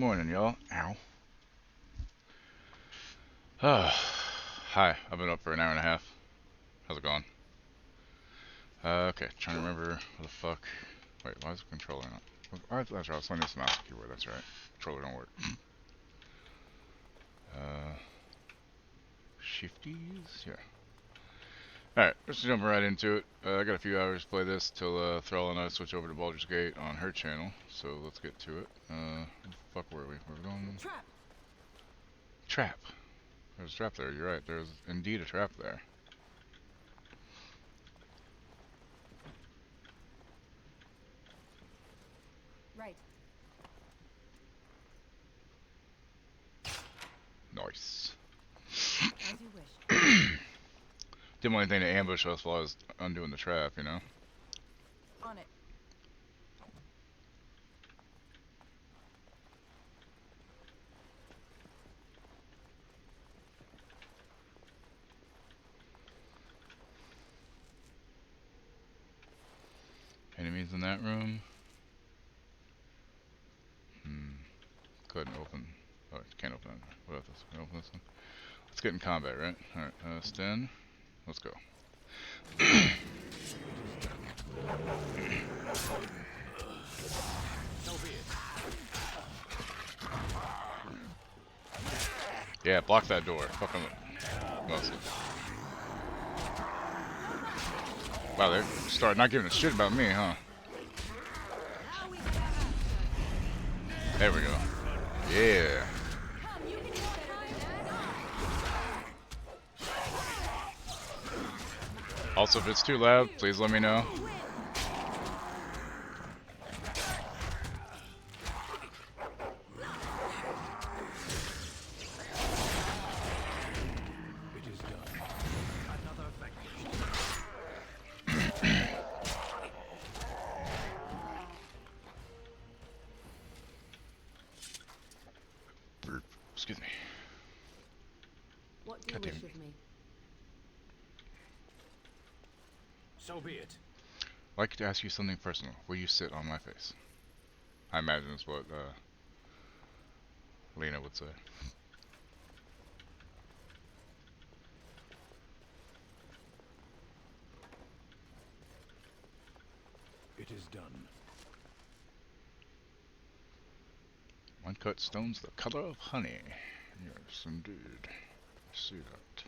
morning, y'all. Ow. Hi, I've been up for an hour and a half. How's it going? Okay, trying to remember what the fuck. Wait, why is the controller not? That's right, I was playing this mouse and keyboard, that's right. Controller don't work. Uh, Shifties? Yeah. Alright, let's jump right into it. I got a few hours to play this till Thrall and I switch over to Baldur's Gate on her channel, so let's get to it. Where the fuck were we? We're going... Trap! Trap. There's a trap there, you're right. There's indeed a trap there. Right. Nice. As you wish. Didn't want anything to ambush us while I was undoing the trap, you know? On it. Enemies in that room? Go ahead and open. Oh, can't open it. What about this? Can I open this one? Let's get in combat, right? Alright, Sten. Let's go. Yeah, block that door. Fucking mostly. Wow, they're starting not giving a shit about me, huh? There we go. Yeah. Also, if it's too loud, please let me know. Excuse me. What do you wish of me? So be it. I'd like to ask you something personal. Will you sit on my face? I imagine it's what Lena would say. It is done. Uncut stones the color of honey. Yes, indeed. I see that.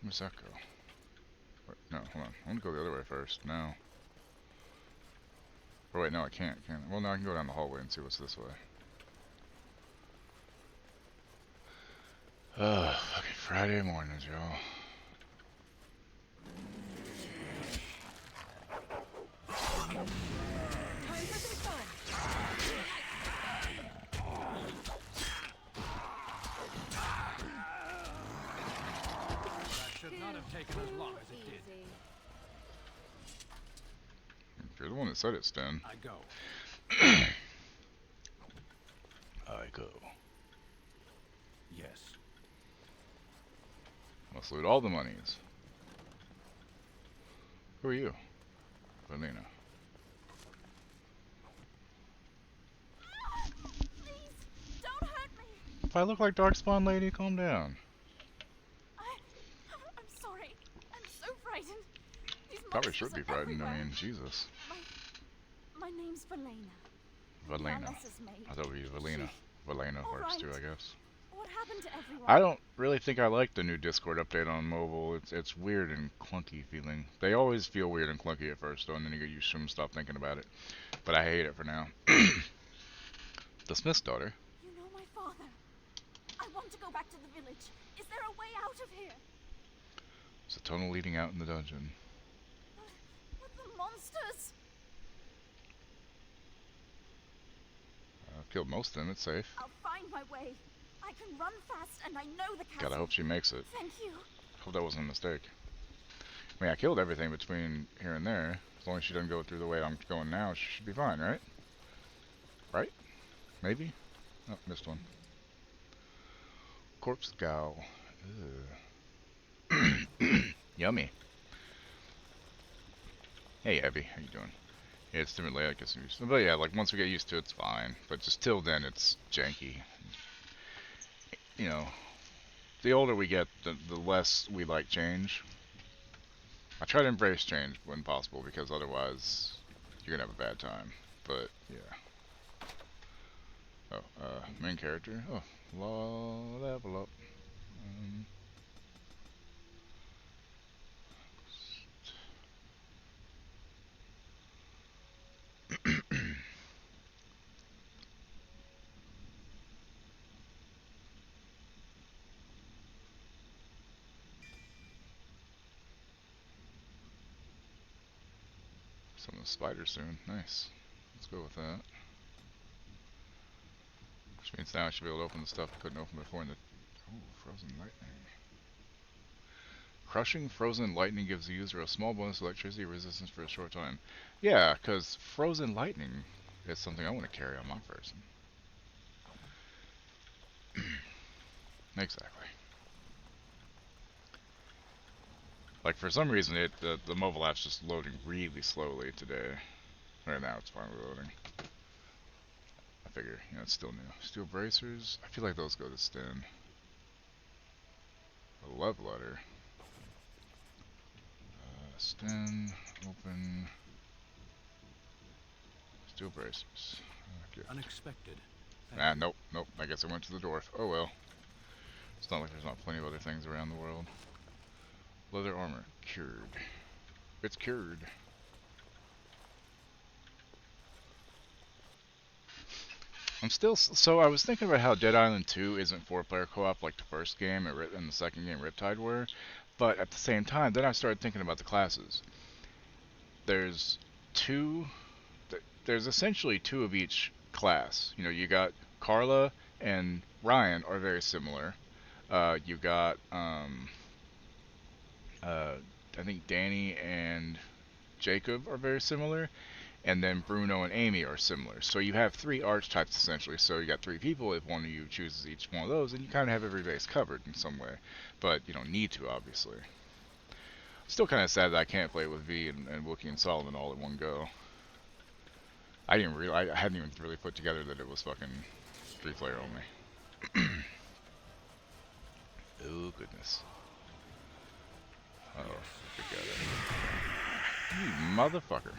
Where's that go? Wait, no, hold on. I want to go the other way first. No. Oh wait, no, I can't. Well, no, I can go down the hallway and see what's this way. Fucking Friday mornings, y'all. Should not have taken as long as it did. You're the one that said it, Sten. I go. I go. Yes. Must loot all the monies. Who are you? Valina. Please, don't hurt me. If I look like Darkspawn Lady, calm down. I'm sorry. I'm so frightened. These Probably should monsters be are frightened, I everywhere. mean, Jesus. My name's Valena. Valena. Alice's maid. I thought we used Valena. Valena works too, I guess. What happened to everyone? I don't really think I like the new Discord update on mobile. It's weird and clunky feeling. They always feel weird and clunky at first, though, and then you get used to them and stop thinking about it. But I hate it for now. The Smith's daughter. You know my father. I want to go back to the village. Is there a way out of here? There's a tunnel leading out in the dungeon. But the monsters. I've killed most of them, it's safe. I'll find my way. I can run fast and I know the castle. God, I hope she makes it. Thank you. Hope that wasn't a mistake. I mean, I killed everything between here and there. As long as she doesn't go through the way I'm going now, she should be fine, right? Right? Maybe? Oh, missed one. Corpse Gal. Yummy. Hey, Abby. How you doing? Yeah, it's different layout, gets used to. But yeah, like once we get used to it, it's fine. But just till then, it's janky. You know, the older we get, the less we like change. I try to embrace change when possible because otherwise you're gonna have a bad time. But yeah. Oh, main character. Oh, level up. Um, Some of the spiders soon. Nice. Let's go with that. Which means now I should be able to open the stuff I couldn't open before in the... Ooh, frozen lightning. Crushing frozen lightning gives the user a small bonus electricity resistance for a short time. Yeah, because frozen lightning is something I want to carry on my person. Exactly. Like, for some reason, the mobile app's just loading really slowly today. Right now, it's finally loading. I figure, you know, it's still new. Steel bracers. I feel like those go to Sten. A love letter. Sten, open. Steel bracers. Unexpected. Ah, nope, nope. I guess I went to the dwarf. Oh well. It's not like there's not plenty of other things around the world. Leather armor. Cured. It's cured. I'm still... So I was thinking about how Dead Island 2 isn't 4-player co-op like the first game and the second game, Riptide, were. But at the same time, then I started thinking about the classes. There's two... There's essentially two of each class. You know, you got Carla and Ryan are very similar. You got, I think Danny and Jacob are very similar. And then Bruno and Amy are similar. So you have three archetypes essentially. So you got three people. If one of you chooses each one of those, then you kind of have every base covered in some way. But you don't need to, obviously. Still kind of sad that I can't play with V and Wookie and Solomon all at one go. I hadn't even really put together that it was fucking 3-player only. Oh goodness. Oh, forget it. You motherfucker.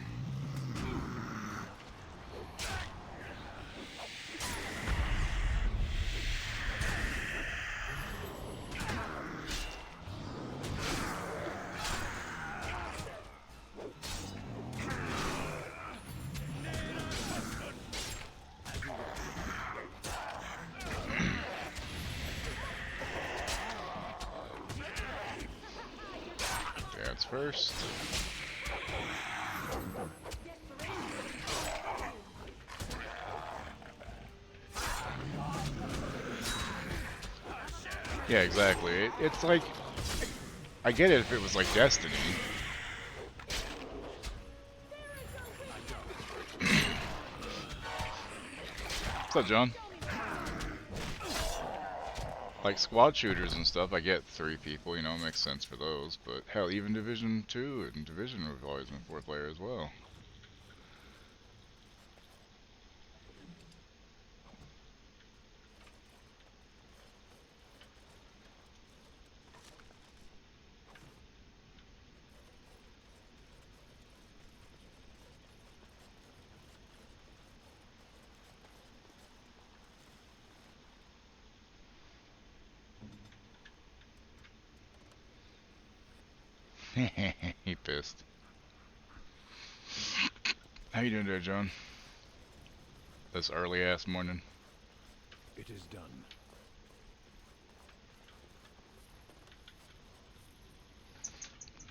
Dad's first. Yeah, exactly. It's like... I get it if it was like Destiny. What's up, John? Like squad shooters and stuff, I get 3 people, you know, it makes sense for those. But hell, even Division 2 and Division have always been 4-player as well. He pissed. How you doing there, John? This early ass morning. It is done. What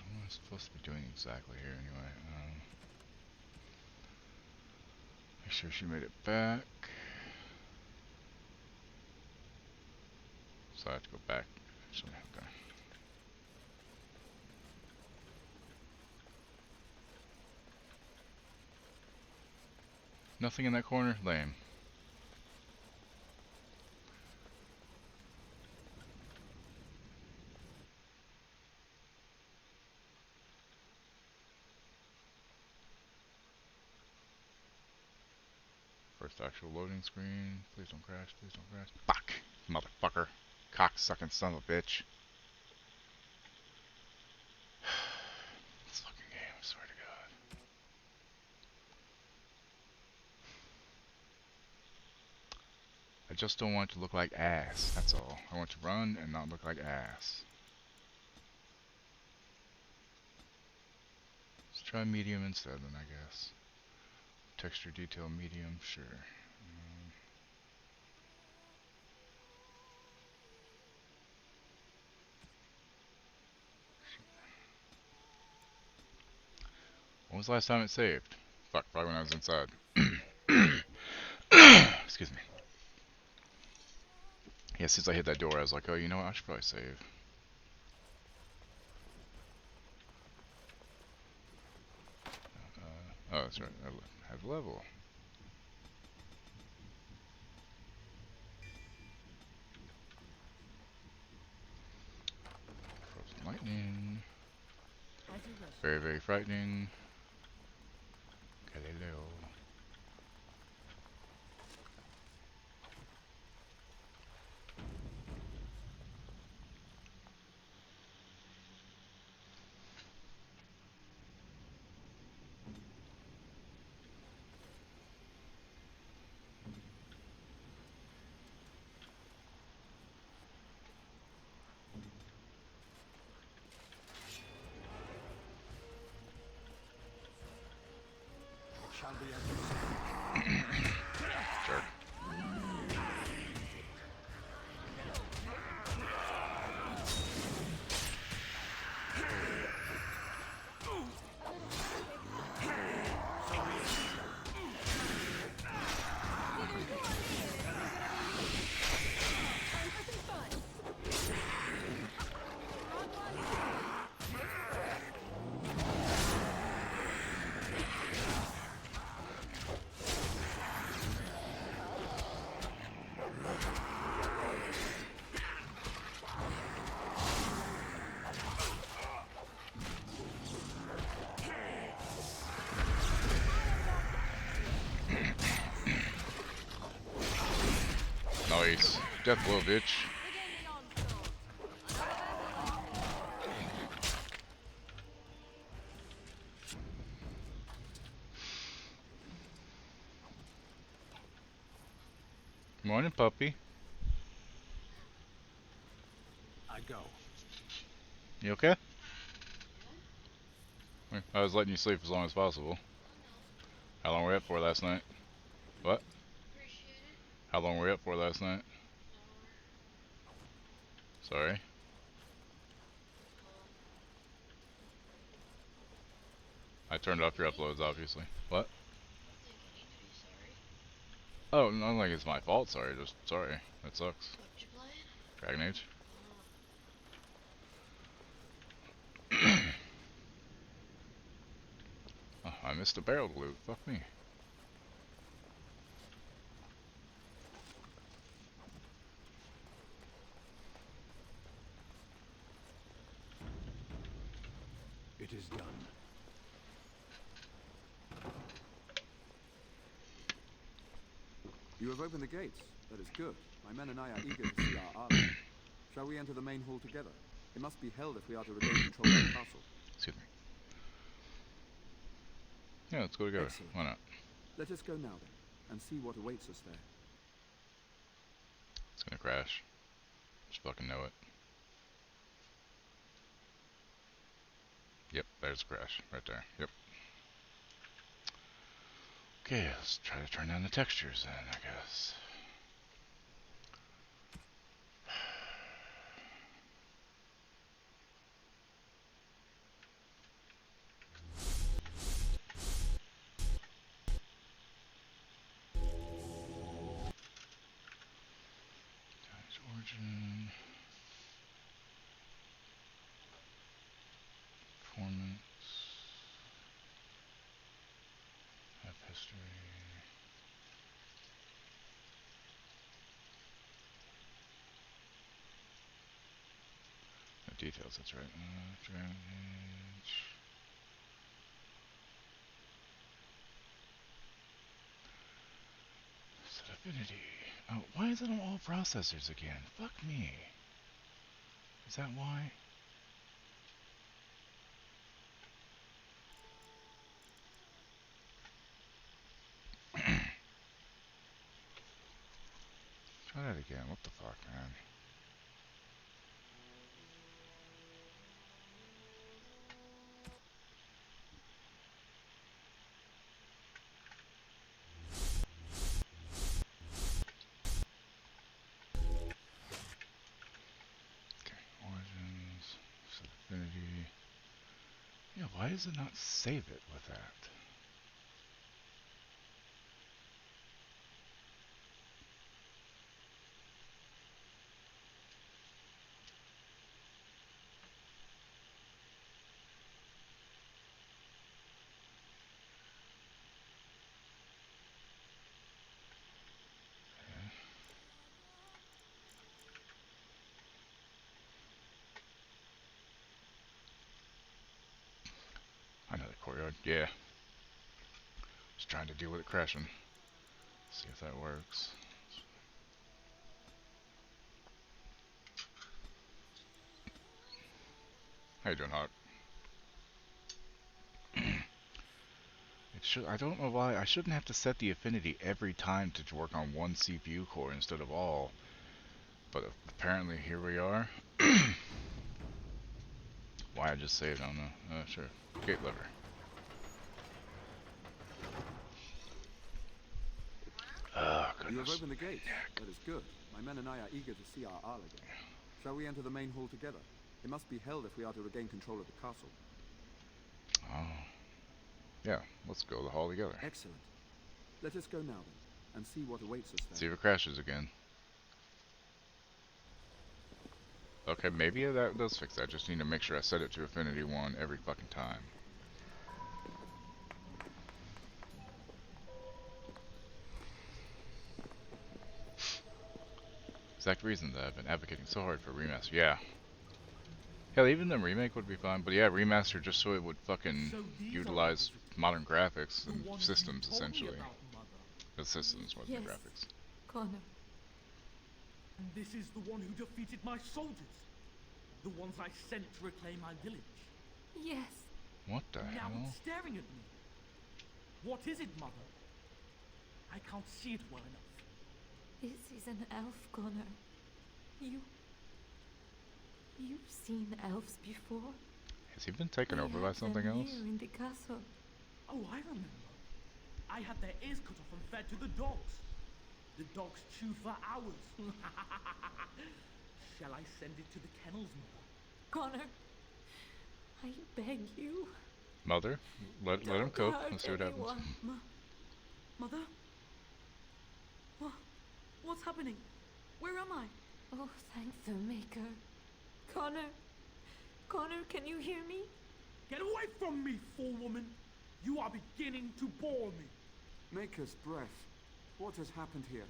am I supposed to be doing exactly here anyway? Make sure she made it back. So I have to go back. Actually, okay. Nothing in that corner? Lame. Actual loading screen. Please don't crash. Please don't crash. Fuck! Motherfucker. Cocksucking son of a bitch. This fucking game, I swear to God. I just don't want it to look like ass. That's all. I want to run and not look like ass. Let's try medium instead then, I guess. Texture detail medium, sure. When was the last time it saved? Fuck, probably when I was inside. Excuse me. Yeah, since I hit that door, I was like, oh, you know what? I should probably save. Oh, that's right. I have level. Frozen lightning. Very, very frightening. Galileo. Shall be as you say. Jerk. Nice. Death blow, bitch. Morning, puppy. I go. You okay? I was letting you sleep as long as possible. How long were you up for last night? What? How long were you up for last night? Sorry. I turned off your uploads, obviously. What? Oh, not like it's my fault, sorry. Just sorry. That sucks. Dragon Age. Oh, I missed a barrel to loot. Fuck me. It is done. You have opened the gates. That is good. My men and I are eager to see our army. Shall we enter the main hall together? It must be held if we are to regain control of the castle. Excuse me. Yeah, let's go together. Excellent. Why not? Let us go now then, and see what awaits us there. It's gonna crash. Just fucking know it. Yep, there's a crash. Right there. Yep. Okay, let's try to turn down the textures then, I guess. Origin. Performance. Have history. No details, that's right. Drainage. Affinity. Oh, why is it on all processors again? Fuck me. Is that why? Try that again. What the fuck, man? Okay, origins, set affinity. Yeah, why does it not save it with that? Another courtyard. Yeah. Just trying to deal with it crashing. See if that works. How you doing, Hawk? It should. I don't know why. I shouldn't have to set the affinity every time to work on one CPU core instead of all. But apparently here we are. Why I just saved, I don't know. Sure. Gate lever. Oh, You have goodness. opened the gate. That is good. My men and I are eager to see our Arl again. Shall we enter the main hall together? It must be held if we are to regain control of the castle. Oh. Yeah, let's go to the hall together. Excellent. Let us go now then, and see what awaits us there. See if it crashes again. Okay, maybe that does fix that. Just need to make sure I set it to Affinity 1 every fucking time. Exact reason that I've been advocating so hard for remaster. Yeah. Hell, even the remake would be fine, but yeah, remaster just so it would fucking utilize modern graphics and systems, essentially. The systems, wasn't the Yes. graphics. Connor. And this is the one who defeated my soldiers. The ones I sent to reclaim my village. Yes. What the Now hell? it's staring at me. What is it, Mother? I can't see it well enough. This is an elf, Connor. You've seen elves before. Has he been taken We over by had something them else? Here in the castle. Oh, I remember. I had their ears cut off and fed to the dogs. The dogs chew for hours. Shall I send it to the kennels, Mother? Connor, I beg you. Mother? Let him Don't cook. hurt Let's see what happens. anyone. Mother? What's happening? Where am I? Oh, thank the Maker. Connor, can you hear me? Get away from me, fool woman! You are beginning to bore me. Maker's breath. What has happened here?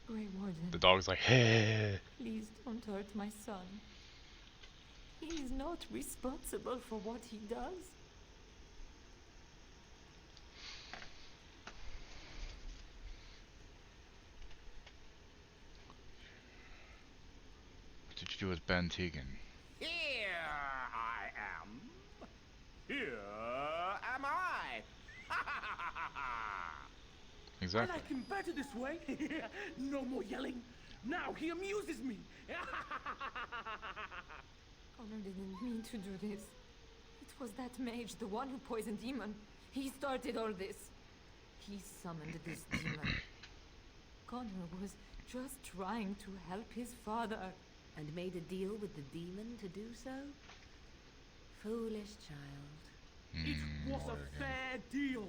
Grey Warden, The dog's like, hey. please don't hurt my son. He's not responsible for what he does. What did you do with Ben Tegan? Here I am. Here am I. I Exactly. like him better this way. No more yelling. Now he amuses me. Connor didn't mean to do this. It was that mage, the one who poisoned Demon. He started all this. He summoned this demon. Connor was just trying to help his father. And made a deal with the demon to do so? Foolish child. It was a Morgan. fair deal.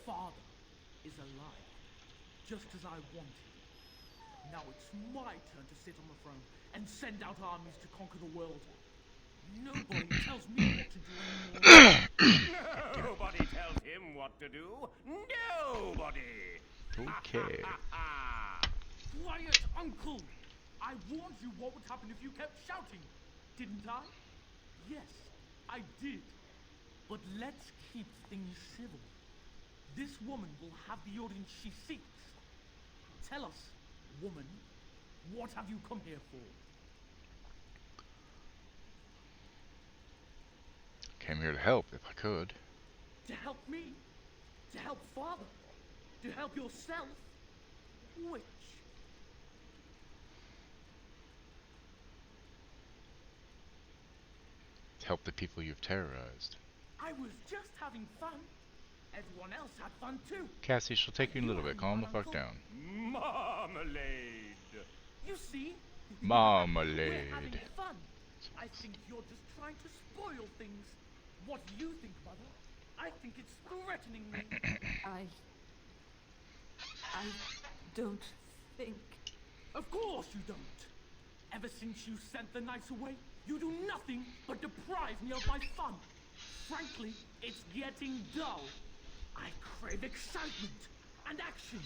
Father is alive, just as I wanted. Now it's my turn to sit on the throne and send out armies to conquer the world. Nobody tells me what to do anymore. Nobody tells him what to do. Nobody. Okay. Quiet, Uncle! I warned you what would happen if you kept shouting, didn't I? Yes, I did. But let's keep things civil. This woman will have the audience she seeks. Tell us, woman, what have you come here for? Came here to help if I could. To help me? To help Father? To help yourself? Which? To help the people you've terrorized. I was just having fun. Everyone else had fun too. Cassie, she'll take you in a little bit. Calm the fuck Uncle? down. Marmalade. You see? Marmalade. We're having fun. I think you're just trying to spoil things. What do you think, Mother? I think it's threatening me. I don't think. Of course you don't. Ever since you sent the knights away, you do nothing but deprive me of my fun. Frankly, it's getting dull. I crave excitement and action.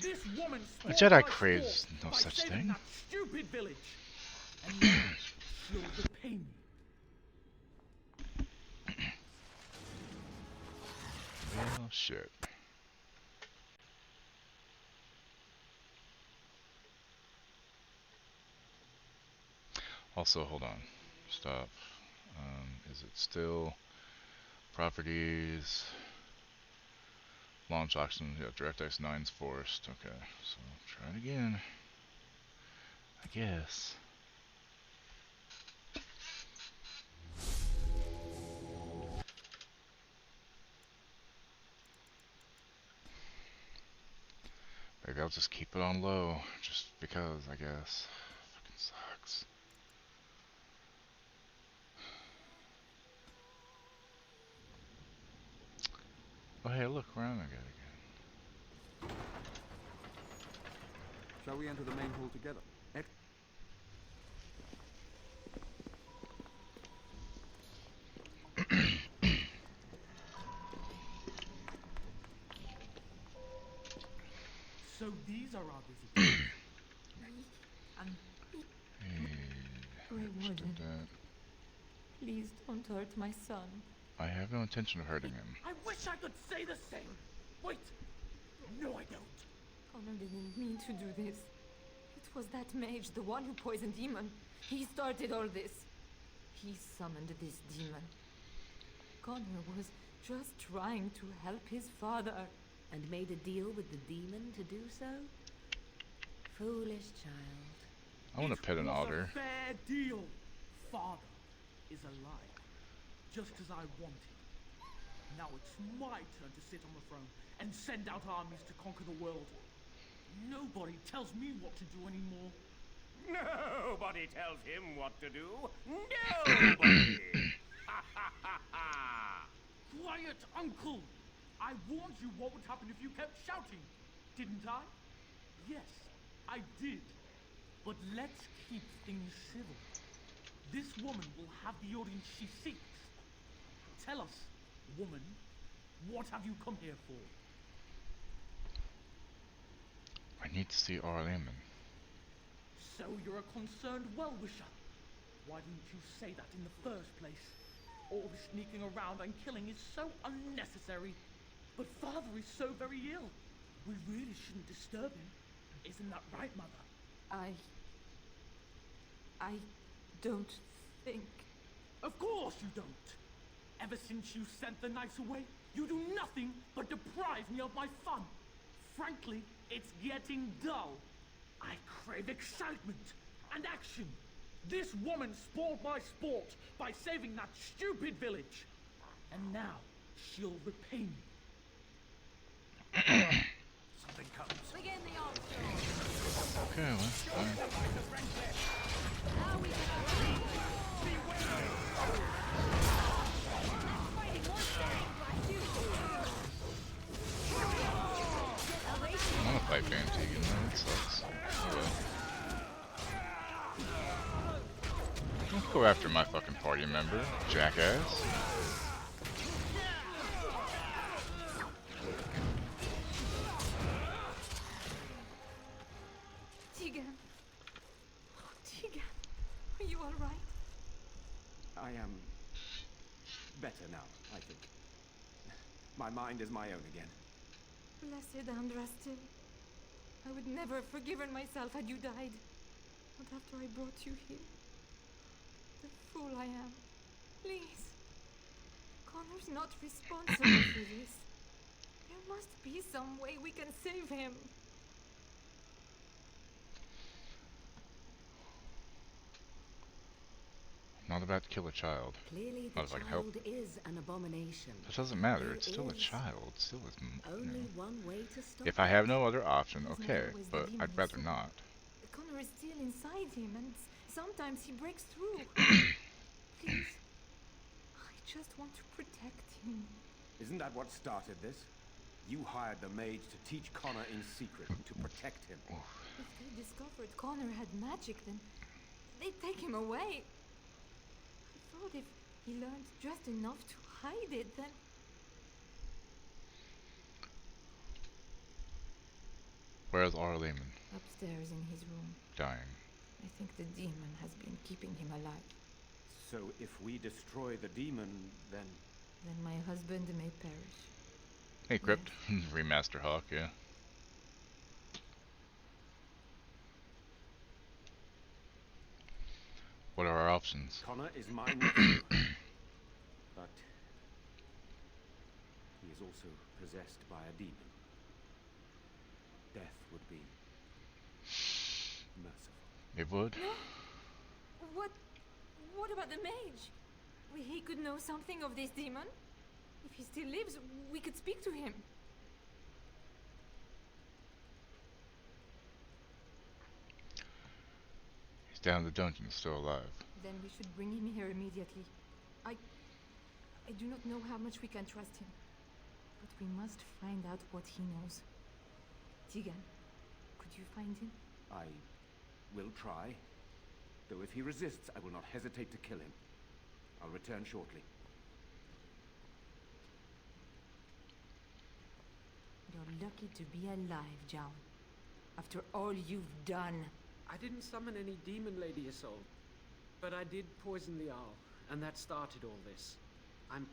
This woman A spoiled Jedi my craves sport no by such saving thing. that stupid village. And now she'll repay me. Well, shit. Also, hold on. Stop. Is it still properties? Launch auction. Yeah, DirectX 9's forced. Okay, so try it again. I guess. Maybe I'll just keep it on low, just because, I guess. Fucking sucks. Oh hey, look, around again. Shall we enter the main hall together? So these are our visitors. Grey Just did Warden, that. please don't hurt my son. I have no intention of hurting him. I wish I could say the same. Wait. No, I don't. Connor didn't mean to do this. It was that mage, the one who poisoned Demon. He started all this. He summoned this demon. Connor was just trying to help his father. And made a deal with the demon to do so? Foolish child. I want to pet an It was otter. a fair deal. Father is alive, just as I wanted. Now it's my turn to sit on the throne and send out armies to conquer the world. Nobody tells me what to do anymore. Nobody tells him what to do. Nobody. Ha ha ha ha. Quiet, Uncle! I warned you what would happen if you kept shouting, didn't I? Yes, I did. But let's keep things civil. This woman will have the audience she seeks. Tell us, woman, what have you come here for? I need to see Arleman. So you're a concerned well-wisher. Why didn't you say that in the first place? All the sneaking around and killing is so unnecessary. But Father is so very ill. We really shouldn't disturb him. Isn't that right, Mother? I don't think. Of course you don't. Ever since you sent the knights away, you do nothing but deprive me of my fun. Frankly, it's getting dull. I crave excitement and action. This woman spoiled my sport by saving that stupid village. And now, she'll repay me. Something comes. Begin the onslaught. Okay, well, fine. Now we can fighting more I want to fight Van Tegan, though. That sucks. Oh well. Don't go after my fucking party member, jackass. Tegan. Oh, Tegan. Are you alright? I am better now, I think. My mind is my own again. Blessed Andraste. I would never have forgiven myself had you died. Not after I brought you here. The fool I am. Please. Connor's not responsible for this. There must be some way we can save him. I'm not about to kill a child. Clearly, I the was like, help. child is an abomination. It doesn't matter. There It's still a is child. Still is, Only one way to stop If I it. have no other option, It's not okay, always the but demon I'd rather himself. not. Connor is still inside him, and sometimes he breaks through. Please. I just want to protect him. Isn't that what started this? You hired the mage to teach Connor in secret, to protect him. If they discovered Connor had magic, then they'd take him away. I thought if he learned just enough to hide it, then... Where's Arleman? Upstairs in his room. Dying. I think the demon has been keeping him alive. So if we destroy the demon, then... Then my husband may perish. Hey, Crypt. Remaster Hawk, yeah. What are our options? Connor is my nephew. But he is also possessed by a demon. Death would be merciful. It would? No? What about the mage? He could know something of this demon. If he still lives, we could speak to him. He's down in the dungeon, still alive. Then we should bring him here immediately. I do not know how much we can trust him. But we must find out what he knows. Tegan, could you find him? I will try. Though if he resists, I will not hesitate to kill him. I'll return shortly. You're lucky to be alive, John. After all you've done. I didn't summon any demon, Lady Isolde. But I did poison the owl, and that started all this. I'm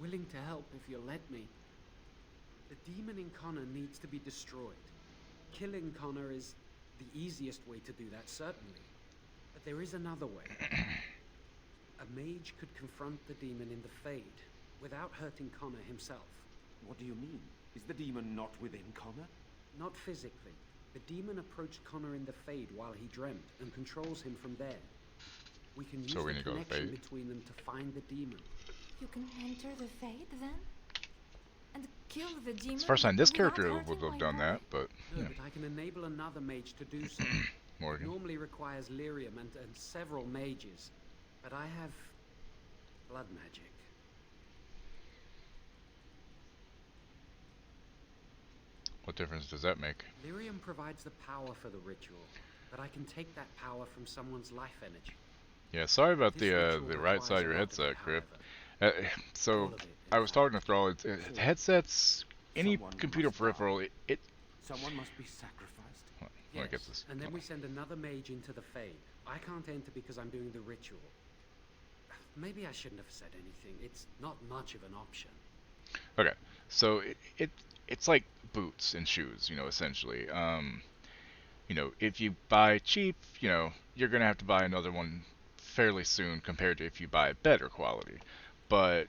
willing to help if you'll let me. The demon in Connor needs to be destroyed. Killing Connor is the easiest way to do that, certainly. But there is another way. A mage could confront the demon in the Fade, without hurting Connor himself. What do you mean? Is the demon not within Connor? Not physically. The demon approached Connor in the Fade while he dreamt, and controls him from there. We can use So we the need to go to connection Fade? between them to find the demon. You can enter the Fade then? And kill the demon? It's the first time this without character hurting would have my done boy? that, but No, yeah. but I can enable another mage to do so. It Morgan. normally requires lyrium and several mages, but I have blood magic. What difference does that make? Lyrium provides the power for the ritual, but I can take that power from someone's life energy. Yeah, sorry about This ritual the right side of your requires a lot of headset, it, Crip. however. So All of it, in I was fact. talking to Thrall. Headsets, any Someone computer must die. peripheral, it Someone must be sacrificed. Hold on, let me get Yes, this. and then we send another mage into the Fade. I can't enter because I'm doing the ritual. Maybe I shouldn't have said anything. It's not much of an option. Okay, so it's like boots and shoes, essentially. If you buy cheap, you're gonna have to buy another one fairly soon compared to if you buy better quality. But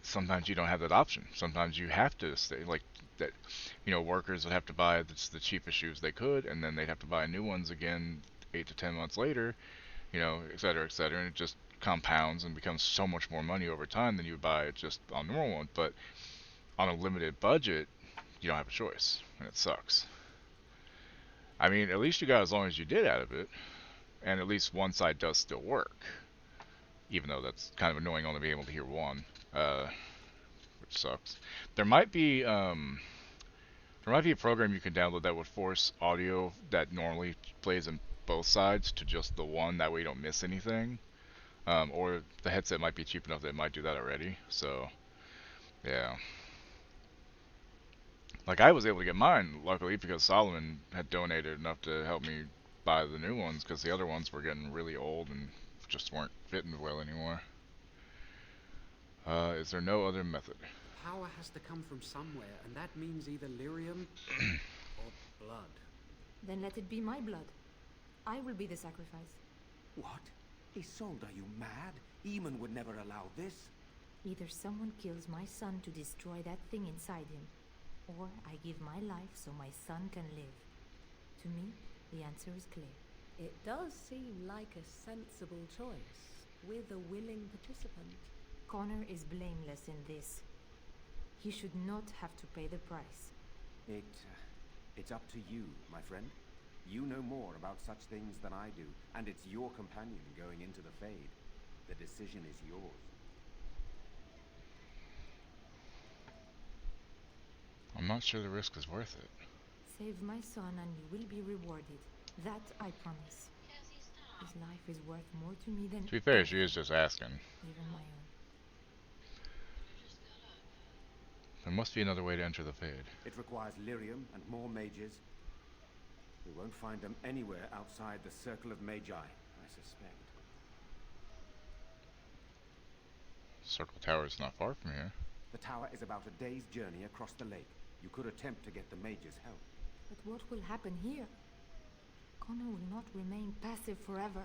sometimes you don't have that option. Sometimes you have to stay like that. Workers would have to buy the cheapest shoes they could, and then they'd have to buy new ones again 8 to 10 months later. Et cetera, et cetera, and it just compounds and becomes so much more money over time than you would buy it just on a normal one. But on a limited budget, you don't have a choice, and it sucks. I mean, at least you got as long as you did out of it, and at least one side does still work, even though that's kind of annoying only being able to hear one, which sucks. There might be a program you can download that would force audio that normally plays in both sides to just the one, that way you don't miss anything. Or the headset might be cheap enough that it might do that already, so yeah. Like, I was able to get mine, luckily, because Solomon had donated enough to help me buy the new ones, because the other ones were getting really old and just weren't fitting well anymore. Is there no other method? Power has to come from somewhere, and that means either lyrium or blood. Then let it be my blood. I will be the sacrifice. What? Isolde, are you mad? Eamon would never allow this. Either someone kills my son to destroy that thing inside him, or I give my life so my son can live. To me, the answer is clear. It does seem like a sensible choice, with a willing participant. Connor is blameless in this. He should not have to pay the price. It's up to you, my friend. You know more about such things than I do, and it's your companion going into the Fade. The decision is yours. I'm not sure the risk is worth it. Save my son and you will be rewarded. That I promise. His life is worth more to me than To be fair, she is just asking. even my own. There must be another way to enter the Fade. It requires lyrium and more mages. We won't find them anywhere outside the Circle of Magi, I suspect. Circle Tower is not far from here. The tower is about a day's journey across the lake. You could attempt to get the mages' help. But what will happen here? Connor will not remain passive forever.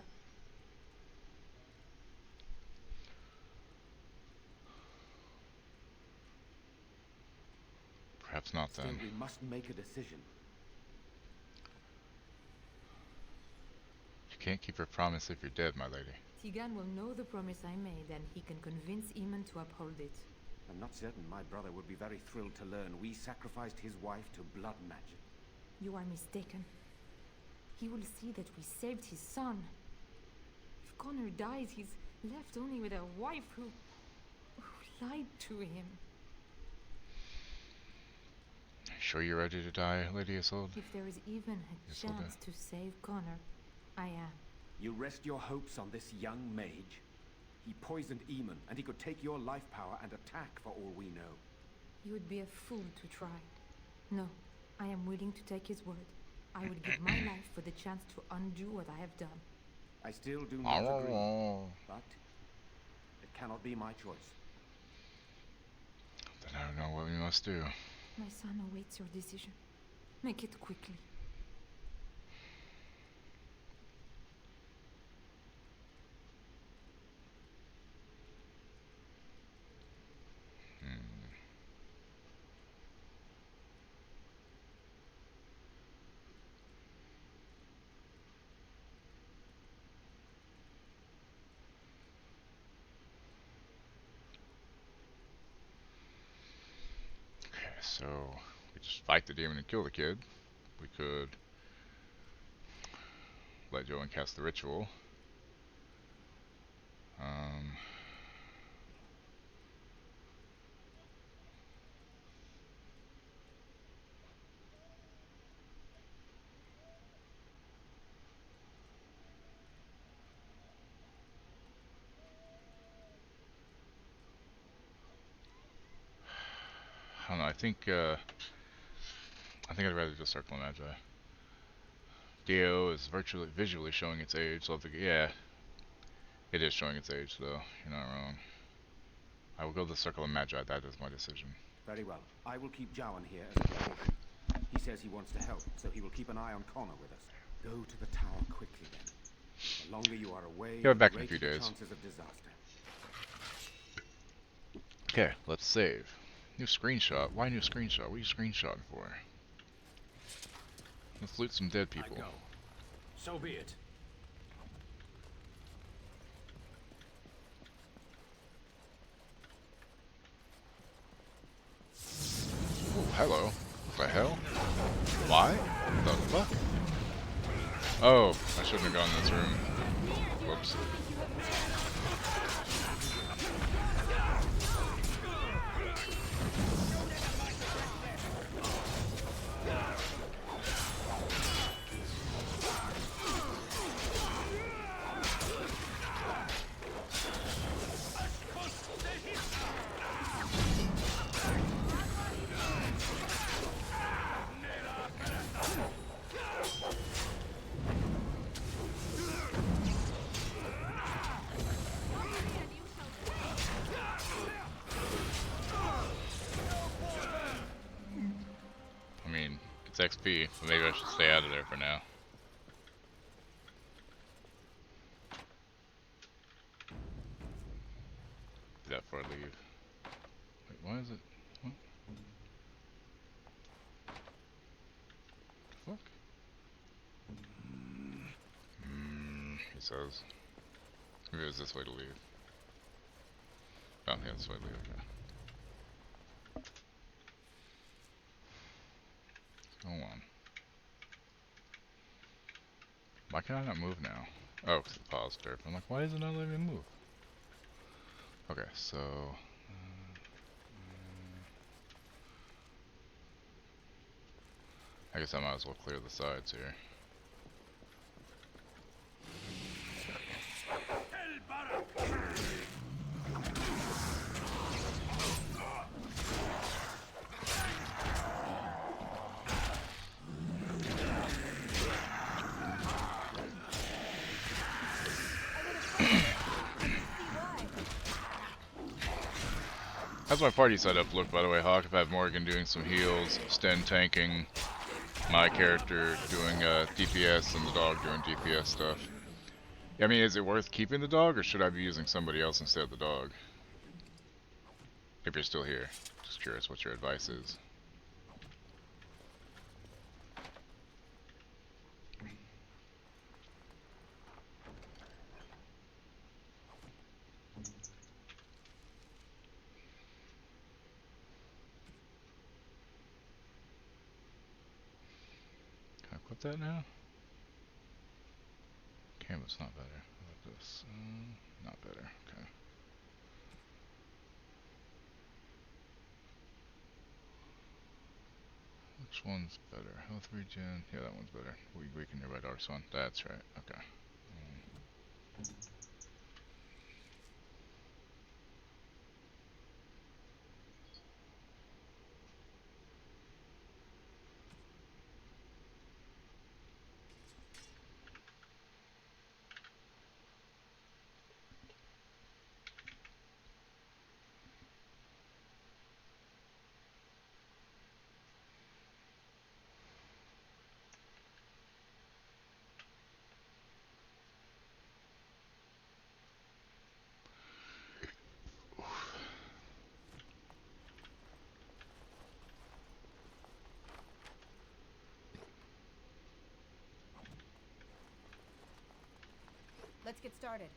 Perhaps not Still, then. we must make a decision. You can't keep your promise if you're dead, my lady. Tigan will know the promise I made and he can convince Eamon to uphold it. I'm not certain my brother would be very thrilled to learn we sacrificed his wife to blood magic. You are mistaken. He will see that we saved his son. If Connor dies, he's left only with a wife who lied to him. Sure you're ready to die, Lady Isolde? If there is even a Isolde. chance to save Connor, I am. You rest your hopes on this young mage? He poisoned Eamon, and he could take your life power and attack for all we know. You would be a fool to try. No, I am willing to take his word. I would give my life for the chance to undo what I have done. I still do not agree, but it cannot be my choice. Then I don't know what we must do. My son awaits your decision. Make it quickly. Okay, so we just fight the demon and kill the kid. We could let Joan cast the ritual. I don't know. I think I'd rather just circle Magi. Dio is visually showing its age. So yeah, it is showing its age though. You're not wrong. I will go to the Circle of Magi. That is my decision. Very well. I will keep Jowan here as a precaution. He says he wants to help, so he will keep an eye on Connor with us. Go to the tower quickly then. The longer you are away, He'll be back the in a few greater the days. chances of disaster. Okay, let's save. New screenshot. Why new screenshot? What are you screenshotting for? Let's loot some dead people. I go. So be it. Oh, hello. What the hell? Why? The fuck? Oh, I shouldn't have gone in this room. Whoops. XP, but maybe I should stay out of there for now. Do that before I leave. Wait, why is it? What? The fuck? He says. Maybe it was this way to leave. Oh, yeah, this way to leave, okay. Hold on. Why can I not move now? Oh, because it paused there. I'm like, why is it not letting me move? Okay, so... I guess I might as well clear the sides here. How's my party setup look, by the way, Hawk? If I have Morgan doing some heals, Sten tanking, my character doing DPS, and the dog doing DPS stuff. I mean, is it worth keeping the dog, or should I be using somebody else instead of the dog? If you're still here. Just curious what your advice is. Can I equip that now? Canvas, not better. How about this? Not better, okay. Which one's better? Health regen? Yeah, that one's better. Weaken your right arse one. That's right, okay. Let's get started.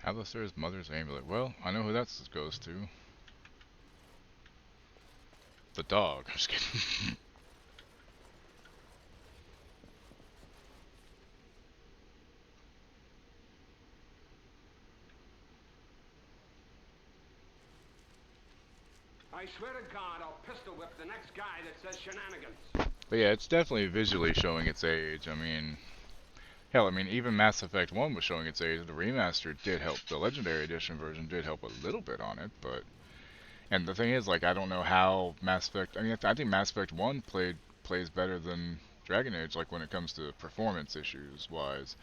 Alistair's mother's amulet. Well, I know who that goes to. The dog. I'm just kidding. I swear to God, I'll pistol whip the next guy that says shenanigans. But yeah, it's definitely visually showing its age. I mean, hell, I mean, even Mass Effect 1 was showing its age. The remaster did help. The Legendary Edition version did help a little bit on it, but... And the thing is, like, I don't know how Mass Effect... I mean, I think Mass Effect 1 plays better than Dragon Age, like, when it comes to performance issues-wise.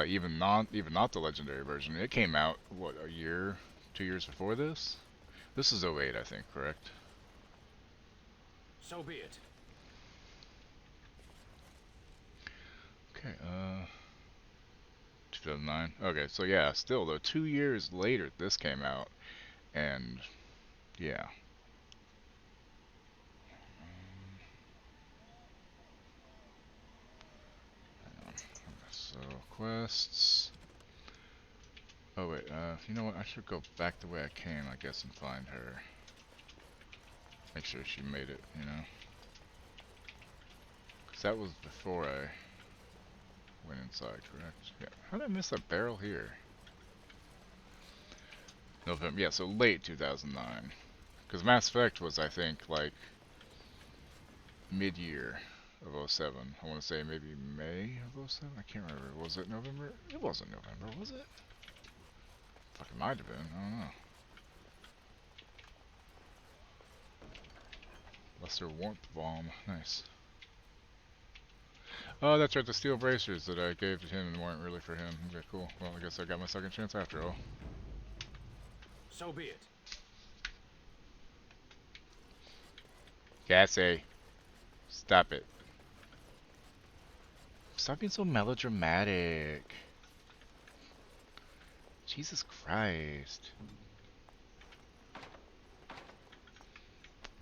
Even not the Legendary version. It came out, what, a year, 2 years before this? This is 08, I think, correct? So be it. Okay, 2009. Okay, so yeah, still though, 2 years later this came out, and yeah. Hang on. So quests. Oh wait, you know what? I should go back the way I came, I guess, and find her. Make sure she made it, you know. 'Cause that was before I went inside, correct? Yeah. How did I miss a barrel here? November, yeah, so late 2009. Because Mass Effect was, I think, like, mid-year of 07. I want to say maybe May of 07? I can't remember. Was it November? It wasn't November, was it? Fuck, it might have been. I don't know. Lesser Warmth Bomb. Nice. Oh, that's right, the steel bracers that I gave to him and weren't really for him. Okay, cool. Well, I guess I got my second chance after all. So be it. Cassie, stop it. Stop being so melodramatic. Jesus Christ.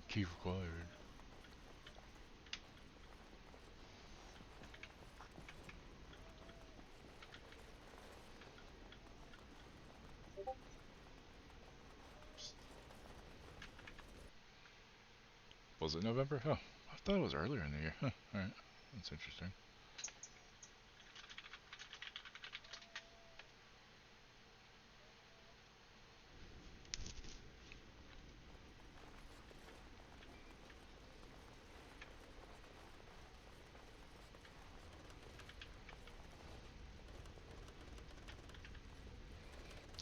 Key required. Was it November? Oh, I thought it was earlier in the year. Huh, alright. That's interesting.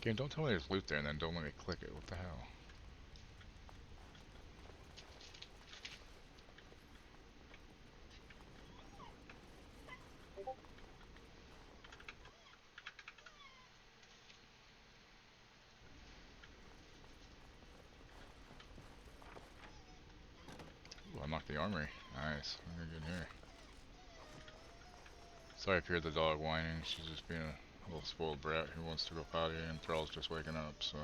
Game, don't tell me there's loot there and then don't let me click it. What the hell? Ooh, unlocked the armory. Nice. We're gonna get in here. Sorry if you hear the dog whining. She's just being a little spoiled brat who wants to go potty, and Thrall's just waking up, so.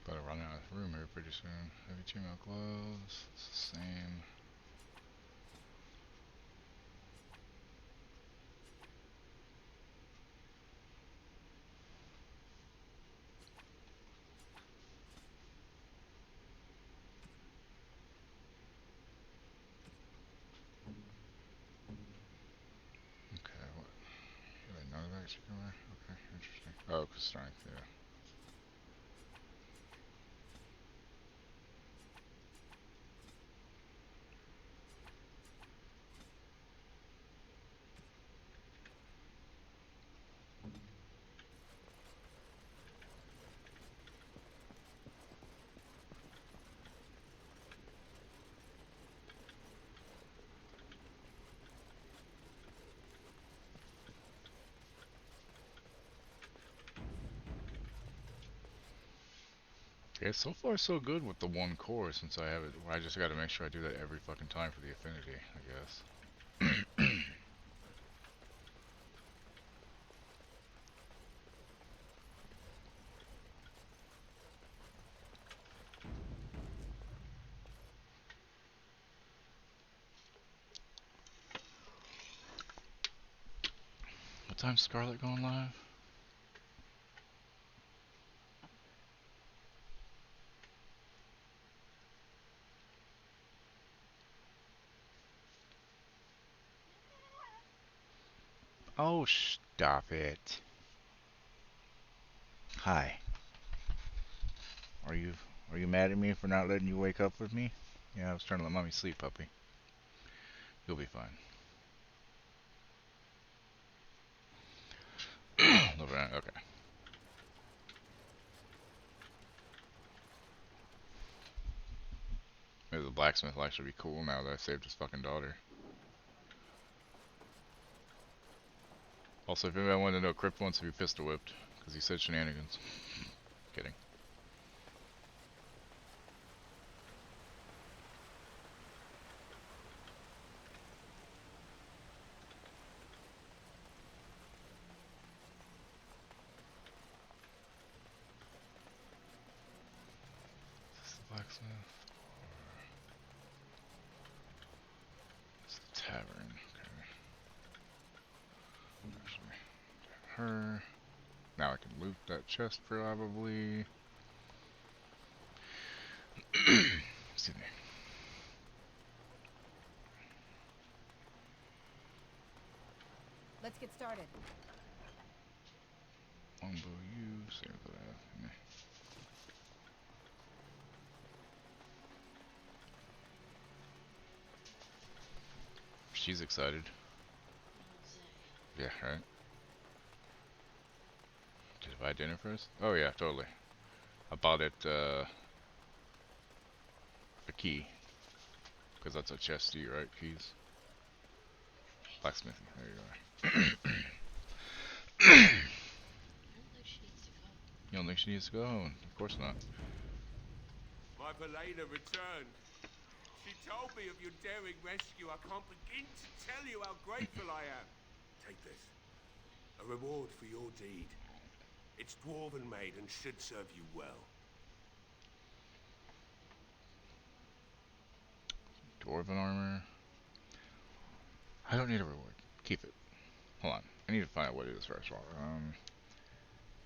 Better run out of room here pretty soon. Heavy chainmail gloves. It's the same. Okay, what? Wait, none of that you can wear? Okay, interesting. Oh, 'cause strength, yeah. Yeah, so far so good with the one core since I have it. I just gotta make sure I do that every fucking time for the affinity, I guess. What time's Scarlet going live? Oh, stop it. Hi. Are you mad at me for not letting you wake up with me? Yeah, I was trying to let mommy sleep, puppy. You'll be fine. Okay. Maybe the blacksmith will actually be cool now that I saved his fucking daughter. Also, if anybody wanted to know, Crypt wants to be pistol whipped because he said shenanigans. Kidding. It's the tavern. Okay. Actually, her. Now I can loot that chest probably. Excuse me. Let's get started. Longbow you, same as I have. Meh. She's excited. Yeah, right. Did I buy dinner first? Oh yeah, totally. I bought it a key. Because that's a chesty, right? Keys. Blacksmithing. There you are. You don't think she needs to go? Of course not. My Valena returned. She told me of your daring rescue. I can't begin to tell you how grateful I am. Take this. A reward for your deed. It's dwarven made and should serve you well. Dwarven armor. I don't need a reward. Keep it. Hold on. I need to find out what it is first.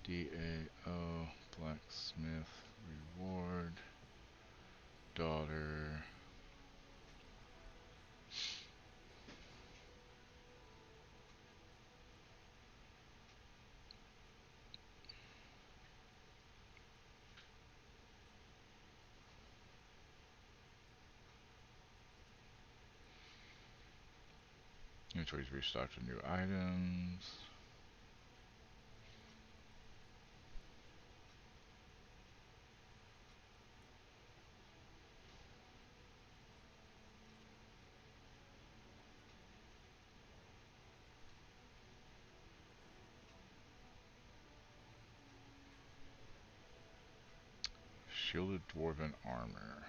DAO blacksmith reward daughter. Inventory's restocked with new items. Shielded dwarven armor.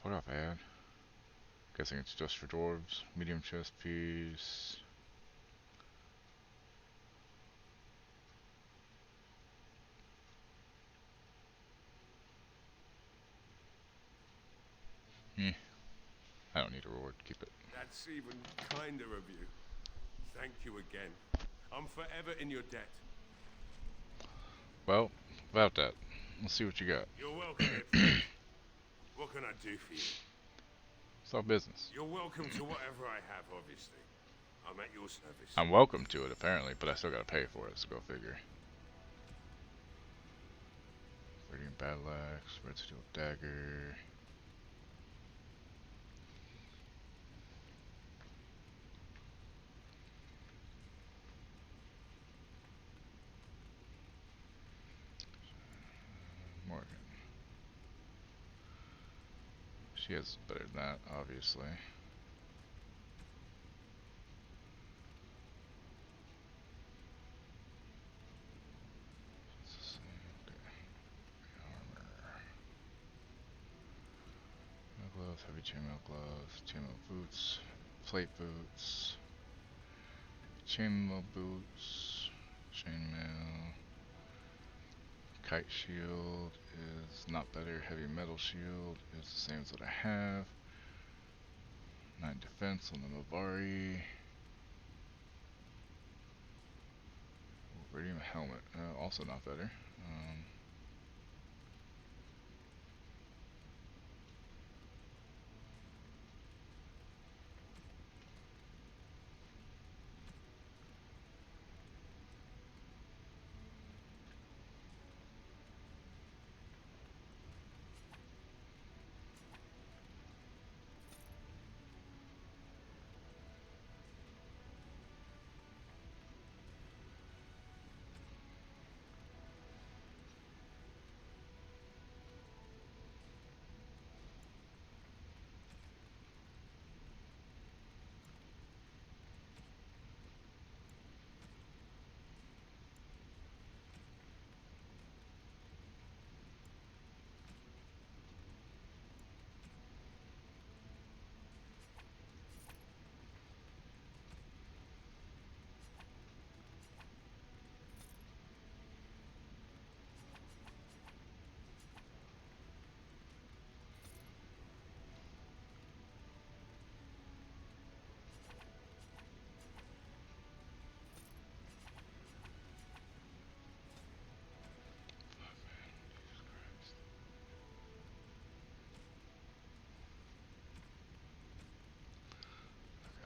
What off ad? Guessing it's just for dwarves. Medium chest piece. I don't need a reward. Keep it. That's even kinder of you. Thank you again. I'm forever in your debt. Well, about that. Let's see what you got. You're welcome, Ipswich. What can I do for you? It's all business. You're welcome to whatever I have, obviously. I'm at your service. I'm welcome to it, apparently, but I still gotta pay for it, so go figure. Radiant battle axe, red steel dagger. Morgan. She has better than that, obviously. It's the same. Okay. Armor. Mail gloves, heavy chainmail gloves, chainmail boots, plate boots, chainmail boots, chainmail. Kite shield is not better. Heavy metal shield is the same as what I have. 9 defense on the Novari. Radium helmet, also not better.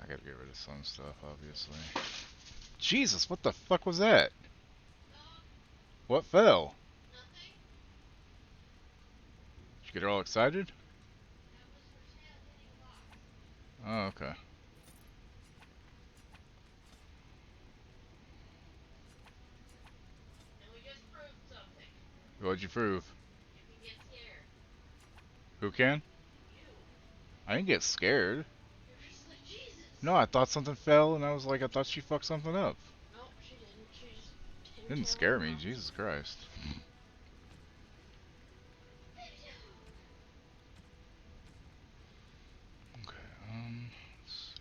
I gotta get rid of some stuff, obviously. Jesus, what the fuck was that? What fell? Did you get her all excited? Oh, okay. What'd you prove? Who can? I didn't get scared. No, I thought something fell, and I was like, I thought she fucked something up. Didn't scare me, Jesus Christ. Okay, let's see.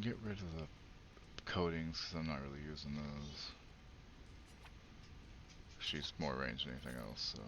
Get rid of the coatings, because I'm not really using those. She's more ranged than anything else, so.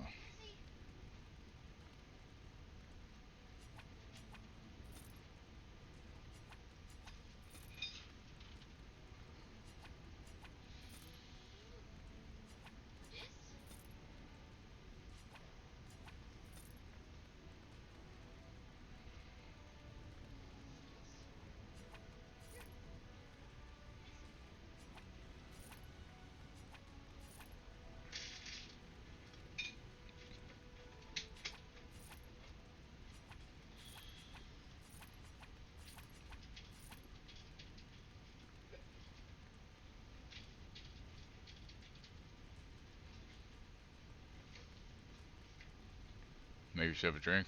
Maybe you should have a drink.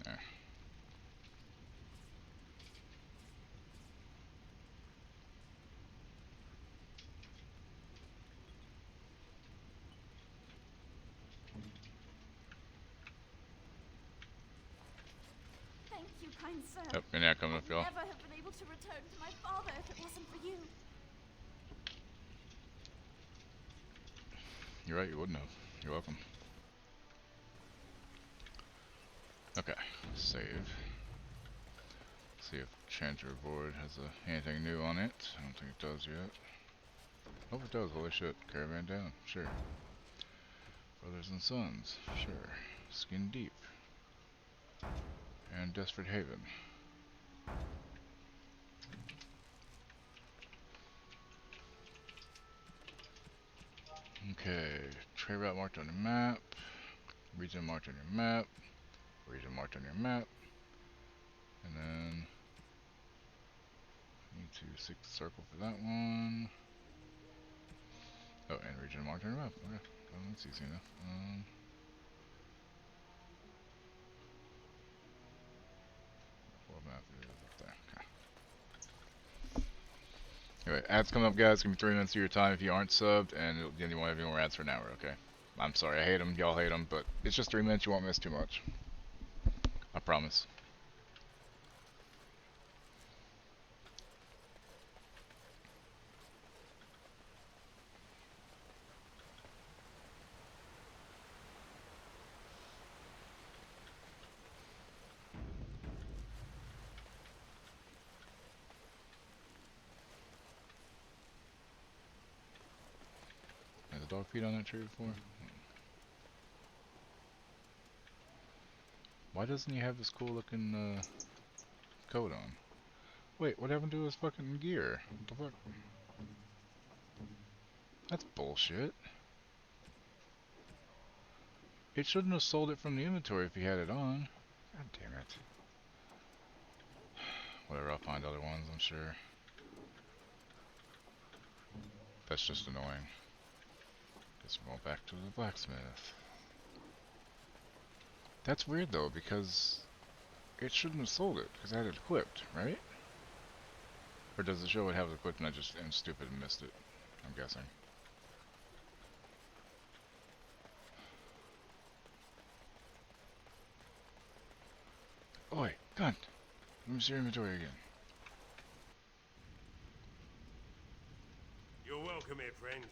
There. Thank you, kind sir. Yep, you're not coming up, y'all. I'd never have been able to return to my father if it wasn't for you. You're right, you wouldn't have. You're welcome. Okay, save. See if Chanter Board has anything new on it. I don't think it does yet. Oh, it does. Holy shit. Caravan down. Sure. Brothers and Sons. Sure. Skin Deep. And Desperate Haven. Okay. Trade route marked on your map. Region marked on your map. Region marked on your map. And then need to seek the circle for that one. Oh, and region marked on your map. Okay. Oh, that's easy enough. What map is up there? Okay. Anyway, ads coming up, guys. Give me 3 minutes of your time if you aren't subbed, and then you won't have any more ads for an hour, okay? I'm sorry, I hate them. Y'all hate them, but it's just 3 minutes. You won't miss too much. I promise. Has a dog peed on that tree before? Why doesn't he have this cool looking coat on? Wait, what happened to his fucking gear? What the fuck? That's bullshit. It shouldn't have sold it from the inventory if he had it on. God damn it. Whatever, I'll find other ones, I'm sure. That's just annoying. Guess we're going back to the blacksmith. That's weird though, because it shouldn't have sold it, because I had it equipped, right? Or does it show it have it equipped and I just am stupid and missed it? I'm guessing. God, let me see your inventory again. You're welcome here, friend.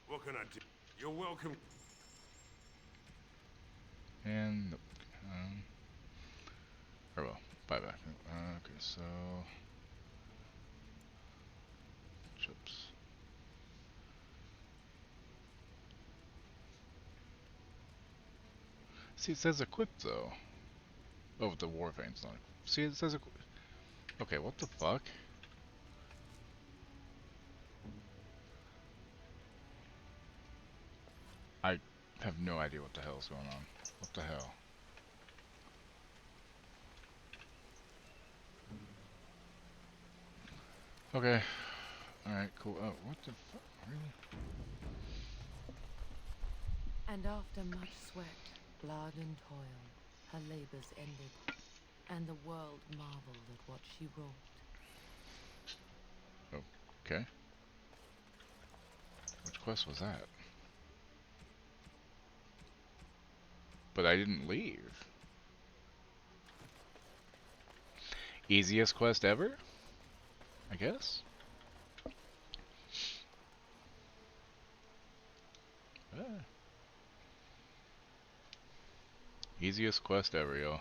What can I do? You're welcome. And or well, buyback. Okay, so chips. See, it says equipped though. Oh, the Warvane's not. See, it says equipped. Okay, what the fuck? I have no idea what the hell's going on. What the hell? Okay. Alright, cool. Oh, what the fuck? Really? And after much sweat, blood and toil, her labors ended, and the world marveled at what she wrought. Okay. Which quest was that? But I didn't leave. Easiest quest ever? I guess? Easiest quest ever, y'all.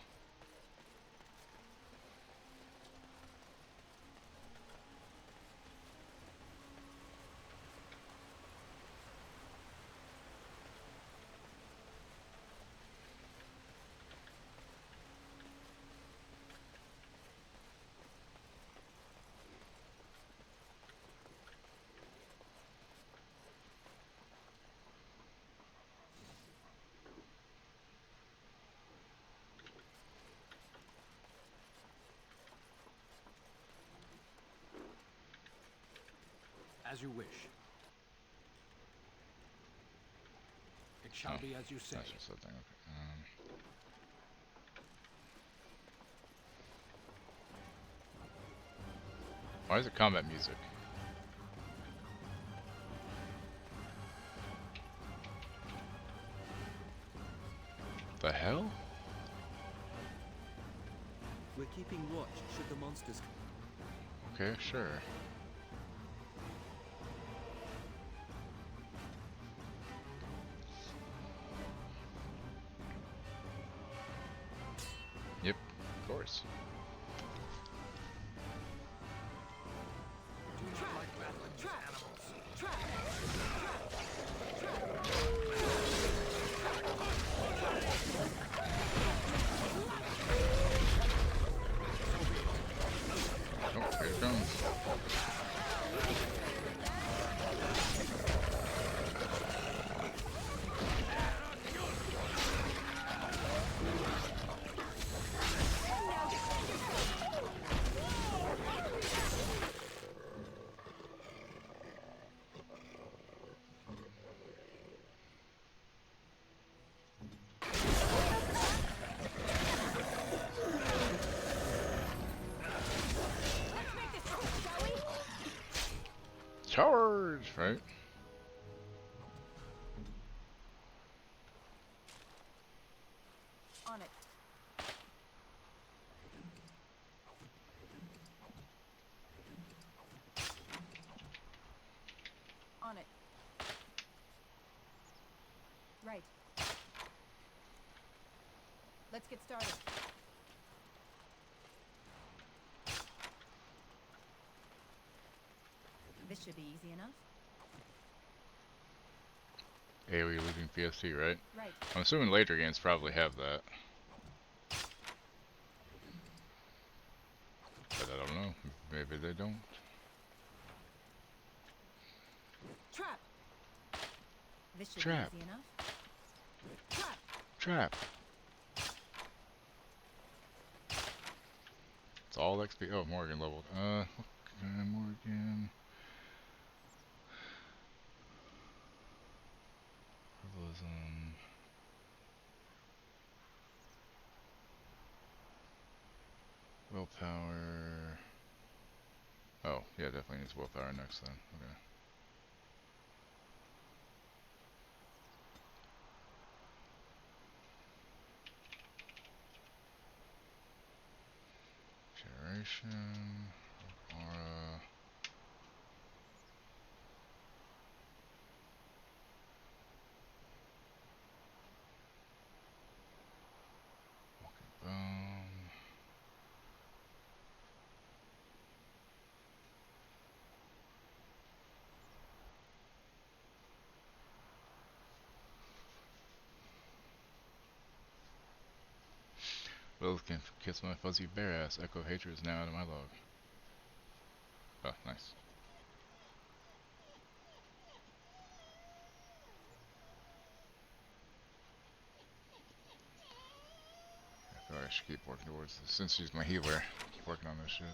As you wish. It shall be as you say. That's just something. Okay. Why is it combat music? The hell? We're keeping watch should the monsters come. Okay, sure. Yep, of course. Oh, here it comes. Charge, right? On it. On it. Right. Let's get started. This should be easy enough. AoE looting PST, right? Right. I'm assuming later games probably have that. But I don't know. Maybe they don't. Trap. This should Trap. be easy enough. Trap. Trap. It's all XP. Oh, Morgan leveled. Okay, Morgan. Herbalism. Willpower. Oh, yeah, definitely needs willpower next then. Okay. Regeneration. Aura. Walking Bone. Lilith can kiss my fuzzy bear ass. Echo hatred is now out of my log. Oh, nice. I feel like I should keep working towards this. Since she's my healer, keep working on this shit.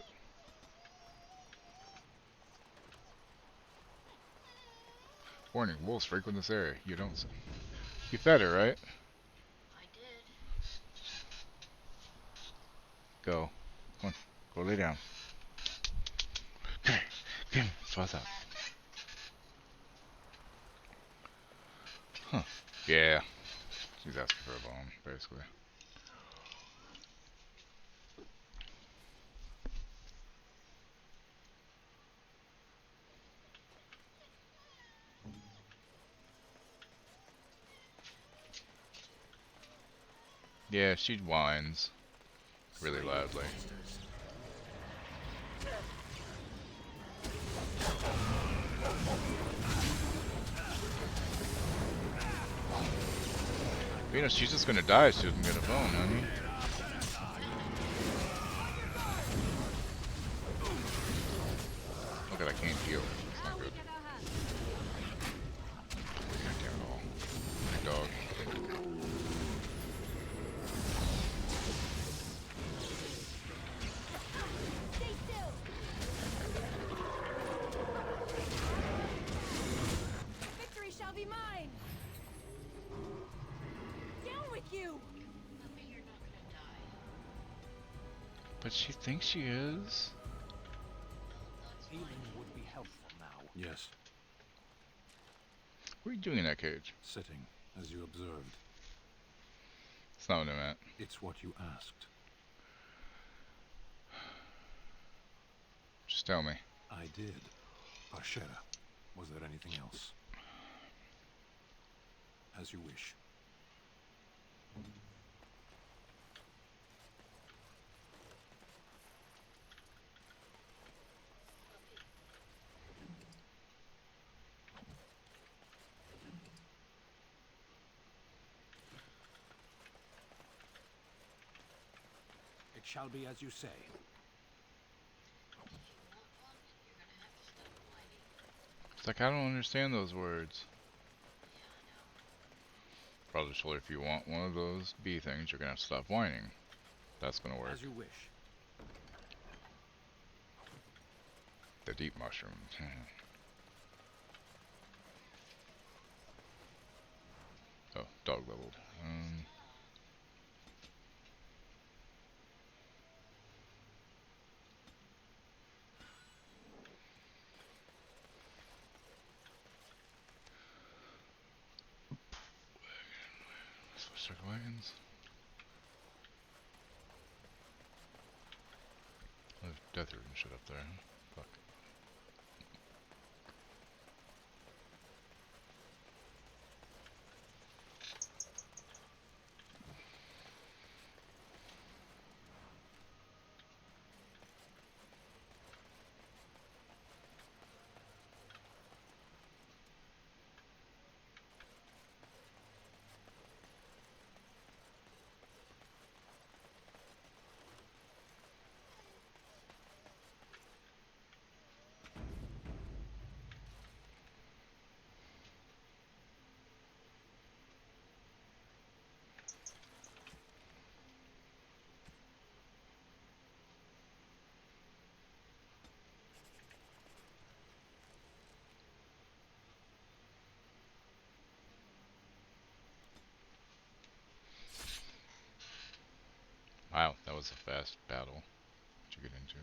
Warning, wolves frequent this area. You don't... You fed her, right? I did. Go. Come on. Go lay down. Come on. What's up? Huh. Yeah. She's asking for a bone, basically. Yeah, she whines really loudly. Venus, she's just gonna die if she doesn't get a bone, honey. Look at, I can't heal. It's not good. Can't damn it all. My dog. Victory shall be mine. Down with you. But you're not gonna die. But she thinks she is. Healing would be helpful now. Yes. What are you doing in that cage? Sitting, as you observed. It's not what I meant. It's what you asked. Just tell me. I did. Parshera. Was there anything else? As you wish. It shall be as you say. It's like, I don't understand those words. Probably told her if you want one of those bee things, you're gonna have to stop whining. That's gonna work. As you wish. The deep mushrooms. Oh, dog leveled. Switch to wagons. Oh, Death Root and shit up there. Fuck. Wow, that was a fast battle to get into.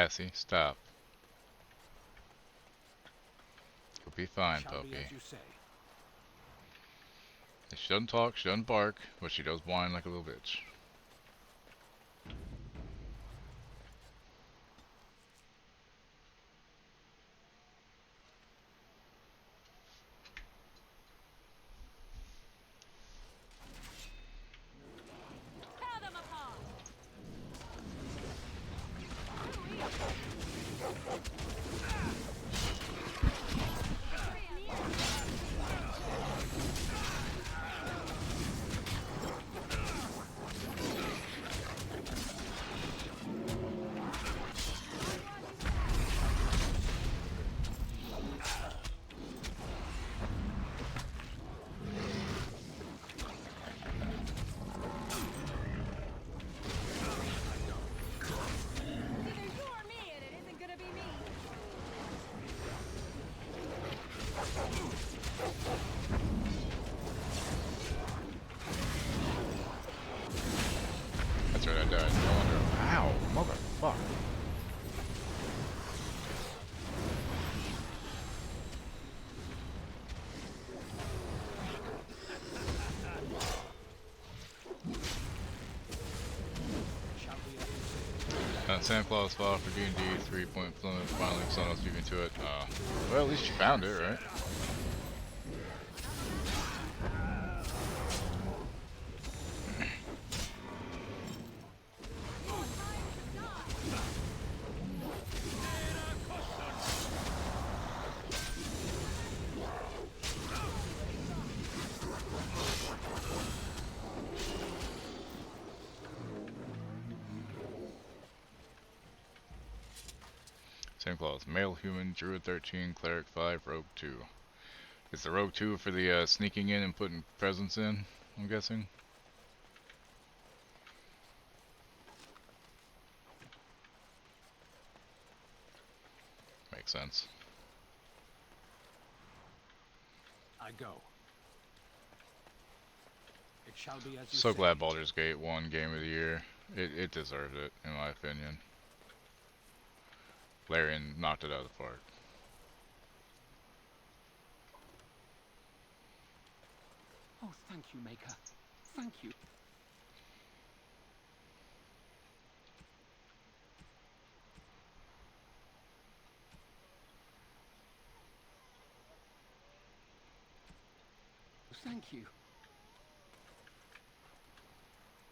Cassie, stop. You'll be fine, Shall be puppy. as you say. She doesn't talk, she doesn't bark, but she does whine like a little bitch. That's right, I died. No wonder. Ow, motherfucker. Santa Claus file for D&D, 3-point fluent, finally someone else speaking to it. Well, at least you found it, right? Same clause. Male human, druid 13, cleric 5, rogue 2. Is the rogue 2 for the sneaking in and putting presents in, I'm guessing? Makes sense. I go. It shall be as you So say. glad Baldur's Gate won Game of the Year. It deserved it, in my opinion. Larian knocked it out of the park. Oh, thank you, Maker. Thank you. Thank you.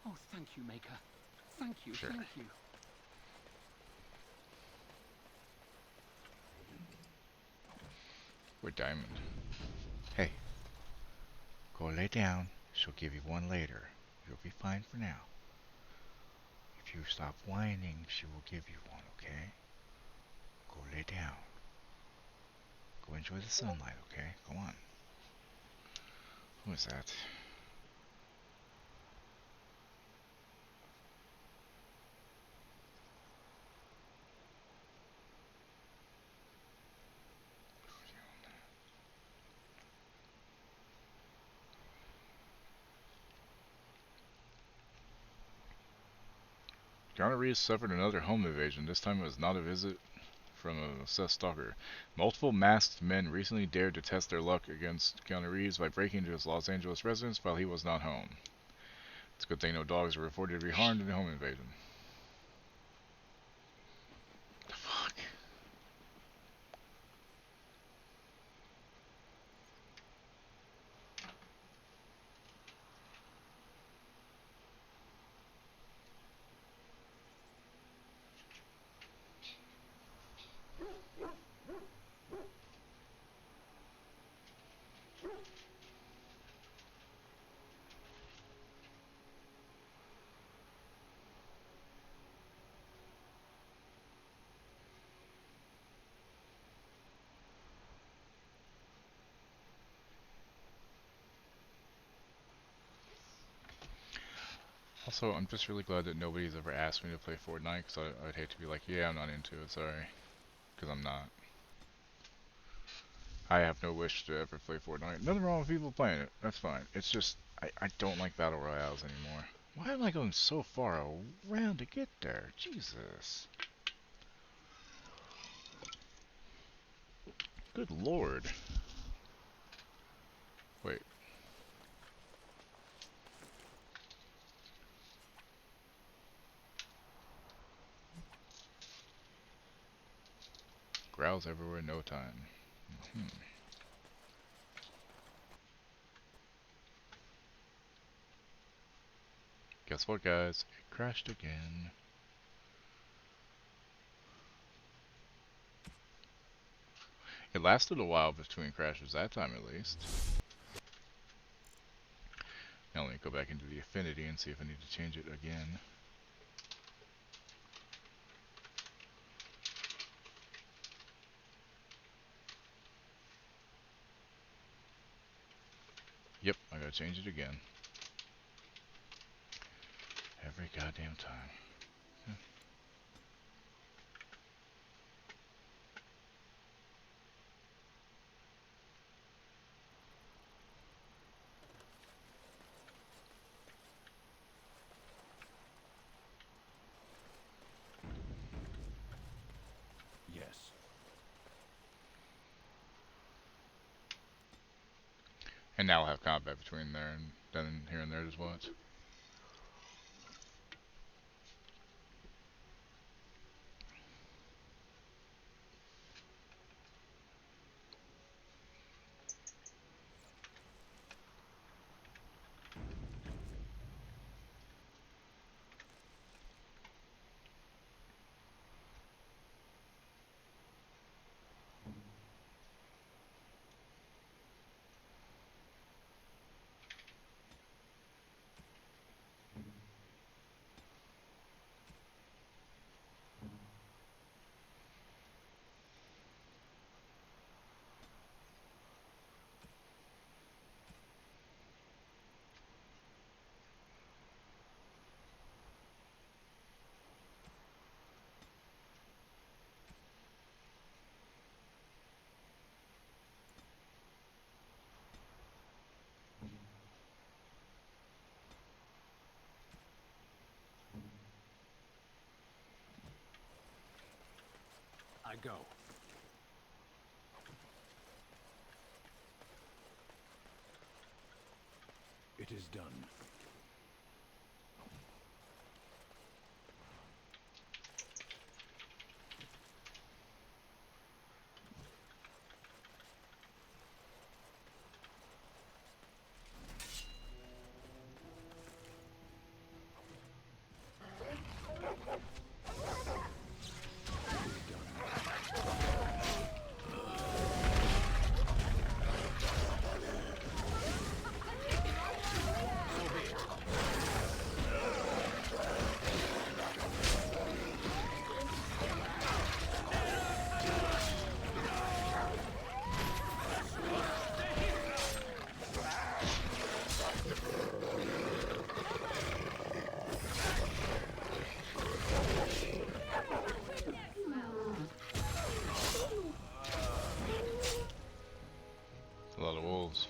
Oh, thank you, Maker. Thank you, Sure. thank you. We're Diamond. Hey. Go lay down. She'll give you one later. You'll be fine for now. If you stop whining, she will give you one, okay? Go lay down. Go enjoy the sunlight, okay? Go on. Who is that? Keanu Reeves suffered another home invasion. This time it was not a visit from a obsessed stalker. Multiple masked men recently dared to test their luck against Keanu Reeves by breaking into his Los Angeles residence while he was not home. It's a good thing no dogs were reported to be harmed in the home invasion. The fuck? Also, I'm just really glad that nobody's ever asked me to play Fortnite, because I'd hate to be like, yeah, I'm not into it, sorry. Because I'm not. I have no wish to ever play Fortnite. Nothing wrong with people playing it, that's fine. It's just, I don't like Battle Royales anymore. Why am I going so far around to get there? Jesus. Good lord. Wait. Growls everywhere, no time. Guess what, guys? It crashed again. It lasted a while between crashes that time, at least. Now let me go back into the Affinity and see if I need to change it again. Yep, I gotta change it again. Every goddamn time. Yes. And now I'll have combat between there and then here and there just watch. I go. It is done. A lot of wolves.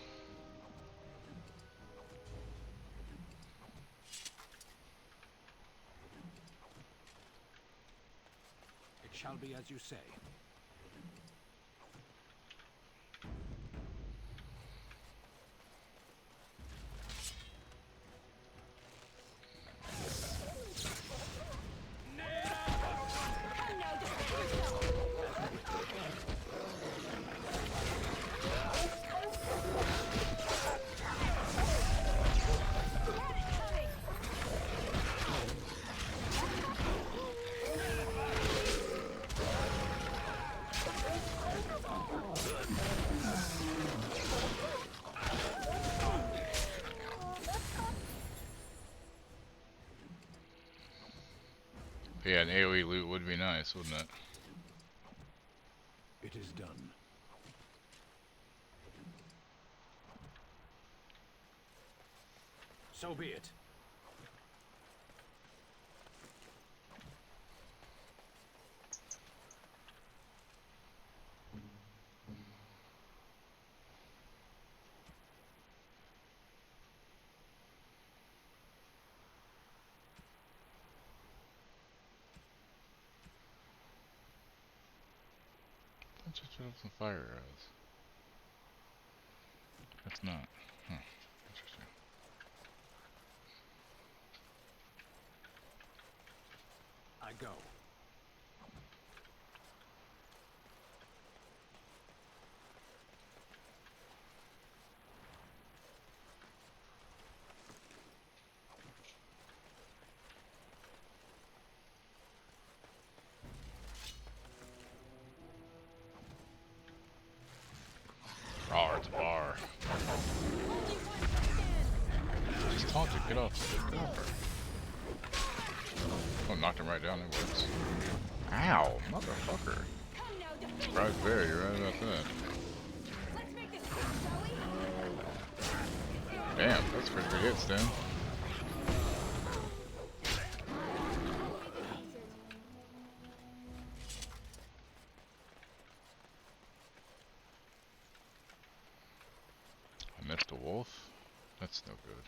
It shall be as you say. Yeah, an AoE loot would be nice, wouldn't it? It is done. So be it. That's just some fire arrows. That's not. Huh. Interesting. I go. Rawr, it's a bar. Just taunt it, get off. Get off her. Oh, knocked him right down, it works. Ow, motherfucker. Surprised there, you're right about that. Damn, that's pretty good hits then. I missed a wolf? That's no good.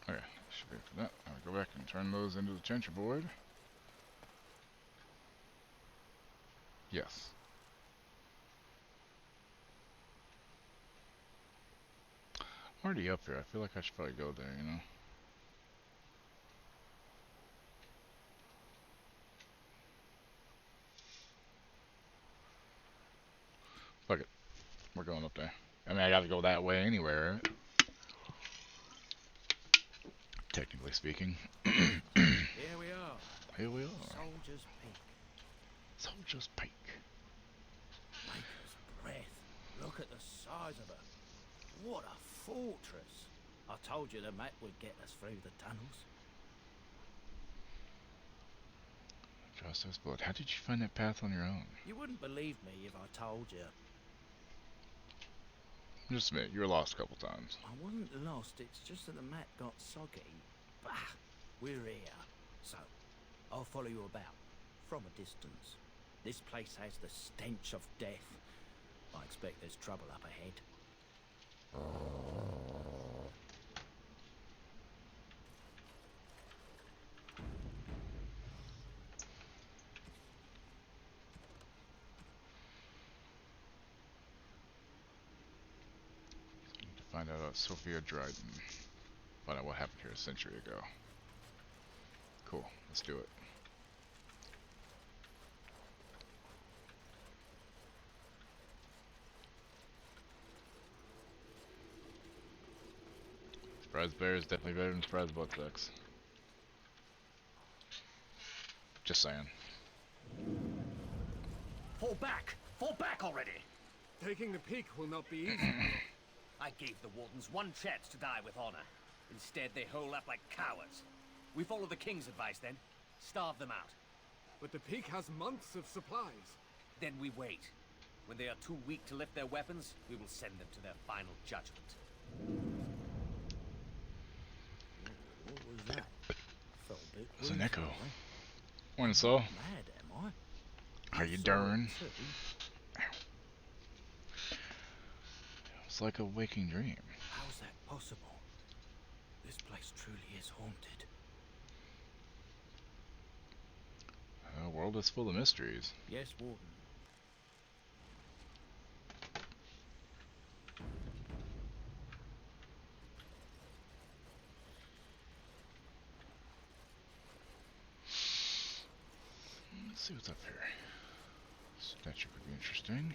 Okay, should be for that. I'll go back and turn those into the trencher board. Yes. I'm already up here. I feel like I should probably go there, you know? Fuck it. We're going up there. I mean, I gotta go that way anyway, right? Technically speaking. Here we are. Here we are. Soldier's Peak. Soldier's Peak. Maker's breath. Look at the size of her. What a fortress. I told you the map would get us through the tunnels. Justice Blood. How did you find that path on your own? You wouldn't believe me if I told you. Just admit, you were lost a couple times. I wasn't lost, it's just that the map got soggy. Bah! We're here. So, I'll follow you about. From a distance. This place has the stench of death. I expect there's trouble up ahead. Need to find out about Sophia Dryden. Find out what happened here a century ago. Cool, let's do it. Surprise bear is definitely better than surprise butt sex. Just saying. Fall back! Fall back already! Taking the peak will not be easy. I gave the Wardens one chance to die with honor. Instead, they hole up like cowards. We follow the King's advice then. Starve them out. But the peak has months of supplies. Then we wait. When they are too weak to lift their weapons, we will send them to their final judgment. What was that? Felt a bit It's an woozy, echo. eh? Morning, Saul. Mad, am I? How you Saw it doing? too. It's like a waking dream. How's that possible? This place truly is haunted. The world is full of mysteries. Yes, Warden. Let's see what's up here. Statue could be interesting.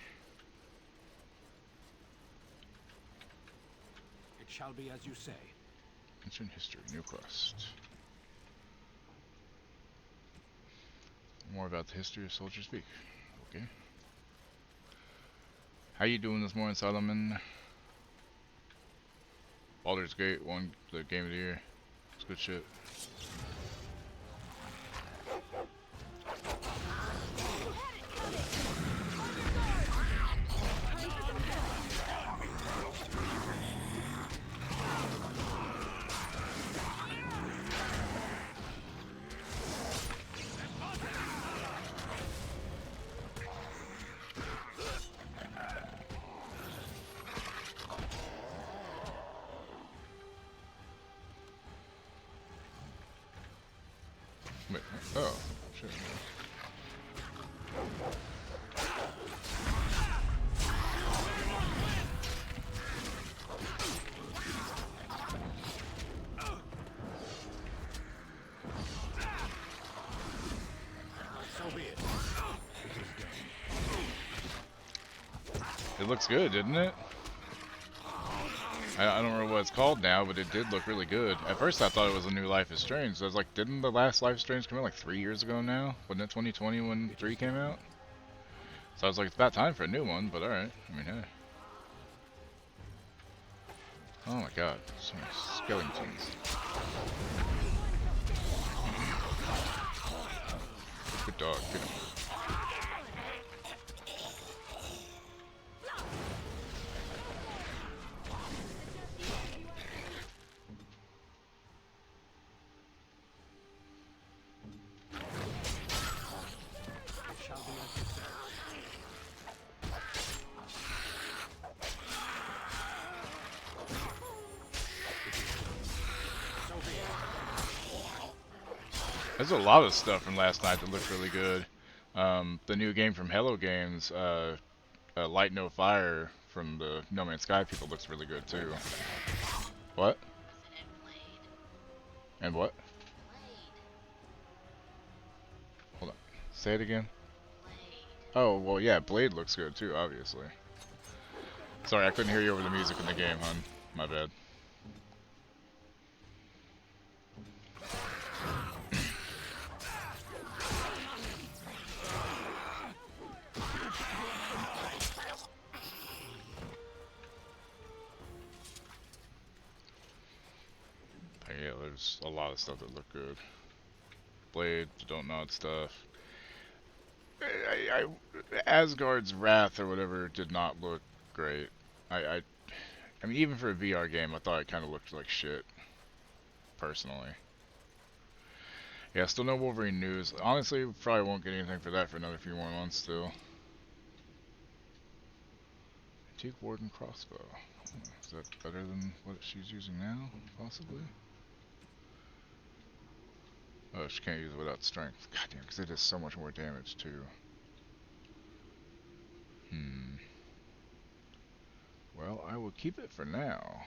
shall be as you say. Ancient history, new quest. More about the history of Soldier Speak. Okay. How you doing this morning, Solomon? Baldur's Gate won the game of the year. It's good shit. Wait, oh, shit. So be it. It looks good, didn't it? I don't remember what it's called now, but it did look really good. At first I thought it was a new Life is Strange. So I was like, didn't the last Life is Strange come out like 3 years ago now? Wasn't it 2020 when 3 came out? So I was like, it's about time for a new one, but alright. I mean, hey. Oh my god, so many skeletons. Good dog, get him. There's a lot of stuff from last night that looked really good. The new game from Hello Games, Light No Fire from the No Man's Sky people looks really good too. What? And what? Hold on. Say it again. Oh, well yeah, Blade looks good too, obviously. Sorry, I couldn't hear you over the music in the game, hon. My bad. Yeah, there's a lot of stuff that look good. Blade, the Don't Nod stuff. Asgard's Wrath or whatever did not look great. I mean, even for a VR game, I thought it kind of looked like shit. Personally. Yeah, still no Wolverine news. Honestly, probably won't get anything for that for another few more months still. Antique Warden crossbow. Is that better than what she's using now? Possibly? Oh, she can't use it without strength. Goddamn, because it does so much more damage too. Well, I will keep it for now.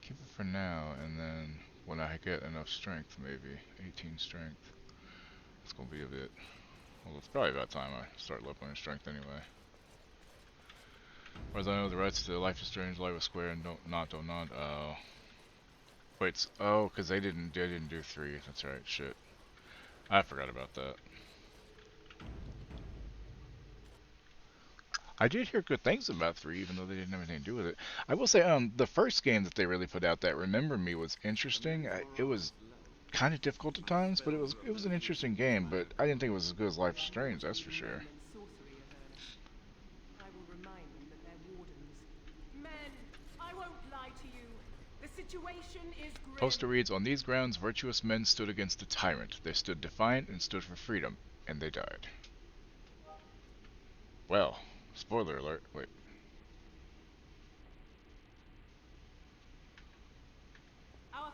Keep it for now, and then when I get enough strength, maybe 18 strength. It's gonna be a bit. Well, it's probably about time I start leveling strength anyway. Whereas I know the rights to Life is Strange, Life is Square, and Don't Nod. Oh, wait. Oh, because they didn't do 3. That's right. Shit. I forgot about that. I did hear good things about 3, even though they didn't have anything to do with it. I will say, the first game that they really put out, that Remember Me, was interesting. It was kind of difficult at times, but it was an interesting game. But I didn't think it was as good as Life is Strange, that's for sure. I will remind them that they're wardens. Men, I won't lie to you. The situation is grim. Poster reads, on these grounds, virtuous men stood against the tyrant. They stood defiant and stood for freedom, and they died. Well, spoiler alert. Wait.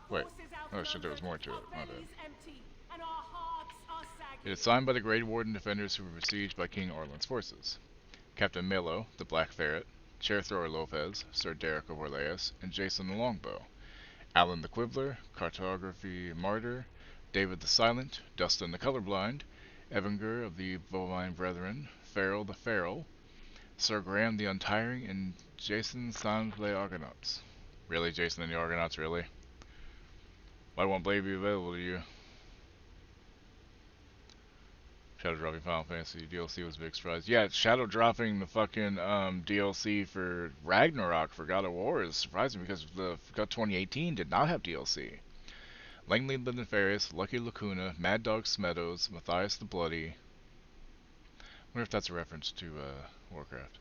Wait. Oh shit, there was more to it. My bad. It is signed by the Grey Warden defenders who were besieged by King Orlan's forces. Captain Milo, the Black Ferret, Chairthrower Lopez, Sir Derek of Orleas, and Jason the Longbow, Alan the Quibbler, Cartography Martyr, David the Silent, Dustin the Colorblind, Evanger of the Bovine Brethren, Farrell the Feral, Sir Graham the Untiring, and Jason Sans les Argonauts. Really, Jason and the Argonauts, really? Why won't Blade be available to you? Shadow dropping Final Fantasy DLC was a big surprise. Yeah, shadow dropping the fucking DLC for Ragnarok for God of War is surprising because the God 2018 did not have DLC. Langley the Nefarious, Lucky Lacuna, Mad Dog Smeadows, Matthias the Bloody. I wonder if that's a reference to Warcraft.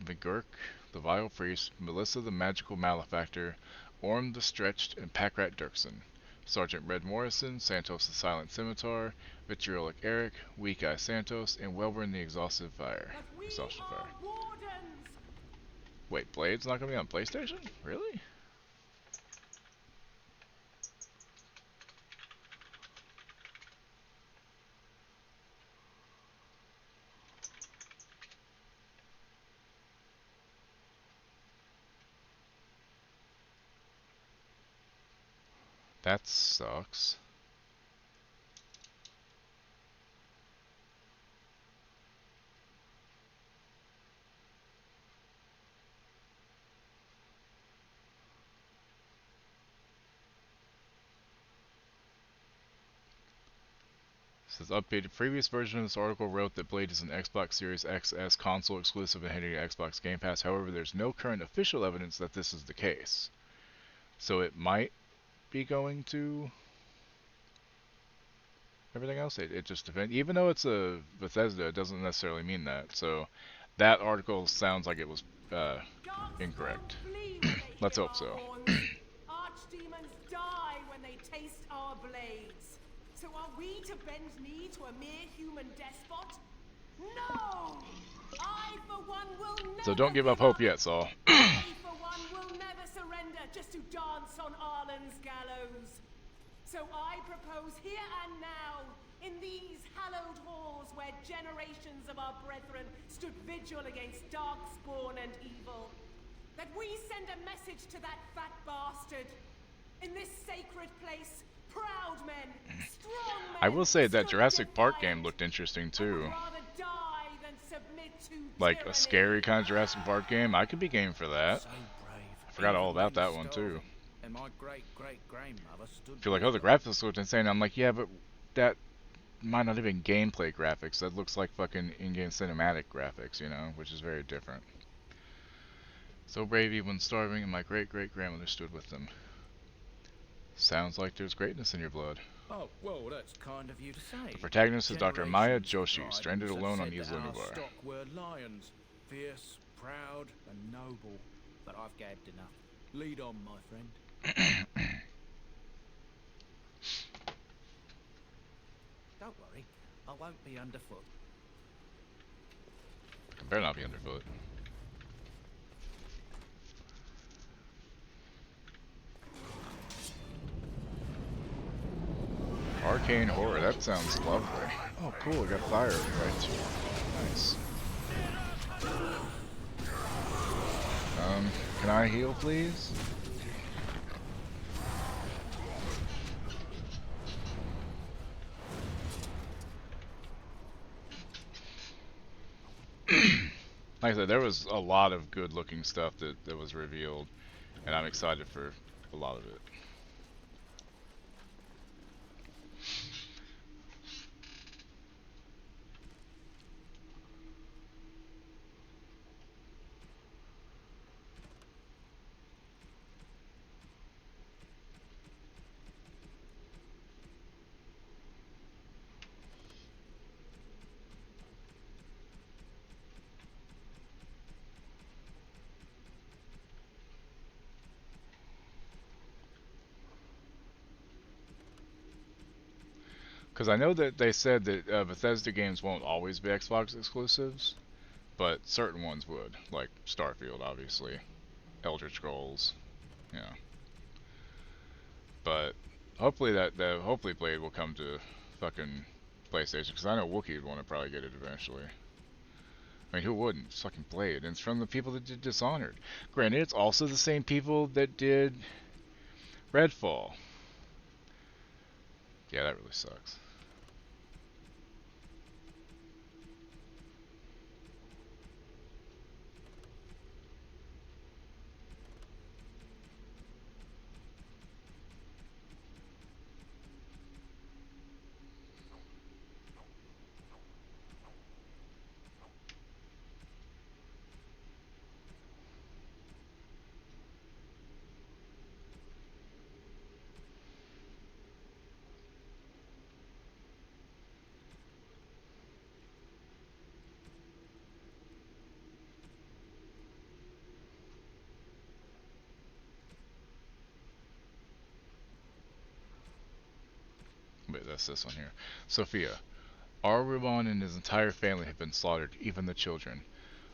McGurk the Vile Priest, Melissa the Magical Malefactor, Orm the Stretched, and Packrat Dirksen. Sergeant Red Morrison, Santos the Silent Scimitar, Vitriolic Eric, Weak Eye Santos, and Welburn the Exhaustive Fire. Wait, Blade's not gonna be on PlayStation? Really? That sucks. Says updated. Previous version of this article wrote that Blade is an Xbox Series XS console exclusive and hitting Xbox Game Pass. However, there's no current official evidence that this is the case. So it might be going to everything else. It just depends. Even though it's a Bethesda, it doesn't necessarily mean that. So that article sounds like it was incorrect. Let's hope so. Archdemons die when they taste our blades. So are we to bend knee to a mere human despot? No! I, for one, will never. So don't give up hope yet, Saul. I, for one, will never surrender just to dance on Arlen's gallows. So I propose here and now, in these hallowed halls where generations of our brethren stood vigil against darkspawn and evil, that we send a message to that fat bastard. In this sacred place, proud men, strong men. I will say that Jurassic Park game looked interesting too. Like a scary kind of Jurassic Park game. I could be game for that. I forgot all about that one too. And my great-great-grandmother stood. If you're like, oh, the graphics look insane, I'm like, yeah, but that might not have been gameplay graphics. That looks like fucking in-game cinematic graphics, you know, which is very different. So brave even when starving, and my great-great-grandmother stood with them. Sounds like there's greatness in your blood. Oh, well, that's kind of you to say. The protagonist is Dr. Maya Joshi, stranded alone on Isla Nublar. Stock were lions, fierce, proud, and noble. But I've gabbed enough. Lead on, my friend. Don't worry, I won't be underfoot. I better not be underfoot. Arcane horror, that sounds lovely. Oh cool, I got fire right too. Nice. Can I heal please? Like I said, there was a lot of good looking stuff that was revealed, and I'm excited for a lot of it. Because I know that they said that Bethesda games won't always be Xbox exclusives, but certain ones would, like Starfield, obviously, Elder Scrolls, yeah. But hopefully hopefully Blade will come to fucking PlayStation, because I know Wookiee would want to probably get it eventually. I I mean, who wouldn't? It's fucking Blade. And it's from the people that did Dishonored. Granted, it's also the same people that did Redfall. Yeah, that really sucks. Wait, that's this one here. Sophia. Ar-Ribbon and his entire family have been slaughtered, even the children.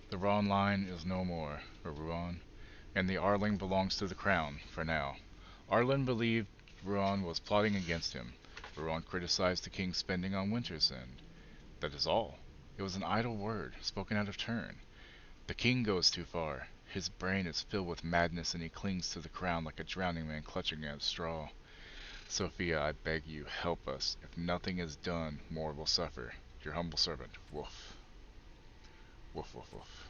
The Ron line is no more, Ruan, and the Arling belongs to the crown, for now. Arlen believed Ruan was plotting against him. Ruan criticized the king's spending on Winter's End. That is all. It was an idle word, spoken out of turn. The king goes too far. His brain is filled with madness and he clings to the crown like a drowning man clutching at a straw. Sophia, I beg you, help us. If nothing is done, more will suffer. Your humble servant, Wolf. Woof, woof, woof.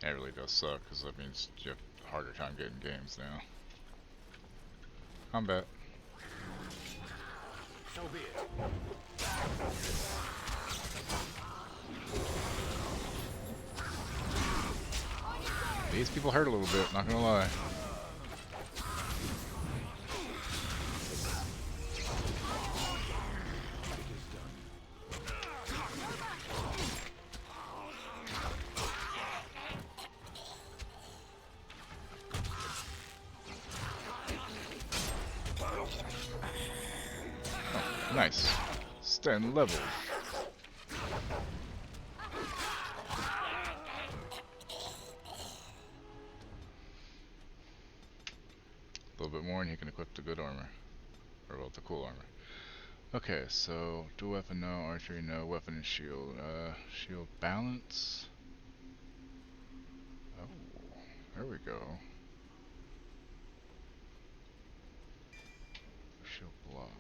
That really does suck, because that means you have a harder time getting games now. Combat. So be it. These people hurt a little bit, not gonna lie. Oh, nice. Stand level. A little bit more and he can equip the good armor. Or well, the cool armor. Okay, so dual weapon no, archery no, weapon and shield. Shield balance. Oh, there we go. Shield block.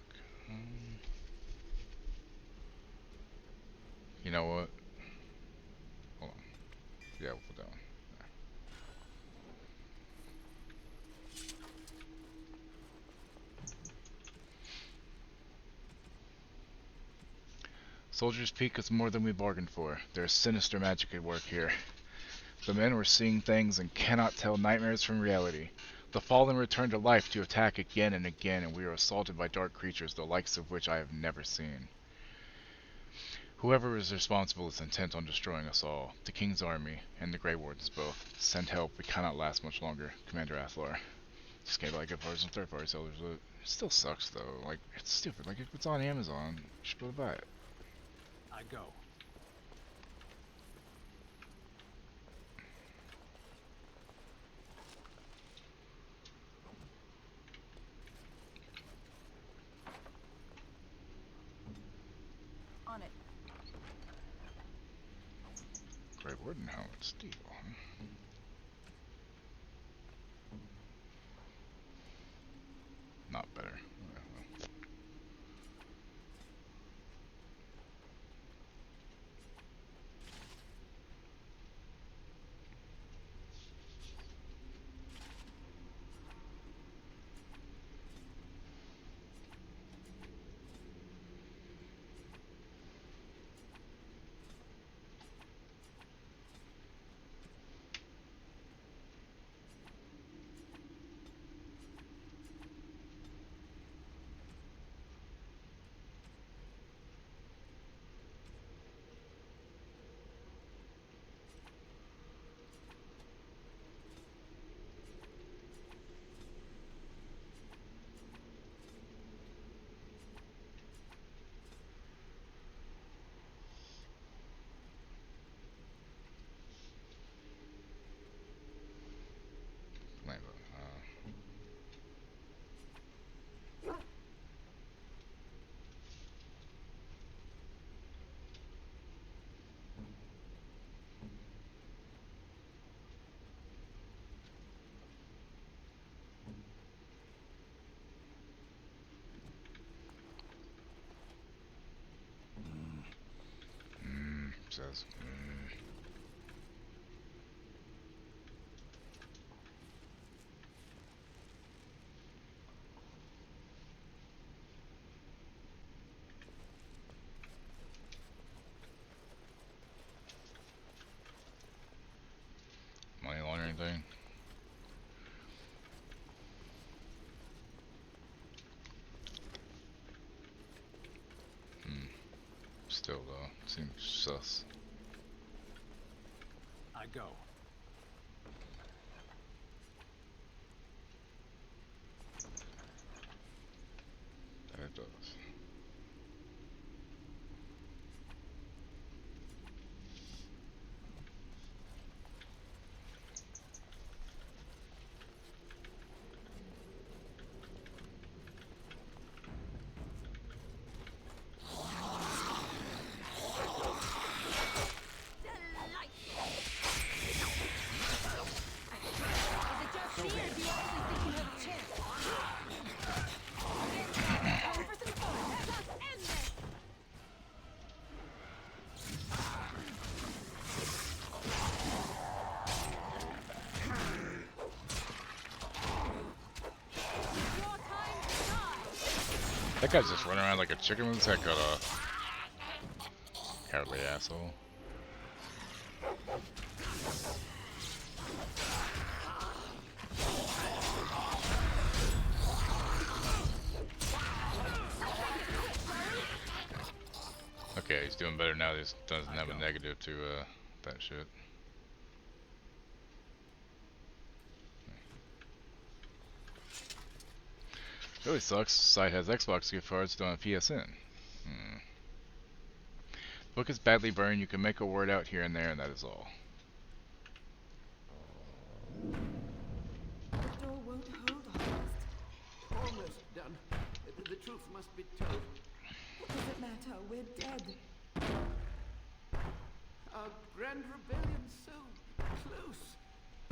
You know what? Hold on. Yeah, we'll put that one. Soldier's Peak is more than we bargained for. There is sinister magic at work here. The men were seeing things and cannot tell nightmares from reality. The fallen return to life to attack again and again, and we are assaulted by dark creatures, the likes of which I have never seen. Whoever is responsible is intent on destroying us all, the King's army, and the Grey Wardens both. Send help, we cannot last much longer. Commander Athlar. Just can't buy good parts and third-party sellers. It still sucks, though. Like, it's stupid. Like, if it's on Amazon, you should be able to buy it. I go. On it. Grey Warden helmet, steel. Not better. says. Money laundering thing. Still though, seems sus. I go. That it does. That guy's just running around like a chicken with his head cut off. Cowardly asshole. Okay, he's doing better now. He doesn't have a negative to that shit. Really sucks. Site has Xbox gift cards, don't have PSN. Book is badly burned. You can make a word out here and there, and that is all. The door won't hold Honest. Almost done. The truth must be told. What does it matter? We're dead. Our grand rebellion so close.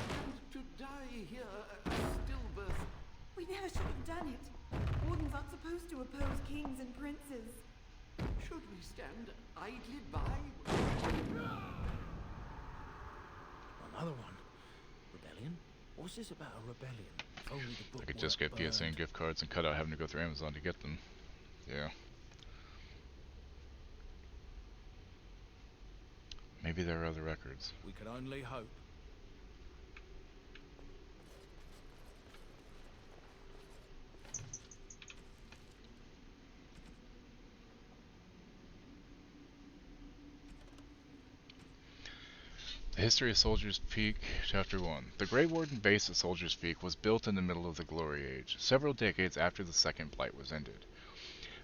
And to die here a stillbirth. We never should have done it. Wardens aren't supposed to oppose kings and princes. Should we stand idly by? Another one. Rebellion? What's this about a rebellion? If only the book I could just get weren't PSN burned. gift cards and cut out having to go through Amazon to get them. Yeah. Maybe there are other records. We can only hope. The History of Soldier's Peak, Chapter 1. The Grey Warden base at Soldier's Peak was built in the middle of the Glory Age, several decades after the Second Blight was ended.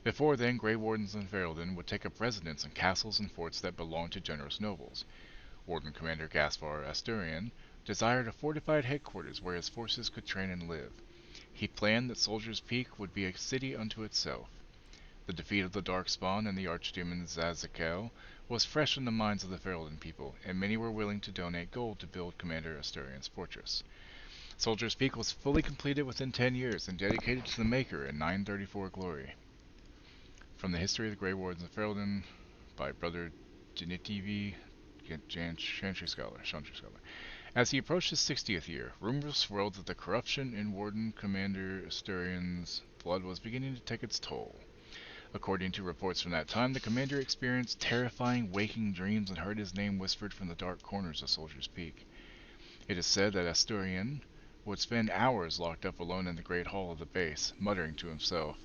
Before then, Grey Wardens in Ferelden would take up residence in castles and forts that belonged to generous nobles. Warden Commander Gaspar Asturian desired a fortified headquarters where his forces could train and live. He planned that Soldier's Peak would be a city unto itself. The defeat of the Darkspawn and the Archdemon Zazakel was fresh in the minds of the Ferelden people, and many were willing to donate gold to build Commander Asturian's fortress. Soldier's Peak was fully completed within 10 years and dedicated to the Maker in 934 glory. From the History of the Grey Wardens of Ferelden by Brother Genitivi, Chantry Scholar. As he approached his 60th year, rumors swirled that the corruption in Warden Commander Asturian's blood was beginning to take its toll. According to reports from that time, the commander experienced terrifying waking dreams and heard his name whispered from the dark corners of Soldier's Peak. It is said that Asturian would spend hours locked up alone in the great hall of the base, muttering to himself,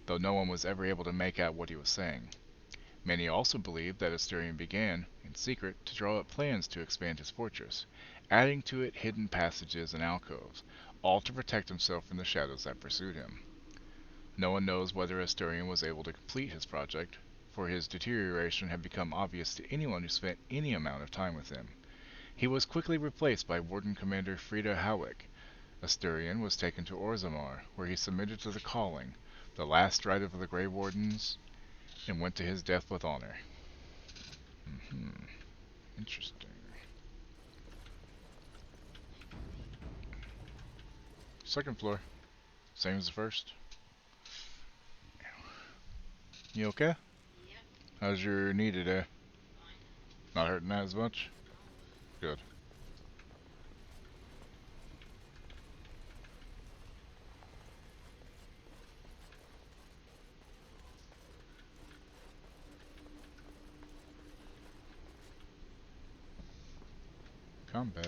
though no one was ever able to make out what he was saying. Many also believed that Asturian began, in secret, to draw up plans to expand his fortress, adding to it hidden passages and alcoves, all to protect himself from the shadows that pursued him. No one knows whether Asturian was able to complete his project, for his deterioration had become obvious to anyone who spent any amount of time with him. He was quickly replaced by Warden Commander Frida Howick. Asturian was taken to Orzammar, where he submitted to the calling, the last rite of the Grey Wardens, and went to his death with honor. Interesting. Second floor. Same as the first. You okay? Yep. How's your knee today? Not hurting that as much? Good. Combat.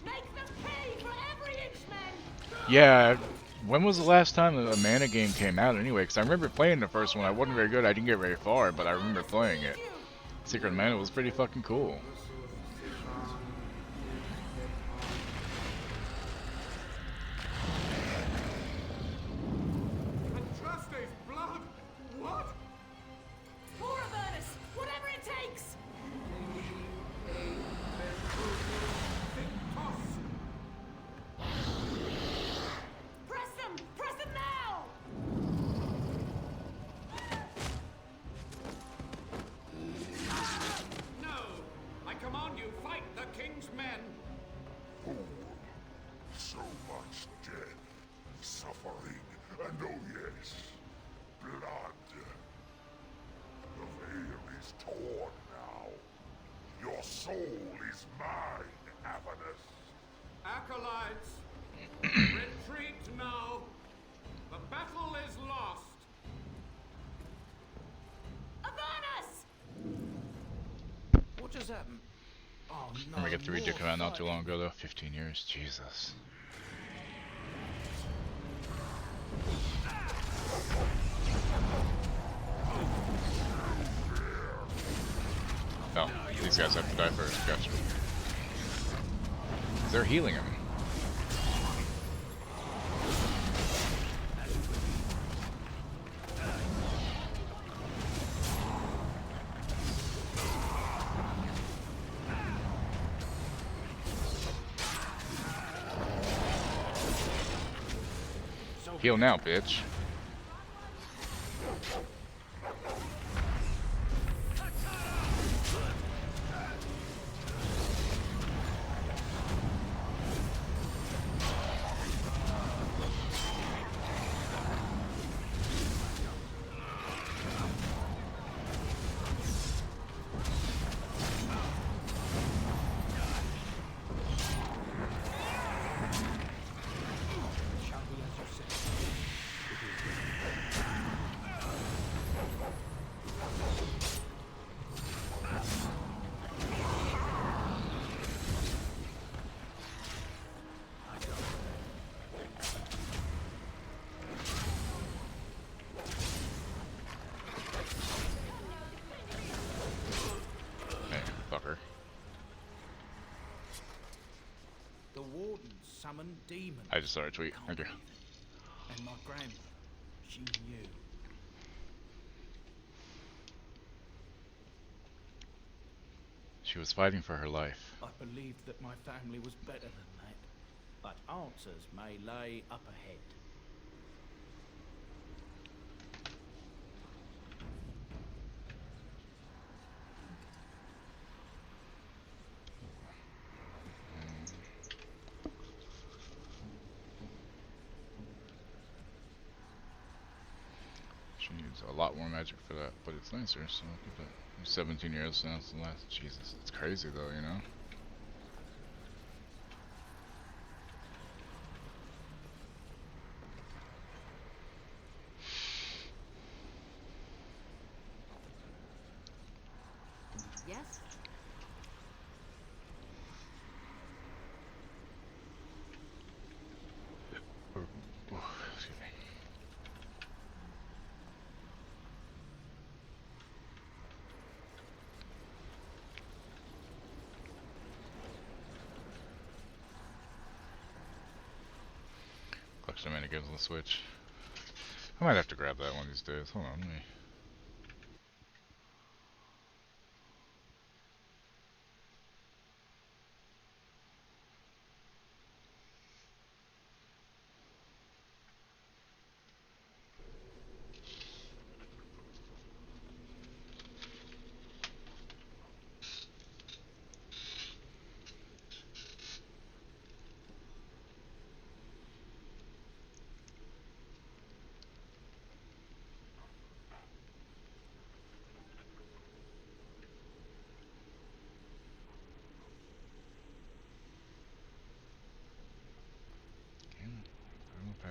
Make them pay for every inchman! Yeah, when was the last time a Mana game came out anyway? Because I remember playing the first one. I wasn't very good. I didn't get very far, but I remember playing it. Secret of Mana was pretty fucking cool. Andraste's blood! What? More Avernus! Whatever it takes! Press them! Press them now! No! I command you, fight the king's men! So much death, suffering, and oh yes, blood. The veil is torn now. Your soul is mine, Avernus. Acolytes, retreat now. The battle is lost. Avernus! What just happened? Oh no. I remember get 3D come out not too more long ago though. 15 years. Jesus. Oh, these guys have to die first. Gotcha. They're healing him. Heal now, bitch. The warden summoned demons. I just saw a tweet. Thank you. And my grandmother, she knew. She was fighting for her life. I believed that my family was better than that. But answers may lay up ahead. She needs a lot more magic for that, but it's nicer, so I'll keep it. 17 years since the last. Jesus, it's crazy though, you know? Yes? Excuse me. Collection of mana games on the Switch. I might have to grab that one these days. Hold on, let me.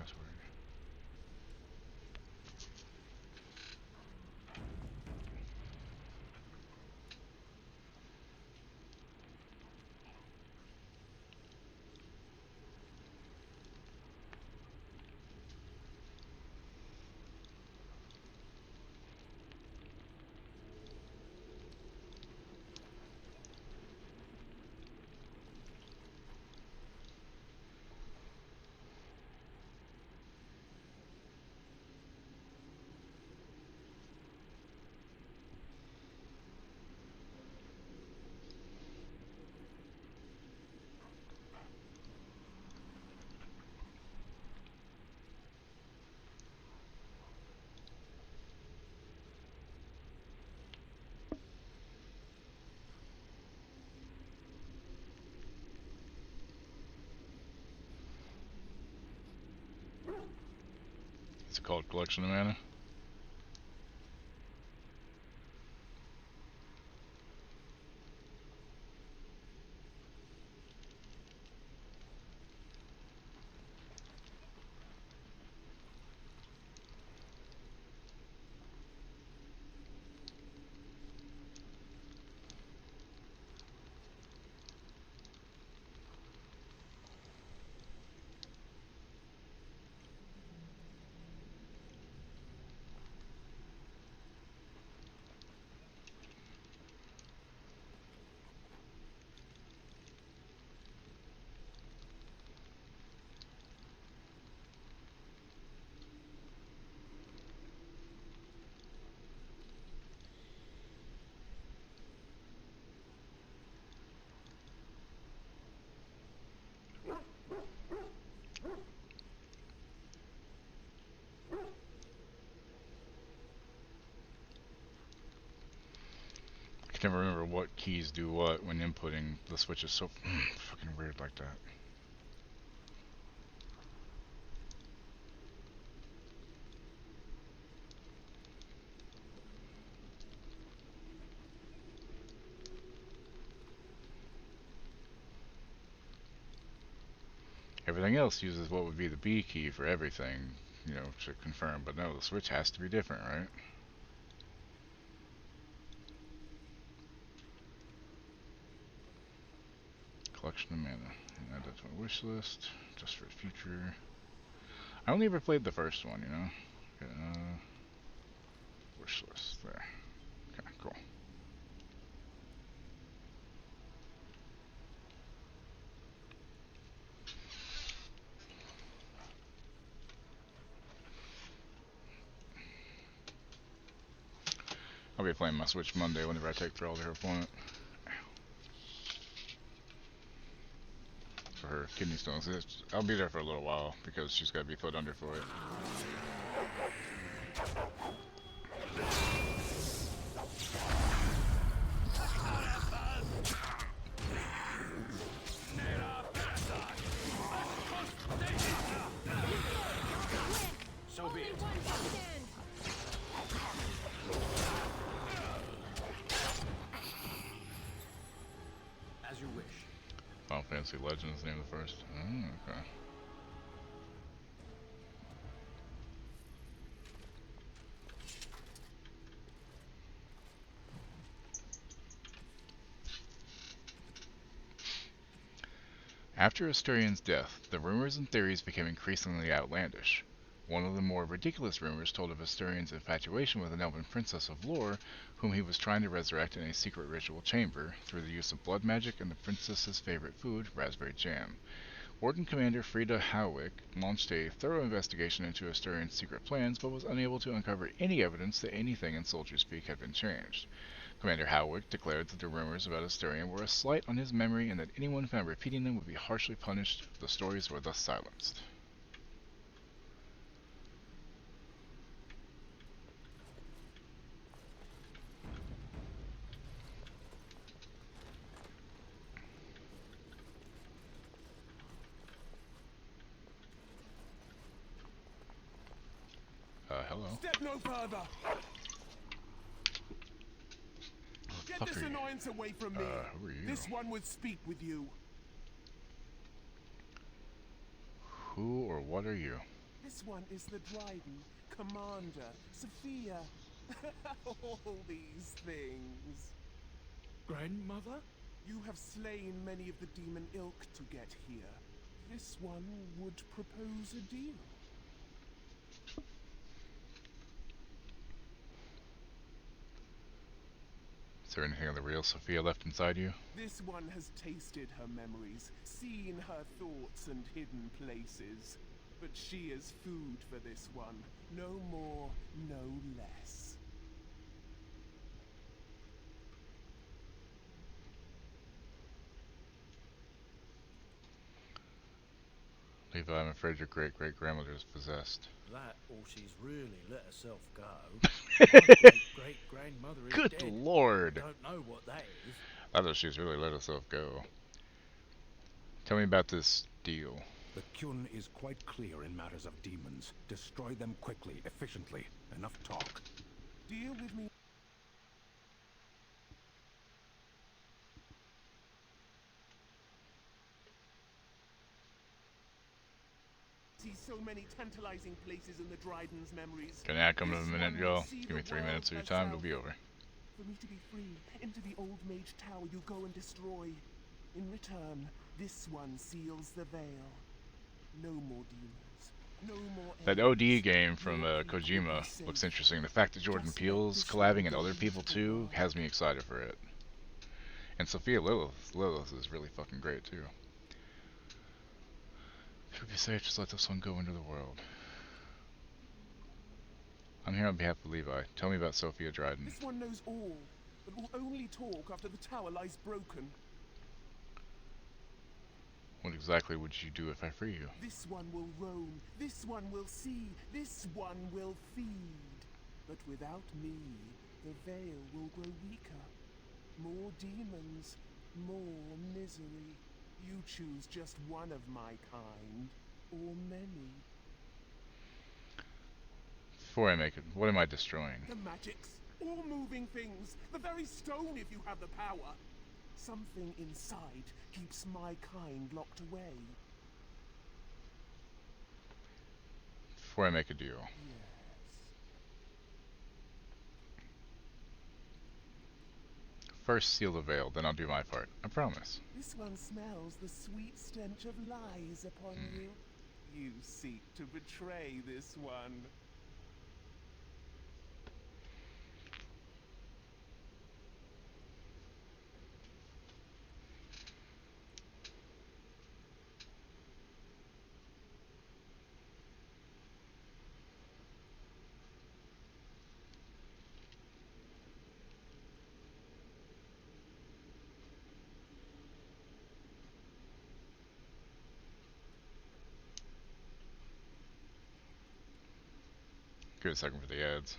password. It's called Collection of Mana. I can never remember what keys do what when inputting. The switch is so fucking weird like that. Everything else uses what would be the B key for everything, you know, to confirm, but no, the switch has to be different, right? Collection of Mana. Add that to my wish list, just for future. I only ever played the first one, you know? Wish list, there. Okay, cool. I'll be playing my Switch Monday whenever I take Thrall to her opponent. For her kidney stones. I'll be there for a little while because she's got to be put under for it. So be it. As you wish. Final Fantasy Legends name the first. Oh, okay. After Asturion's death, the rumors and theories became increasingly outlandish. One of the more ridiculous rumors told of Asturion's infatuation with an elven princess of Lore, whom he was trying to resurrect in a secret ritual chamber, through the use of blood magic and the princess's favorite food, raspberry jam. Warden Commander Frida Howick launched a thorough investigation into Asturion's secret plans, but was unable to uncover any evidence that anything in Soldier Speak had been changed. Commander Howick declared that the rumors about Asturion were a slight on his memory and that anyone found repeating them would be harshly punished. The stories were thus silenced. Hello. Step no further. Get this annoyance away from me. Who are you? This one would speak with you. Who or what are you? This one is the Dryden, Commander, Sophia. All these things. Grandmother? You have slain many of the demon ilk to get here. This one would propose a deal. Is there anything of the real Sophia left inside you? This one has tasted her memories, seen her thoughts and hidden places. But she is food for this one. No more, no less. Levi, I'm afraid your great-great-grandmother is possessed. That, or she's really let herself go. My great-great-grandmother is Good dead. Lord! Don't know what that is. I thought she's really let herself go. Tell me about this deal. The Kyun is quite clear in matters of demons. Destroy them quickly, efficiently. Enough talk. Deal with me. See so many tantalizing places in the Dryden's memories. Can I come in a This minute, one y'all? will see Give me the 3 minutes of your world time, it'll herself. be over. For me to be free, into the old mage tower you go and destroy. In return, this one seals the veil. No more demons. No more That enemies. OD game from Kojima looks interesting. The fact that Jordan Peele's collabing and other people too has me excited for it. And Sophia Lilith is really fucking great too. If we be safe, just let this one go into the world. I'm here on behalf of Levi. Tell me about Sophia Dryden. This one knows all, but will only talk after the tower lies broken. What exactly would you do if I free you? This one will roam, this one will see, this one will feed. But without me, the veil will grow weaker. More demons, more misery. You choose just one of my kind, or many. Before I make it, what am I destroying? The magics, all moving things, the very stone if you have the power. Something inside keeps my kind locked away. Before I make a deal. First seal the veil, then I'll do my part. I promise. This one smells the sweet stench of lies upon you. You seek to betray this one. Give it a second for the ads.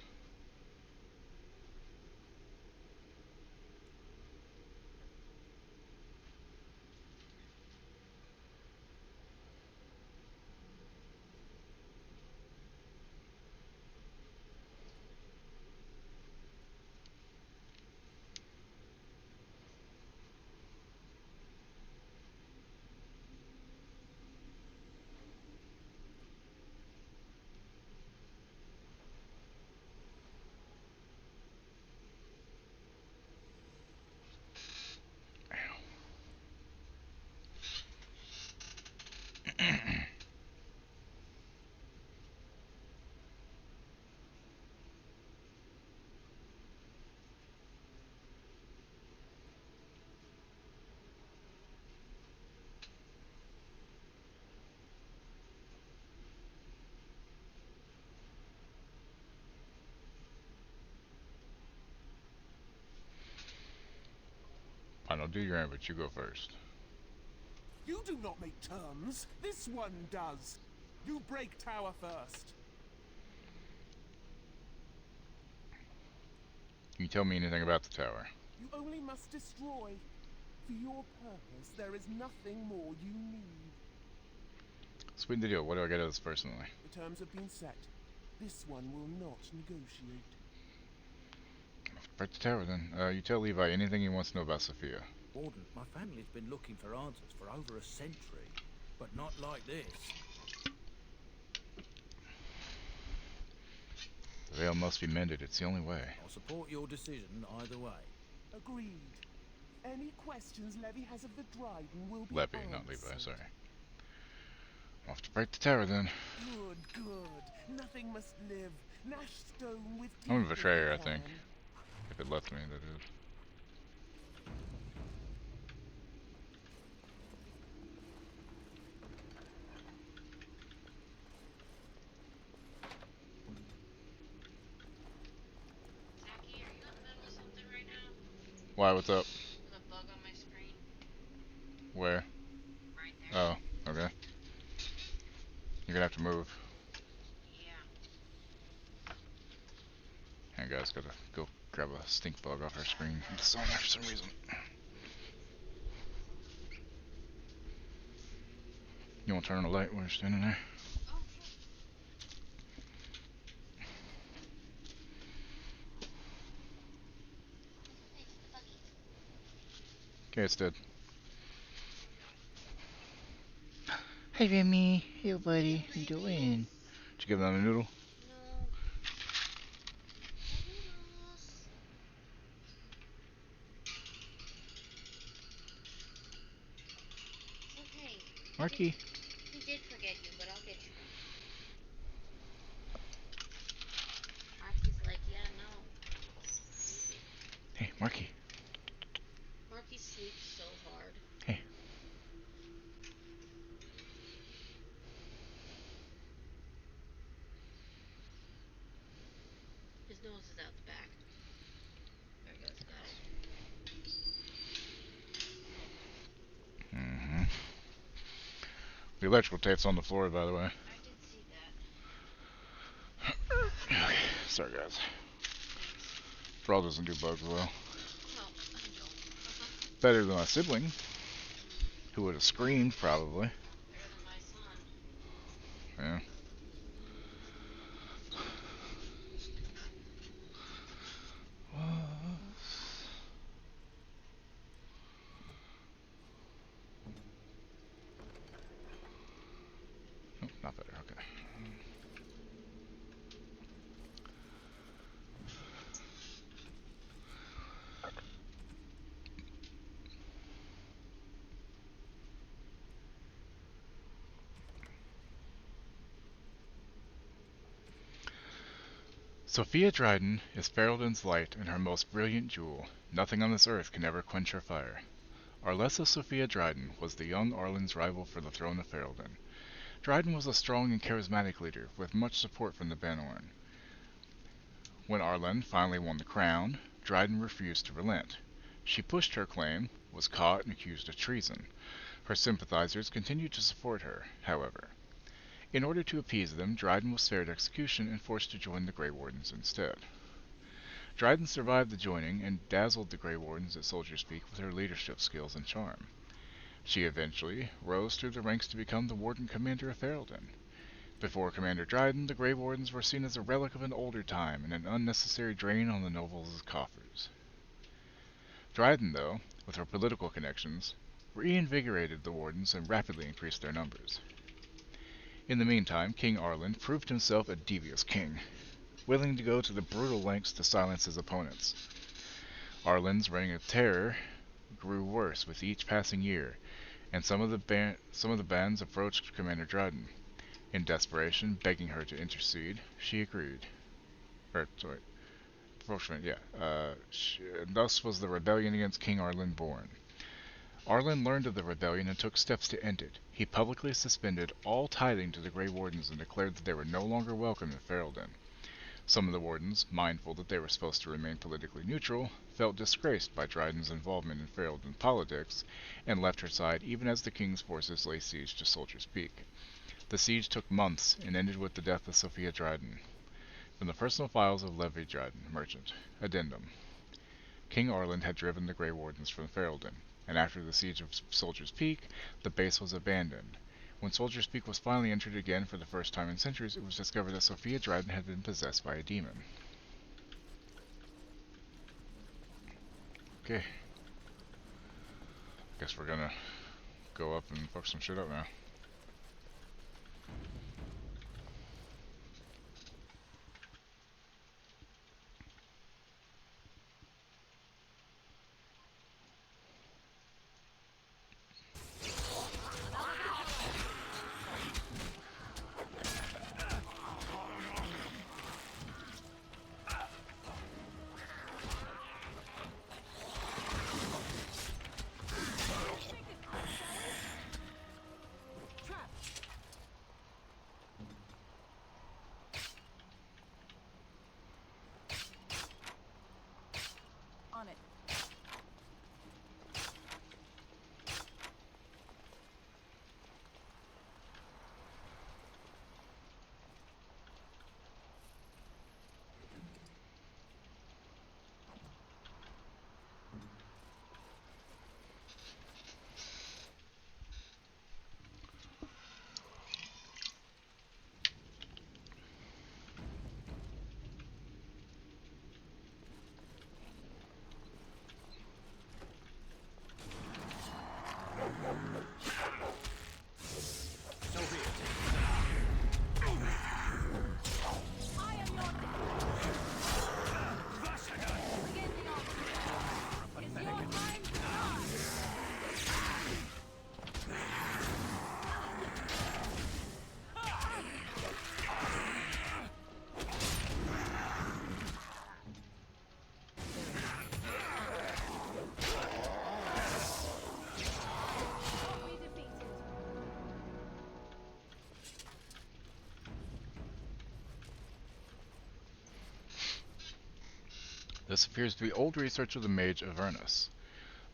Fine, I'll do your end, but you go first. You do not make terms. This one does. You break tower first. Can you tell me anything about the tower? You only must destroy. For your purpose, there is nothing more you need. Sweeten the deal. What do I get out of this personally? The terms have been set. This one will not negotiate. Break the tower then. You tell Levi anything he wants to know about Sophia. Warden, my family's been looking for answers for over a century, but not like this. The veil must be mended. It's the only way. I'll support your decision either way. Agreed. Any questions Levy has of the Dryden will be Levy, answered. not Levi, sorry. Off to break the tower then. Good, good. Nothing must live. Gnash stone with I'm gonna teeth if betray you her, I can. think. If it lets me, that is. Zaki, are you in the middle of something right now? Why, what's up? There's a bug on my screen. Where? Right there. Oh, okay. You're gonna have to move. Yeah. Hang on, guys, gotta go grab a stink bug off our screen. It's on there for some reason. You wanna turn on the light while you're standing there? Oh, sure. Thanks, the buggy. Okay, it's dead. Hi, Remy. Hey, buddy. How you doing? Did you give them a noodle? No. It's okay. Marky. He did forget you, but I'll get you. Marky's like, yeah, no. Sleeping. Hey, Marky. Marky sleeps so hard. Hey. His nose is out the back. There he goes, got it. Mm-hmm. The electrical tape's on the floor, by the way. I did see that. Okay, sorry, guys. Brawl doesn't do bugs well. No, I don't. Better than my sibling, who would have screamed, probably. Better than my son. Yeah. Oh, not better, okay. Sophia Dryden is Ferelden's light and her most brilliant jewel. Nothing on this earth can ever quench her fire. Arlessa Sophia Dryden was the young Arlen's rival for the throne of Ferelden. Dryden was a strong and charismatic leader, with much support from the Banorn. When Arlen finally won the crown, Dryden refused to relent. She pushed her claim, was caught, and accused of treason. Her sympathizers continued to support her, however. In order to appease them, Dryden was spared execution and forced to join the Grey Wardens instead. Dryden survived the joining and dazzled the Grey Wardens at Soldiers Peak with her leadership skills and charm. She eventually rose through the ranks to become the Warden Commander of Ferelden. Before Commander Dryden, the Grey Wardens were seen as a relic of an older time and an unnecessary drain on the nobles' coffers. Dryden, though, with her political connections, reinvigorated the Wardens and rapidly increased their numbers. In the meantime, King Arlen proved himself a devious king, willing to go to the brutal lengths to silence his opponents. Arlen's reign of terror grew worse with each passing year, and some of the bands approached Commander Dryden. In desperation, begging her to intercede, she agreed. Thus was the rebellion against King Arlen born. Arlen learned of the rebellion and took steps to end it. He publicly suspended all tithing to the Grey Wardens and declared that they were no longer welcome in Ferelden. Some of the Wardens, mindful that they were supposed to remain politically neutral, felt disgraced by Dryden's involvement in Ferelden politics, and left her side even as the king's forces lay siege to Soldiers Peak. The siege took months and ended with the death of Sophia Dryden. From the personal files of Levi Dryden, merchant. Addendum. King Arlen had driven the Grey Wardens from Ferelden, and after the siege of Soldiers Peak, the base was abandoned. When Soldiers Peak was finally entered again for the first time in centuries, it was discovered that Sophia Dryden had been possessed by a demon. Okay. Guess we're gonna go up and fuck some shit up now. This appears to be old research of the mage Avernus.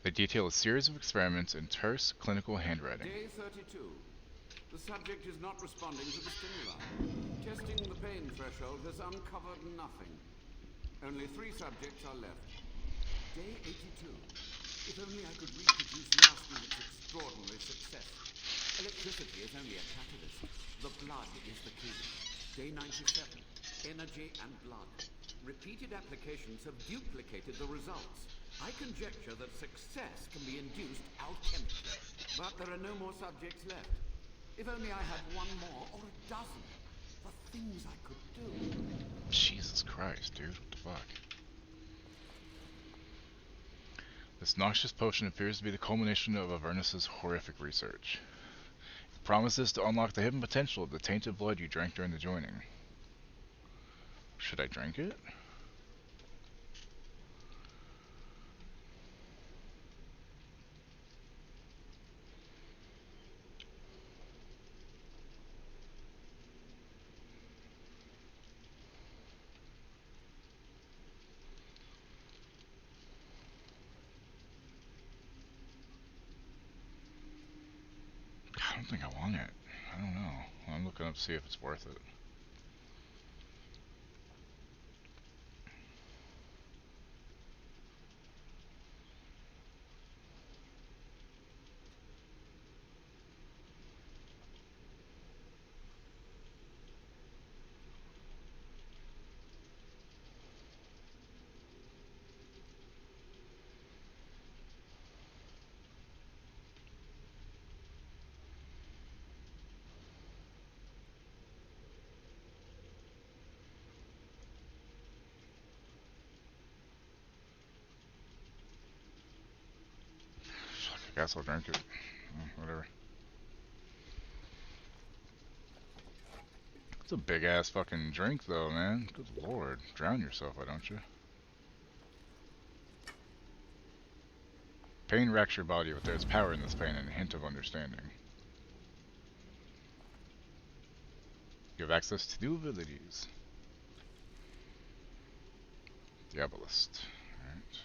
They detail a series of experiments in terse, clinical handwriting. Day 32. The subject is not responding to the stimuli. Testing the pain threshold has uncovered nothing. Only 3 subjects are left. Day 82. If only I could reproduce last night's extraordinary success. Electricity is only a catalyst. The blood is the key. Day 97. Energy and blood. Repeated applications have duplicated the results. I conjecture that success can be induced alchemically. But there are no more subjects left. If only I had 1 more or a dozen. The things I could do. Jesus Christ, dude. What the fuck? This noxious potion appears to be the culmination of Avernus' horrific research. It promises to unlock the hidden potential of the tainted blood you drank during the joining. Should I drink it? I don't think I want it. I don't know. I'm looking up to see if it's worth it. I guess I'll drink it. Whatever. It's a big ass fucking drink though, man. Good lord. Drown yourself, why don't you? Pain racks your body, but there's power in this pain and a hint of understanding. You have access to new abilities. Diabolist. Alright.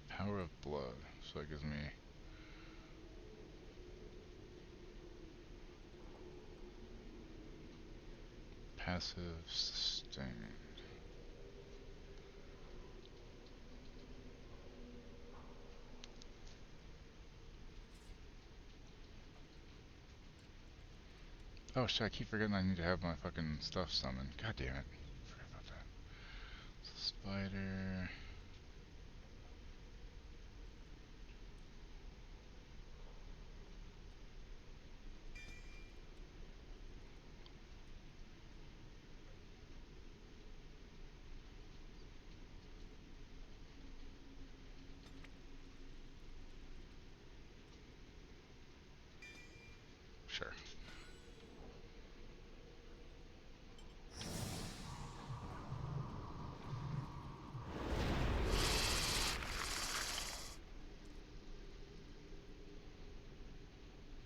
Power of blood, so that gives me passive sustained. Oh shit, I keep forgetting I need to have my fucking stuff summoned. God damn it. Forgot about that. Spider. Sure.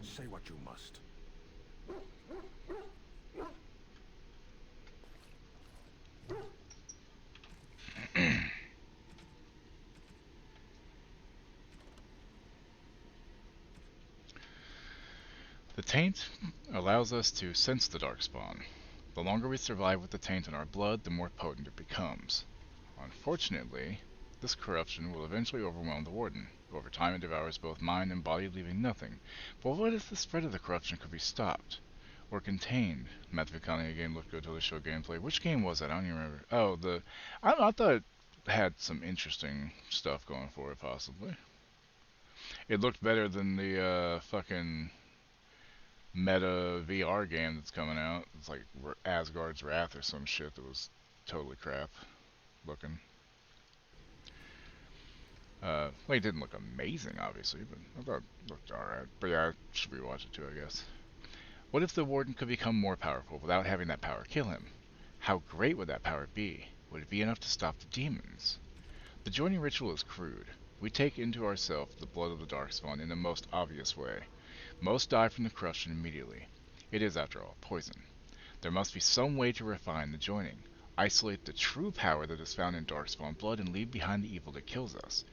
Say what you must. The taint allows us to sense the Darkspawn. The longer we survive with the taint in our blood, the more potent it becomes. Unfortunately, this corruption will eventually overwhelm the Warden. Over time it devours both mind and body, leaving nothing. But what if the spread of the corruption could be stopped? or contained. Matthew McConaughey game looked good till they showed gameplay. Which game was that? I don't even remember. Oh, I thought it had some interesting stuff going for it, possibly. It looked better than the fucking meta VR game that's coming out. It's like Asgard's Wrath or some shit that was totally crap looking. Well, it didn't look amazing, obviously, but I thought it looked alright. But yeah, I should rewatch it too, I guess. What if the Warden could become more powerful without having that power kill him? How great would that power be? Would it be enough to stop the demons? The joining ritual is crude. We take into ourselves the blood of the Darkspawn in the most obvious way. Most die from the corruption immediately. It is, after all, poison. There must be some way to refine the joining, isolate the true power that is found in Darkspawn blood, and leave behind the evil that kills us.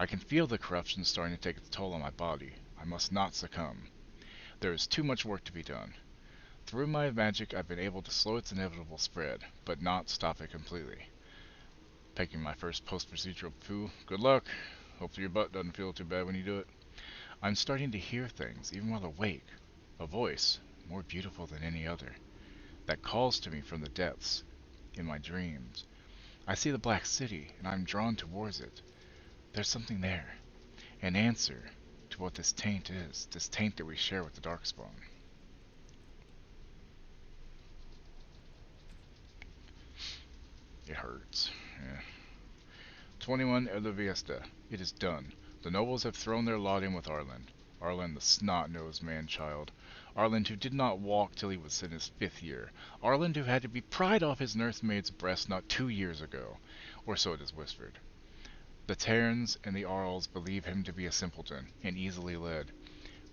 I can feel the corruption starting to take its toll on my body. I must not succumb. There is too much work to be done. Through my magic, I've been able to slow its inevitable spread, but not stop it completely. Taking my first post-procedural poo. Good luck. Hopefully your butt doesn't feel too bad when you do it. I'm starting to hear things, even while awake. A voice, more beautiful than any other, that calls to me from the depths, in my dreams. I see the Black City, and I'm drawn towards it. There's something there. An answer to what this taint is. This taint that we share with the Darkspawn. It hurts. Yeah. 21 Erleviesta. It is done. The nobles have thrown their lot in with Arland. Arland the snot-nosed man-child. Arland who did not walk till he was in his 5th year. Arland who had to be pried off his nursemaid's breast not 2 years ago. Or so it is whispered. The Terns and the Arls believe him to be a simpleton, and easily led.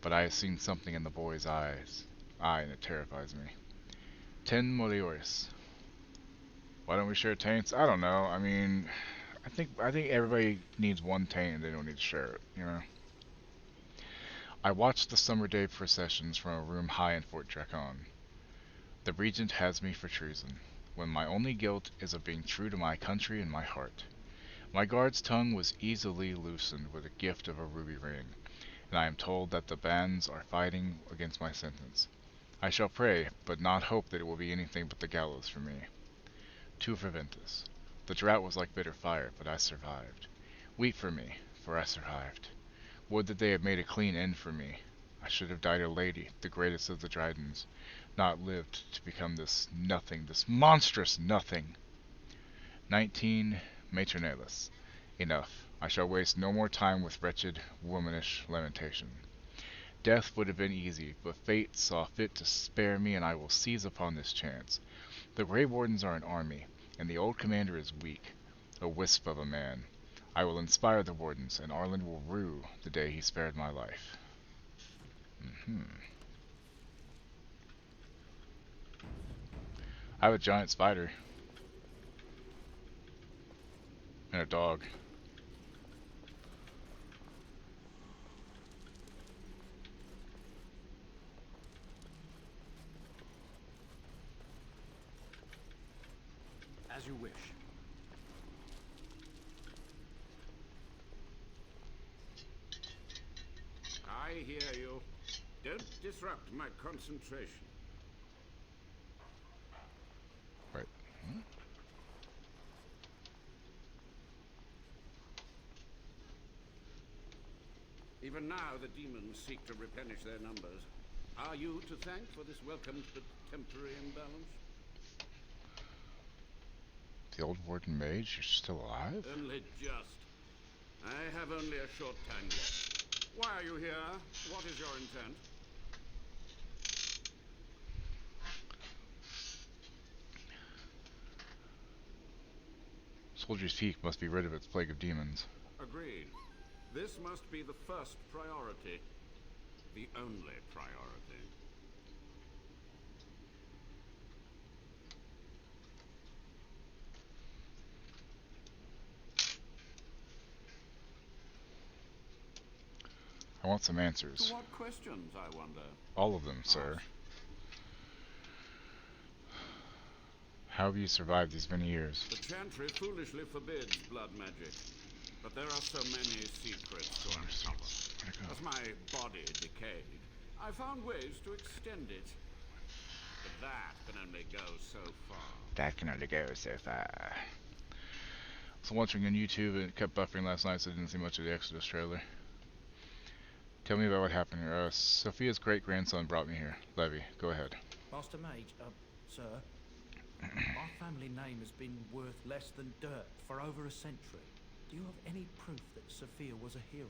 But I have seen something in the boy's eyes. And it terrifies me. 10 Moliores. Why don't we share taints? I don't know. I mean, I think everybody needs one taint and they don't need to share it, you know? I watched the summer day processions from a room high in Fort Drakon. The regent has me for treason, when my only guilt is of being true to my country and my heart. My guard's tongue was easily loosened with the gift of a ruby ring, and I am told that the bands are fighting against my sentence. I shall pray, but not hope that it will be anything but the gallows for me. Tu Ferventus. The drought was like bitter fire, but I survived. Weep for me, for I survived. Would that they had made a clean end for me. I should have died a lady, the greatest of the Dryadens, not lived to become this nothing, this monstrous nothing. 19 Matronelis. Enough. I shall waste no more time with wretched, womanish lamentation. Death would have been easy, but fate saw fit to spare me, and I will seize upon this chance. The Grey Wardens are an army, and the old commander is weak, a wisp of a man. I will inspire the Wardens, and Arland will rue the day he spared my life. I have a giant spider. And a dog. As you wish. I hear you. Don't disrupt my concentration. Right. Even now, the demons seek to replenish their numbers. Are you to thank for this welcomed but temporary imbalance? The old Warden Mage, you're still alive? Only just. I have only a short time left. Why are you here? What is your intent? Soldier's Peak must be rid of its plague of demons. Agreed. This must be the first priority. The only priority. I want some answers. To what questions, I wonder? All of them, sir. How have you survived these many years? The Chantry foolishly forbids blood magic. But there are so many secrets to uncover. As my body decayed, I found ways to extend it. that can only go so far. That can only go so far. So watching on YouTube, it kept buffering last night, so I didn't see much of the Exodus trailer. Tell me about what happened here. Sophia's great-grandson brought me here. Levy, go ahead. Master Mage, sir, our family name has been worth less than dirt for over a century. Do you have any proof that Sophia was a hero?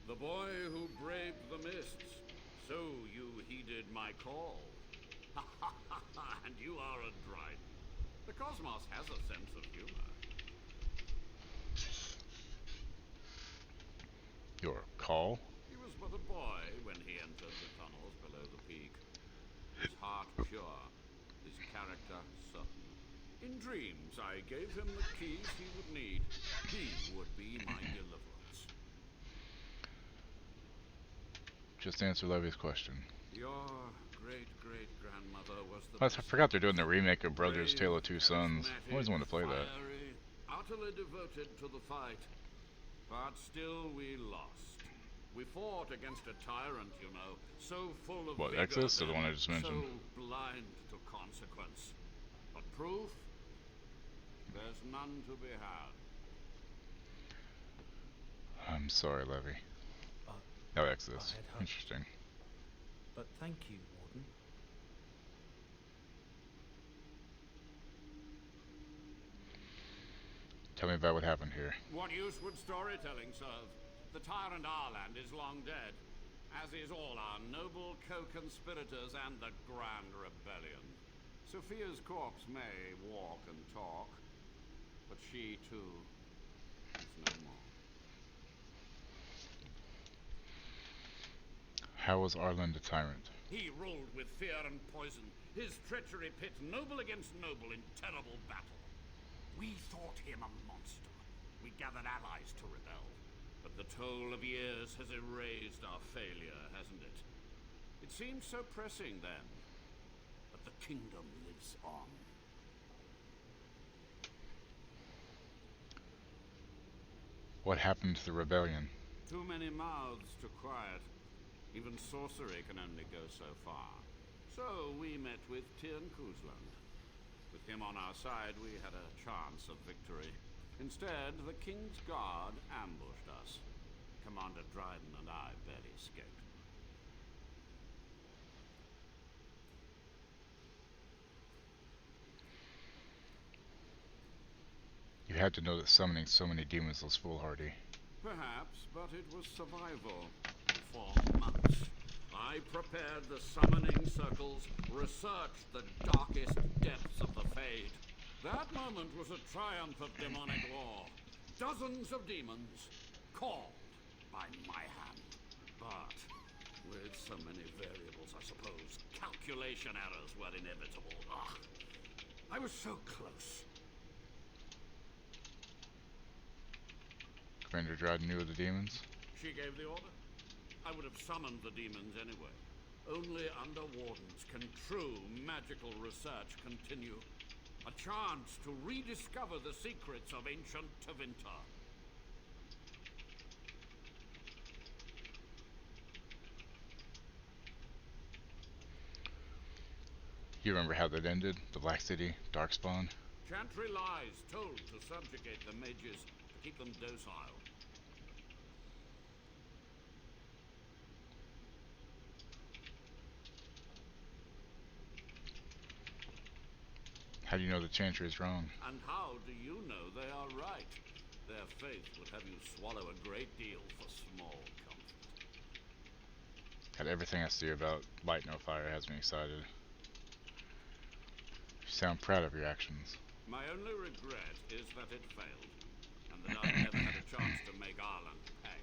The boy who braved the mists. So you heeded my call. And you are a Dryden. The cosmos has a sense of humor. Your call? He was but a boy when he entered the tunnels below the peak. His heart pure, his character certain. In dreams, I gave him the keys he would need. He would be my deliverance. Just answer Levy's question. Your great-great-grandmother was the I forgot they're doing the remake of Brothers Tale of Two Sons. I always wanted to play that. Fiery, utterly devoted to the fight. But still we lost. We fought against a tyrant, you know, so full of What, vigor Exodus, or the then, one I just mentioned? so blind to consequence. But proof? There's none to be had. I'm sorry, Levy. Oh, Exodus. Interesting. But thank you, Warden. Tell me about what happened here. What use would storytelling serve? The tyrant Arland is long dead, as is all our noble co-conspirators and the Grand Rebellion. Sophia's corpse may walk and talk, but she too is no more. How was Arland a tyrant? He ruled with fear and poison, his treachery pit noble against noble in terrible battle. We thought him a monster. We gathered allies to rebel. But the toll of years has erased our failure, hasn't it? It seemed so pressing then. But the kingdom lives on. What happened to the rebellion? Too many mouths to quiet. Even sorcery can only go so far. So we met with Tyrn Kuzland. With him on our side, we had a chance of victory. Instead, the King's Guard ambushed us. Commander Dryden and I barely escaped. You had to know that summoning so many demons was foolhardy. Perhaps, but it was survival. For months, I prepared the summoning circles, researched the darkest depths of the Fade. That moment was a triumph of demonic war. Dozens of demons, called by my hand. But with so many variables, I suppose, calculation errors were inevitable. Ugh. I was so close. Commander Dryden knew of the demons? She gave the order. I would have summoned the demons anyway. Only under wardens can true magical research continue. A chance to rediscover the secrets of ancient Tevinter. You remember how that ended? The Black City, Darkspawn? Chantry lies told to subjugate the mages, to keep them docile. How do you know the Chantry is wrong? And how do you know they are right? Their faith would have you swallow a great deal for small comfort. God, everything I see about Light No Fire has me excited. You sound proud of your actions. My only regret is that it failed, and that I never had a chance to make Arland pay.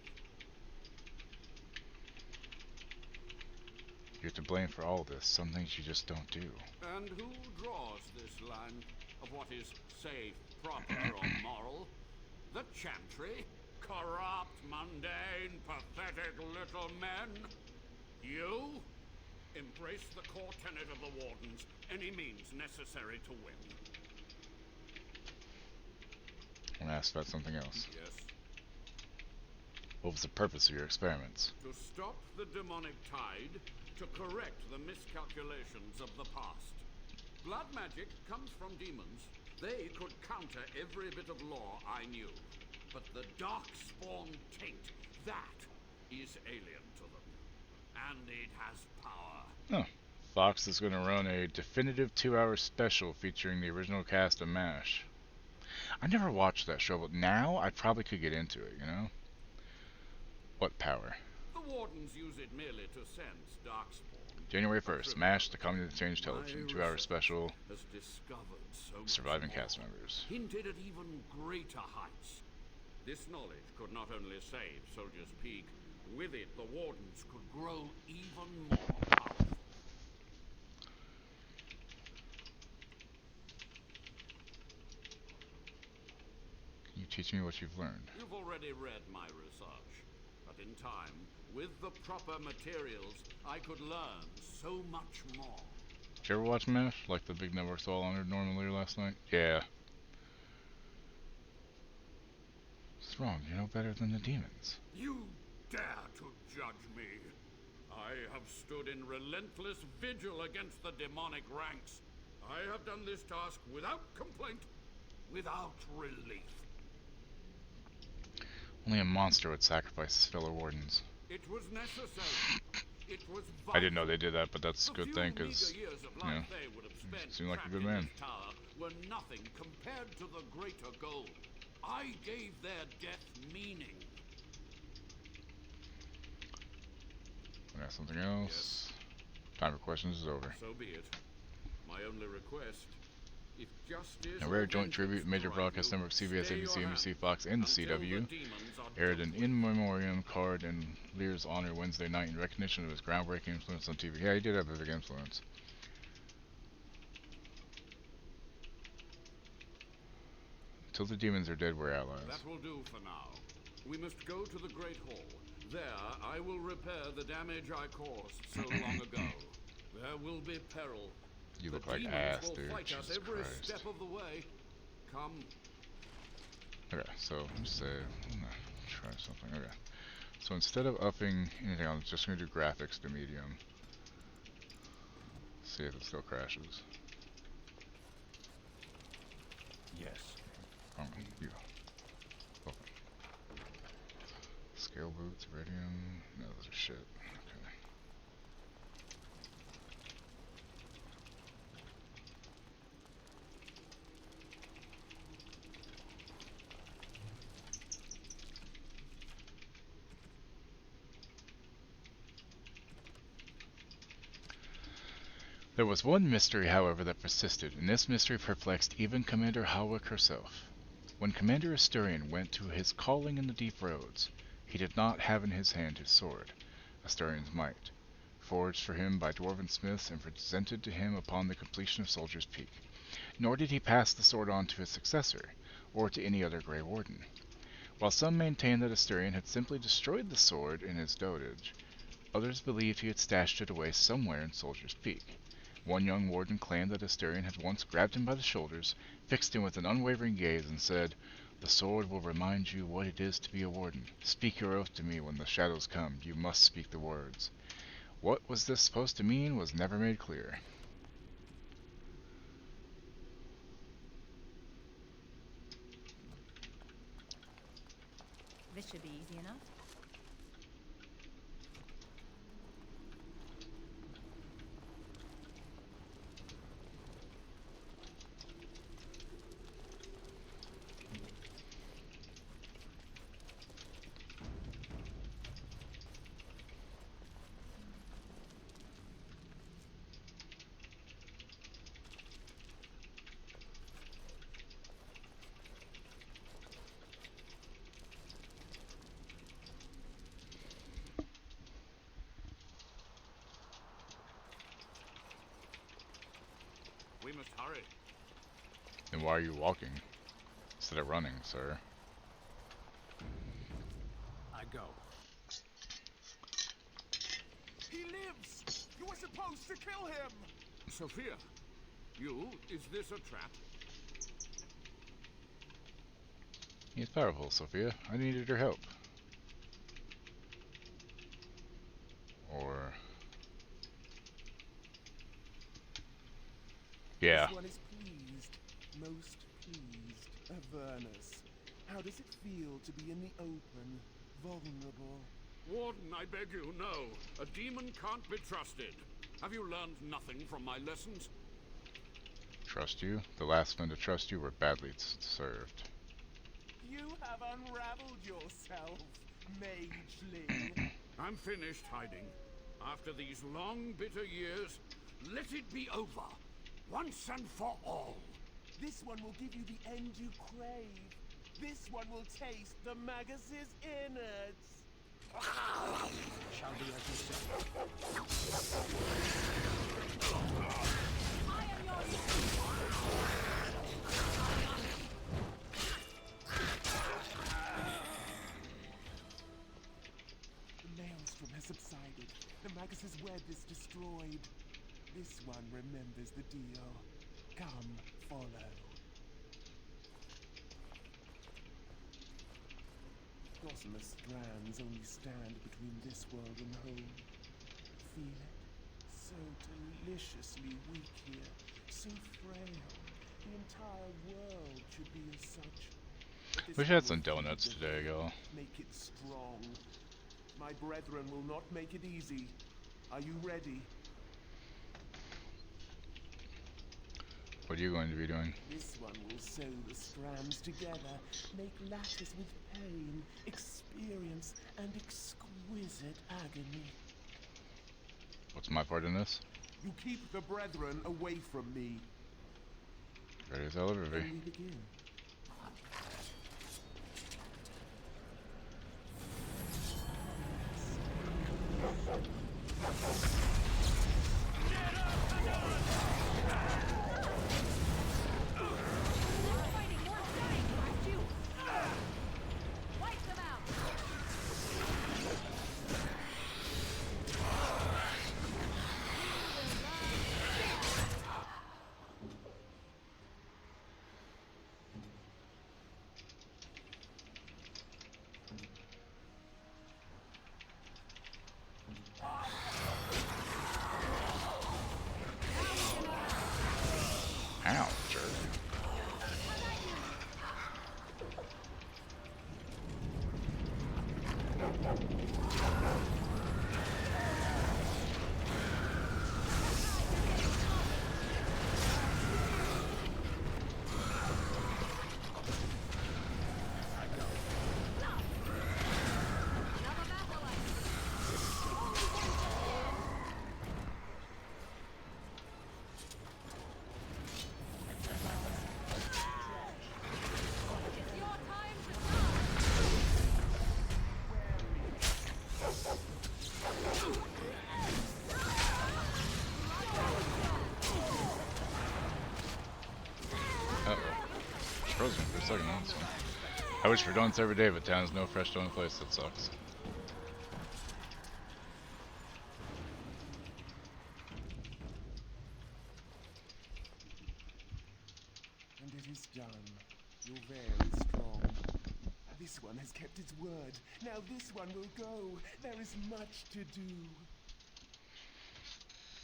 You're to blame for all this. Some things you just don't do. And who draws this line of what is safe, proper, or moral? The Chantry? Corrupt, mundane, pathetic little men? You? Embrace the core tenet of the Wardens, any means necessary to win. I'm gonna ask about something else. Yes? What was the purpose of your experiments? To stop the demonic tide, to correct the miscalculations of the past. Blood magic comes from demons. They could counter every bit of law I knew. But the Darkspawn taint, that is alien to them. And it has power. Oh. Fox is going to run a definitive 2-hour special featuring the original cast of MASH. I never watched that show, but now I probably could get into it, you know? What power? The Wardens use it merely to sense Darkspawn. January 1st, MASH, the Comedy of Change Television, 2-hour special, has discovered so much surviving more, cast members. hinted at even greater heights. This knowledge could not only save Soldier's Peak, with it the Wardens could grow even more powerful. Can you teach me what you've learned? You've already read my research, but in time, with the proper materials, I could learn so much more. Did you ever watch MASH? Like the big networks all honored Norman Lear last night? Yeah. What's wrong? You know better than the demons. You dare to judge me? I have stood in relentless vigil against the demonic ranks. I have done this task without complaint, without relief. Only a monster would sacrifice his fellow wardens. It was necessary. It was vital. I didn't know they did that, but that's a good thing, The few because, meager years of you know, life they would have spent seemed like a trapped good in man. this tower were nothing compared to the greater goal. I gave their death meaning. I got something else. Time for questions is over. So be it. My only request, if justice A rare or joint tribute, major vengeance broadcast drive you, network CBS, stay ABC, your NBC, hand Fox, and the until CW, the demons are aired dealt an with. in memoriam card in Lear's honor Wednesday night in recognition of his groundbreaking influence on TV. Yeah, he did have a big influence. Until the demons are dead, we're allies. That will do for now. We must go to the Great Hall. There, I will repair the damage I caused so long ago. There will be peril. You look The like demons ass, will dude. fight us Jesus every Christ. step of the way. Come. Okay, so let's say, I'm gonna try something. Okay, so instead of upping anything, I'm just gonna do graphics to medium. See if it still crashes. Yes. Oh, you. Oh. Scale boots, iridium. No, those are shit. Okay. There was one mystery, however, that persisted, and this mystery perplexed even Commander Hawick herself. When Commander Asturion went to his calling in the deep roads, he did not have in his hand his sword, Asturion's might, forged for him by dwarven smiths and presented to him upon the completion of Soldier's Peak. Nor did he pass the sword on to his successor, or to any other Grey Warden. While some maintained that Asturion had simply destroyed the sword in his dotage, others believed he had stashed it away somewhere in Soldier's Peak. One young warden claimed that Asturion had once grabbed him by the shoulders, fixed him with an unwavering gaze, and said, "The sword will remind you what it is to be a warden. Speak your oath to me when the shadows come. You must speak the words." What was this supposed to mean was never made clear. This should be easy enough. We must hurry. Then why are you walking instead of running, sir? I go. He lives! You were supposed to kill him! Sophia, is this a trap? He's powerful, Sophia. I needed your help. Or... Yeah. This one is pleased, most pleased. Avernus, how does it feel to be in the open, vulnerable? Warden, I beg you, no. A demon can't be trusted. Have you learned nothing from my lessons? Trust you? The last men to trust you were badly served. You have unraveled yourself, mageling. I'm finished hiding. After these long, bitter years, let it be over. Once and for all. This one will give you the end you crave. This one will taste the Magus's innards. Shall be as you say. I am your The maelstrom has subsided. The Magus's web is destroyed. This one remembers the deal. Come, follow. Gossamer strands only stand between this world and home. Feel it? So deliciously weak here, so frail. The entire world should be as such. But this Wish I had one some will donuts feed the today, veil, y'all. Make it strong. My brethren will not make it easy. Are you ready? What are you going to be doing? This one will sew the strands together, make lattice with pain, experience, and exquisite agony. What's my part in this? You keep the brethren away from me. Ready as I'll ever be. Then we begin. Ow, jerk. Frozen for a second, that's fine. I wish for donuts every day, but town's no fresh donut place, that sucks. And it is done. Your veil is strong. This one has kept its word. Now this one will go. There is much to do.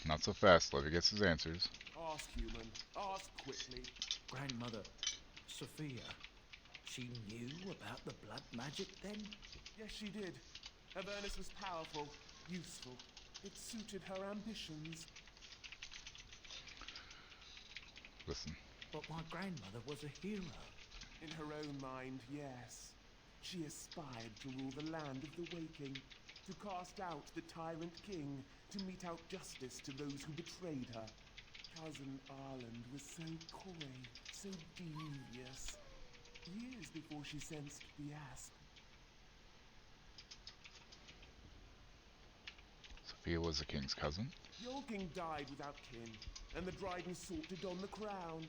Not so fast, Levy gets his answers. Ask, human. Ask quickly. Grandmother, Sophia, she knew about the blood magic then? Yes, she did. Avernus was powerful, useful. It suited her ambitions. Listen. But my grandmother was a hero. In her own mind, yes. She aspired to rule the land of the waking, to cast out the tyrant king, to mete out justice to those who betrayed her. Cousin Arland was so coy, so devious. Years before she sensed the asp. Sophia was the king's cousin? Yolking died without kin, and the Dryden sought to don the crown.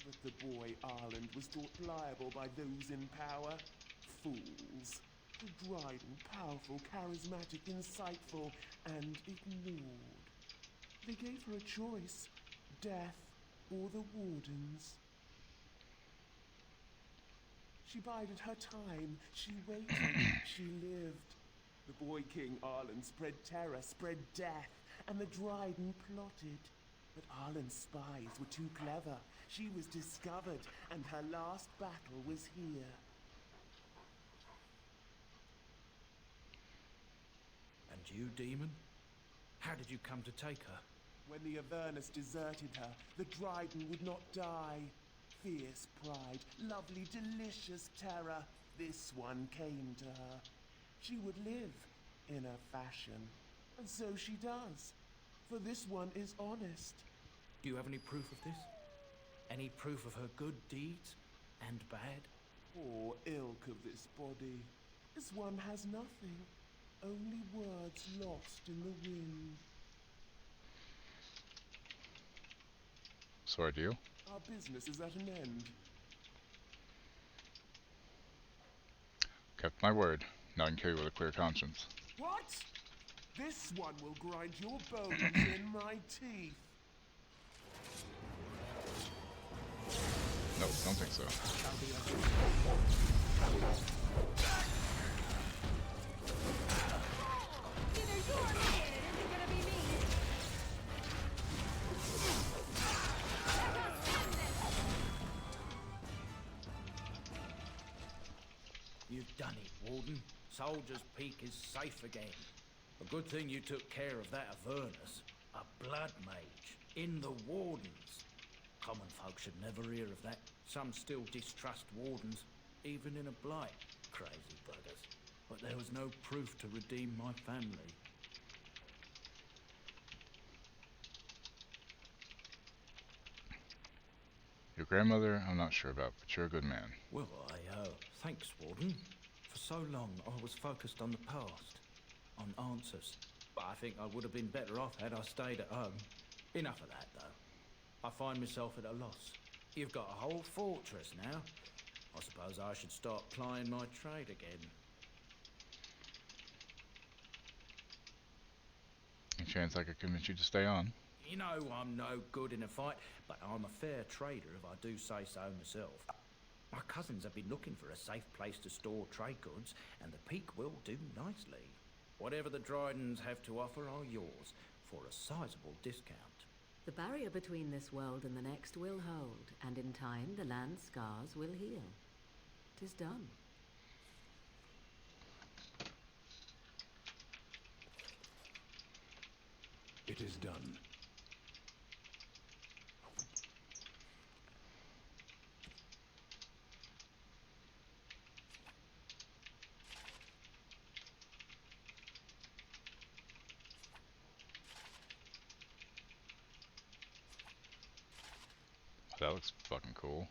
But the boy Arland was thought pliable by those in power. Fools. The Dryden, powerful, charismatic, insightful, and ignored. They gave her a choice. Death or the Wardens. She bided her time. She waited. She lived. The boy King Arland spread terror, spread death, and the Dryden plotted. But Arlen's spies were too clever. She was discovered, and her last battle was here. And you, demon? How did you come to take her? When the Avernus deserted her, the Dryden would not die. Fierce pride, lovely, delicious terror. This one came to her. She would live in a fashion. And so she does. For this one is honest. Do you have any proof of this? Any proof of her good deeds and bad? Poor ilk of this body. This one has nothing. Only words lost in the wind. So do you? Our business is at an end. Kept my word. Now I can kill you with a clear conscience. What? This one will grind your bones in my teeth. No, don't think so. You've done it, Warden. Soldier's Peak is safe again. A good thing you took care of that Avernus. A blood mage. In the Wardens. Common folk should never hear of that. Some still distrust Wardens, even in a blight. Crazy buggers. But there was no proof to redeem my family. Your grandmother, I'm not sure about, but you're a good man. Well, thanks, Warden. For so long, I was focused on the past, on answers. But I think I would have been better off had I stayed at home. Enough of that, though. I find myself at a loss. You've got a whole fortress now. I suppose I should start plying my trade again. Any chance I could convince you to stay on? You know I'm no good in a fight, but I'm a fair trader if I do say so myself. My cousins have been looking for a safe place to store trade goods, and the Peak will do nicely. Whatever the Drydens have to offer are yours, for a sizable discount. The barrier between this world and the next will hold, and in time the land's scars will heal. 'Tis done. It is done. That looks fucking cool.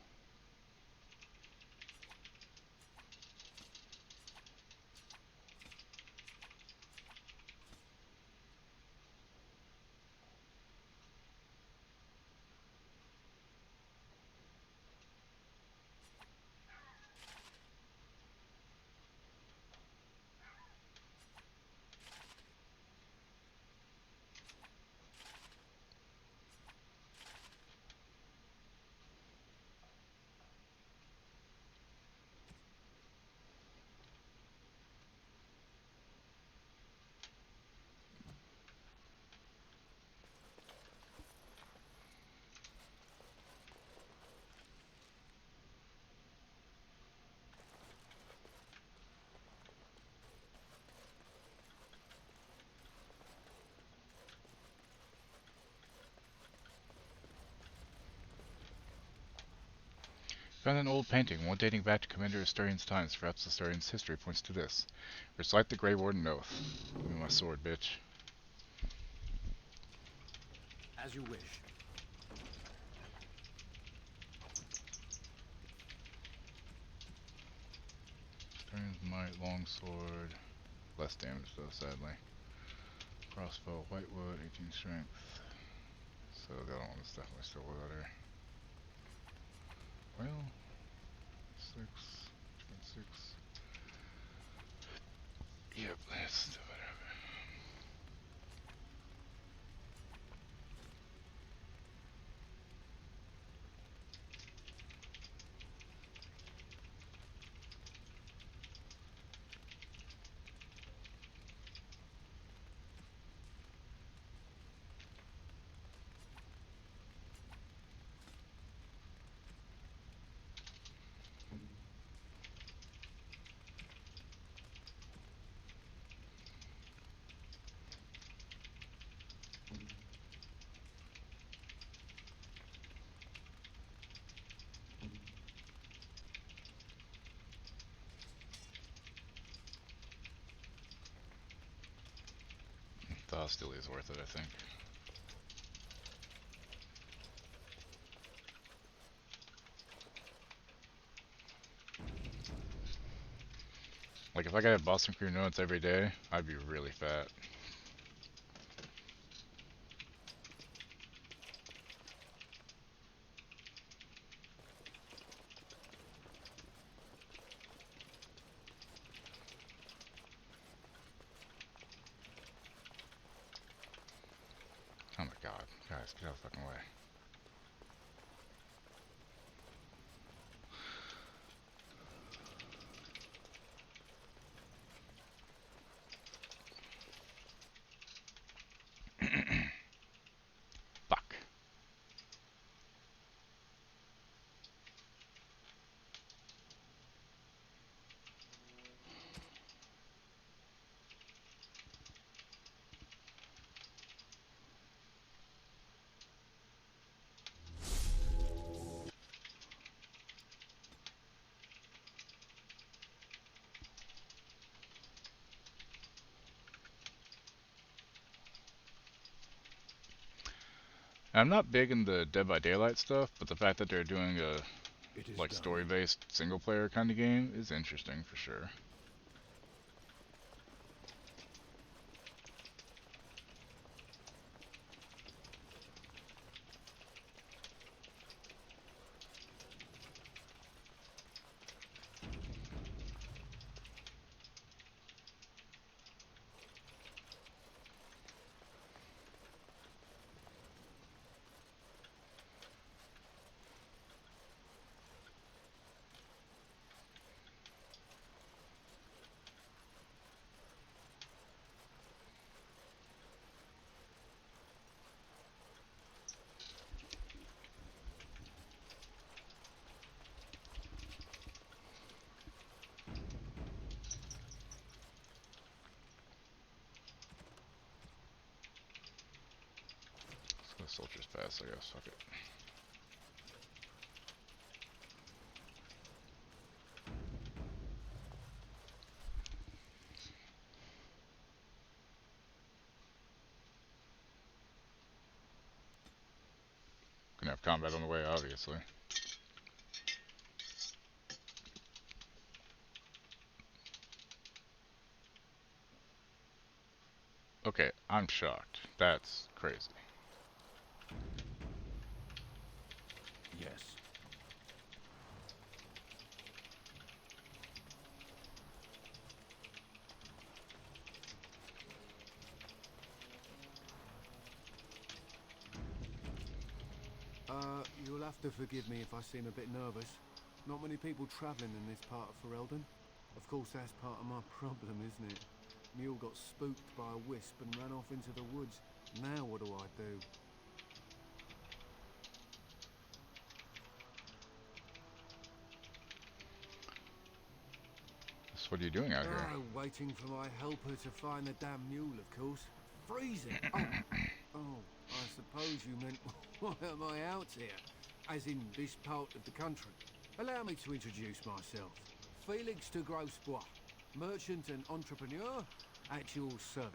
Found an old painting, one dating back to Commander Astarion's times. Perhaps Astarion's history points to this. Recite the Grey Warden Oath. Give me my sword, bitch. As you wish. Astarion's might, longsword. Less damage though, sadly. Crossbow, whitewood, 18 strength. So the other one is definitely still better. Well, 6, 6. Yep, that's still better. Castelli is worth it, I think. Like, if I could have Boston Cream Donuts every day, I'd be really fat. Oh my god. Guys, get out of the fucking way. Fuck. I'm not big in the Dead by Daylight stuff, but the fact that they're doing a like story-based single-player kind of game is interesting for sure. Soldiers fast, I guess. Fuck it. Gonna have combat on the way, obviously. Okay, I'm shocked. That's crazy. Yes. You'll have to forgive me if I seem a bit nervous. Not many people travelling in this part of Ferelden. Of course, that's part of my problem, isn't it? Mule got spooked by a wisp and ran off into the woods. Now what do I do? So what are you doing out here? Waiting for my helper to find the damn mule, of course. Freezing! Oh, I suppose you meant, why am I out here? As in this part of the country. Allow me to introduce myself. Felix de Grosbois, merchant and entrepreneur, at your service.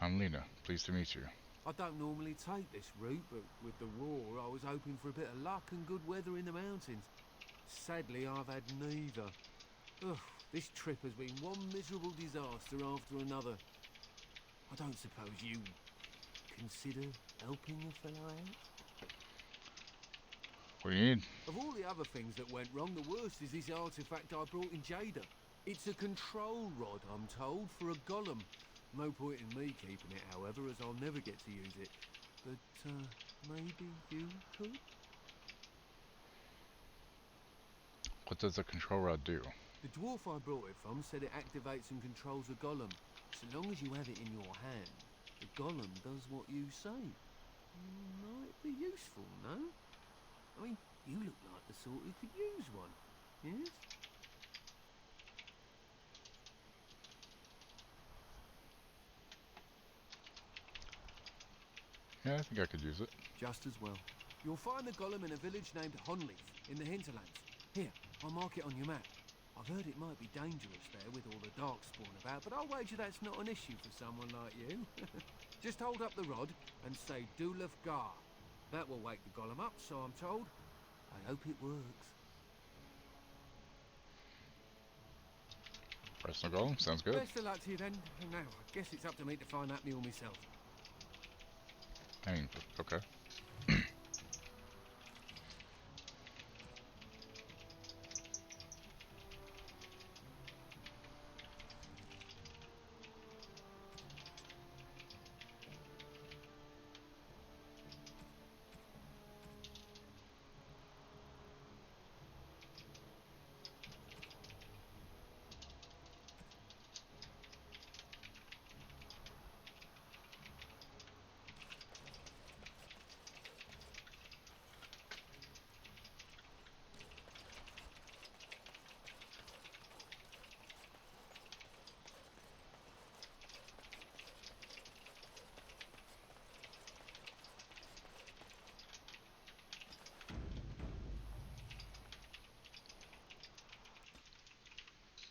I'm Lena. Pleased to meet you. I don't normally take this route, but with the war, I was hoping for a bit of luck and good weather in the mountains. Sadly, I've had neither. Ugh, this trip has been one miserable disaster after another. I don't suppose you consider helping a fellow out? What do you need? Of all the other things that went wrong, the worst is this artifact I brought in Jada. It's a control rod, I'm told, for a golem. No point in me keeping it, however, as I'll never get to use it. But, maybe you could? What does the control rod do? The dwarf I brought it from said it activates and controls a golem. So long as you have it in your hand, the golem does what you say. Might be useful, no? I mean, you look like the sort who could use one, yes? Yeah, I think I could use it. Just as well. You'll find the golem in a village named Honleaf, in the hinterlands. Here, I'll mark it on your map. I've heard it might be dangerous there with all the darkspawn about, but I'll wager that's not an issue for someone like you. Just hold up the rod and say Dulav Gar. That will wake the golem up, so I'm told. I hope it works. Personal golem, sounds good. Best of luck to you then. Now, I guess it's up to me to find that mule myself. I mean, okay.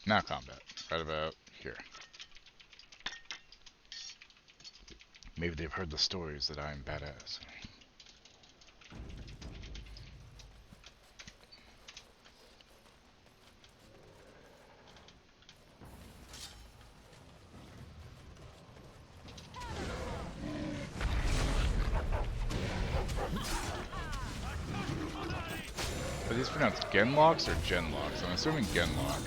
Now combat. Right about here. Maybe they've heard the stories that I'm badass. Are these pronounced Genlocks or Genlocks? I'm assuming Genlock.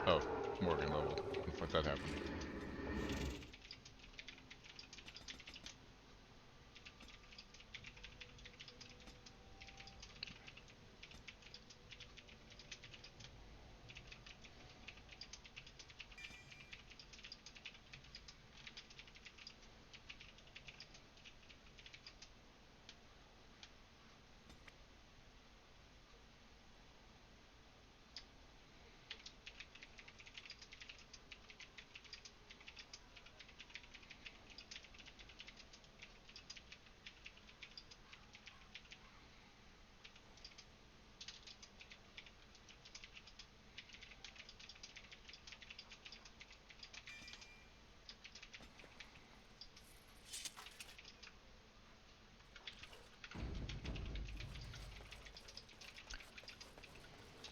Oh, Morgan leveled. Let that happen.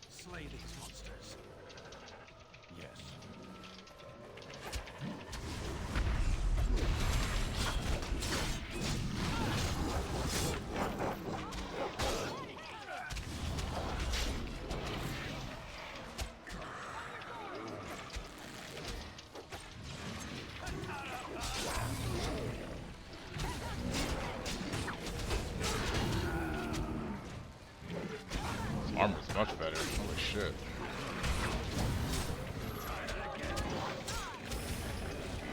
Slay these monsters. Yes. Armor's much better. Holy shit.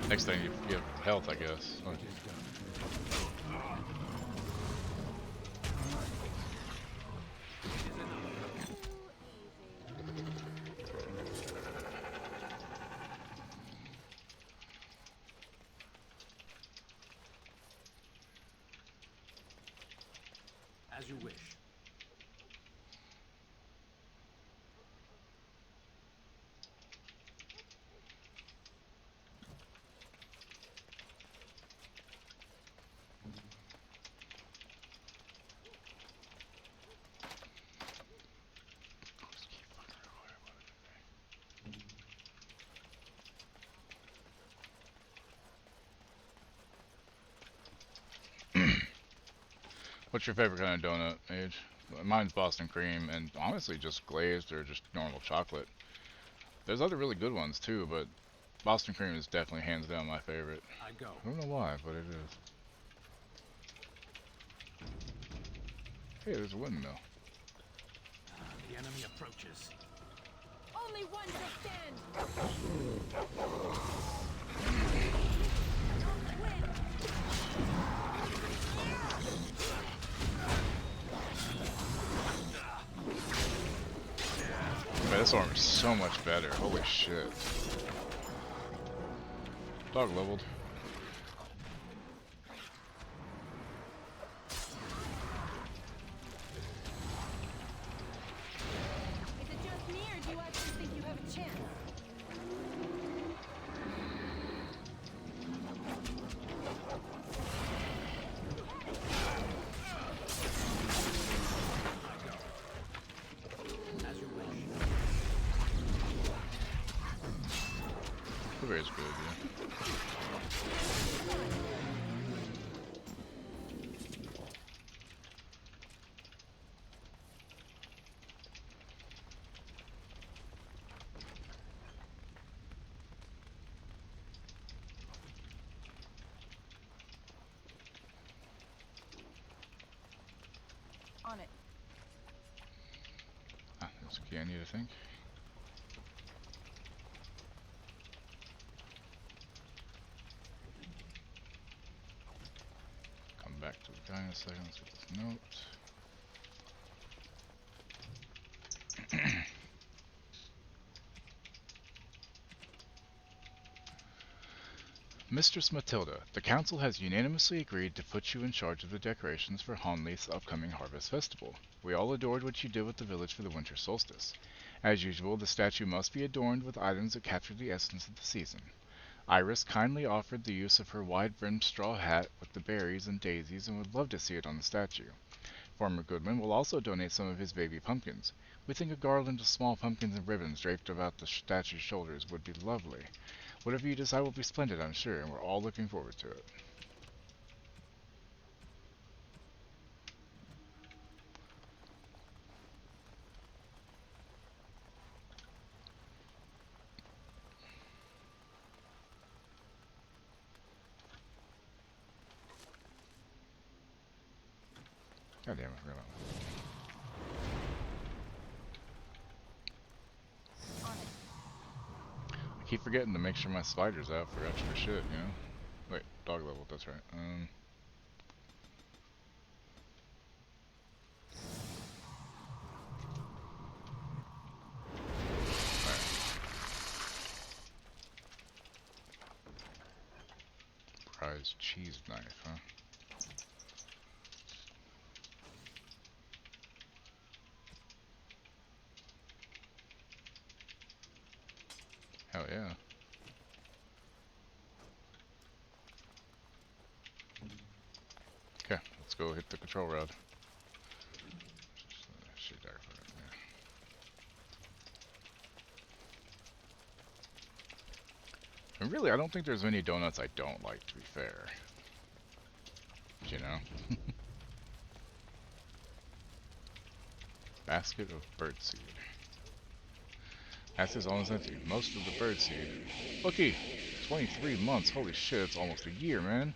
Next thing you have health, I guess. Oh. As you wish. What's your favorite kind of donut, Mage? Mine's Boston cream, and honestly just glazed or just normal chocolate. There's other really good ones too, but Boston cream is definitely hands down my favorite. I go. I don't know why, but it is. Hey, there's a windmill. The enemy approaches. Only one to stand. Man, this armor is so much better. Holy shit. Dog leveled. Is it just me or do I On it. Ah, there's a key I need, I think. Come back to the guy in a second. Let's get this note. Mistress Matilda, the council has unanimously agreed to put you in charge of the decorations for Honleith's upcoming harvest festival. We all adored what you did with the village for the winter solstice. As usual, the statue must be adorned with items that capture the essence of the season. Iris kindly offered the use of her wide-brimmed straw hat with the berries and daisies and would love to see it on the statue. Farmer Goodwin will also donate some of his baby pumpkins. We think a garland of small pumpkins and ribbons draped about the statue's shoulders would be lovely. Whatever you decide will be splendid, I'm sure, and we're all looking forward to it. God damn it, I forgot about that. I keep forgetting to make sure my spider's out for extra shit, you know? Wait, dog level, that's right. Alright. Prize cheese knife, huh? Hell yeah. Okay, let's go hit the control rod. Shoot there for it, yeah. And really, I don't think there's many donuts I don't like, to be fair. You know? Basket of birdseed. That's is almost empty. Most of the birdseed. Looky! 23 months. Holy shit, it's almost a year, man.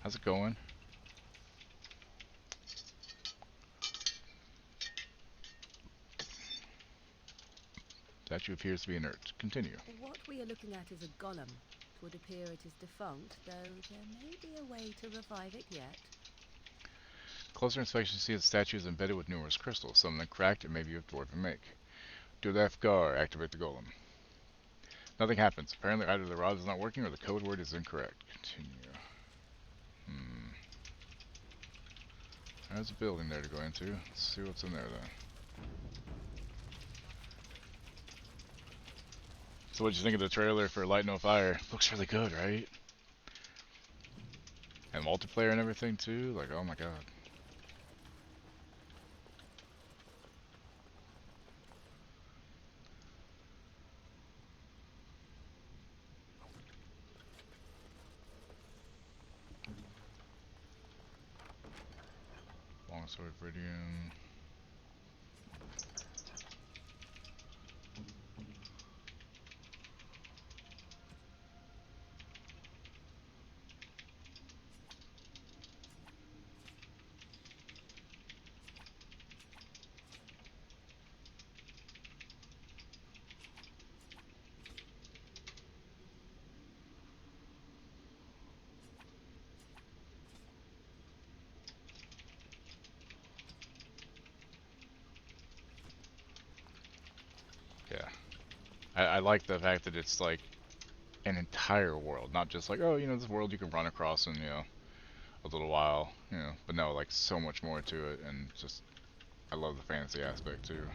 How's it going? Statue appears to be inert. Continue. What we are looking at is a golem. It would appear it is defunct, though there may be a way to revive it yet. Closer inspection sees the statue is embedded with numerous crystals, some of them cracked and maybe of dwarven make. Do the FGAR, activate the golem. Nothing happens. Apparently either the rod is not working or the code word is incorrect. Continue. There's a building there to go into. Let's see what's in there then. So what'd you think of the trailer for Light No Fire? Looks really good, right? And multiplayer and everything too? Like, oh my god. Longsword Viridian. Yeah. I like the fact that it's like an entire world, not just like, oh, you know, this world you can run across in, you know, a little while, you know, but no, like so much more to it, and just, I love the fantasy aspect too.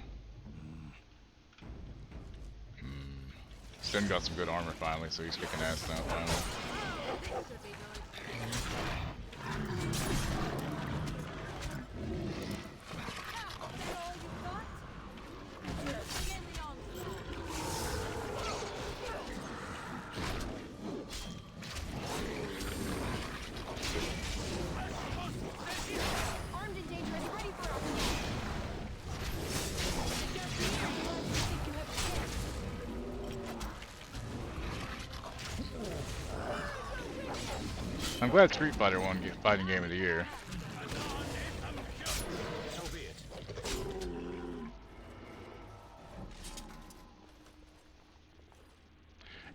Sten got some good armor finally, so he's kicking ass now finally. I'm glad Street Fighter won Fighting Game of the Year. So be it.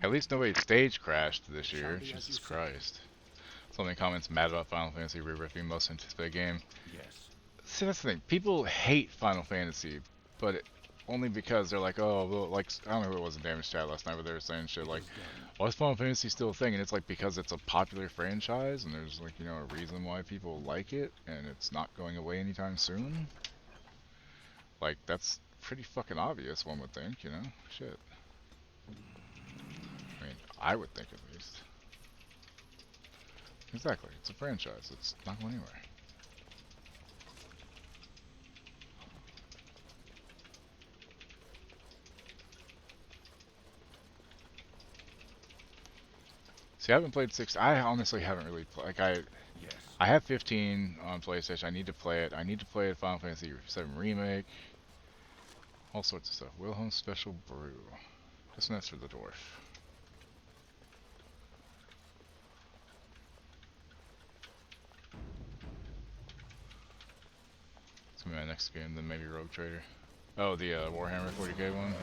At least nobody stage crashed this year. Jesus Christ. So many comments mad about Final Fantasy Rebirth being most anticipated game. Yes. See, that's the thing. People hate Final Fantasy, but only because they're like, oh, well, like, I don't know who it was in Damage Chat last night, but they were saying shit like, why is Final Fantasy still a thing? And it's like because it's a popular franchise, and there's like, you know, a reason why people like it, and it's not going away anytime soon. Like, that's pretty fucking obvious, one would think, you know? Shit. I mean, I would think at least. Exactly, it's a franchise, it's not going anywhere. See, I haven't played 6. I honestly haven't really played. Like, I have 15 on PlayStation. I need to play it. I need to play it. Final Fantasy VII Remake. All sorts of stuff. Wilhelm's Special Brew. Just next for the dwarf. It's gonna be my next game, then maybe Rogue Trader. Oh, the Warhammer 40k one?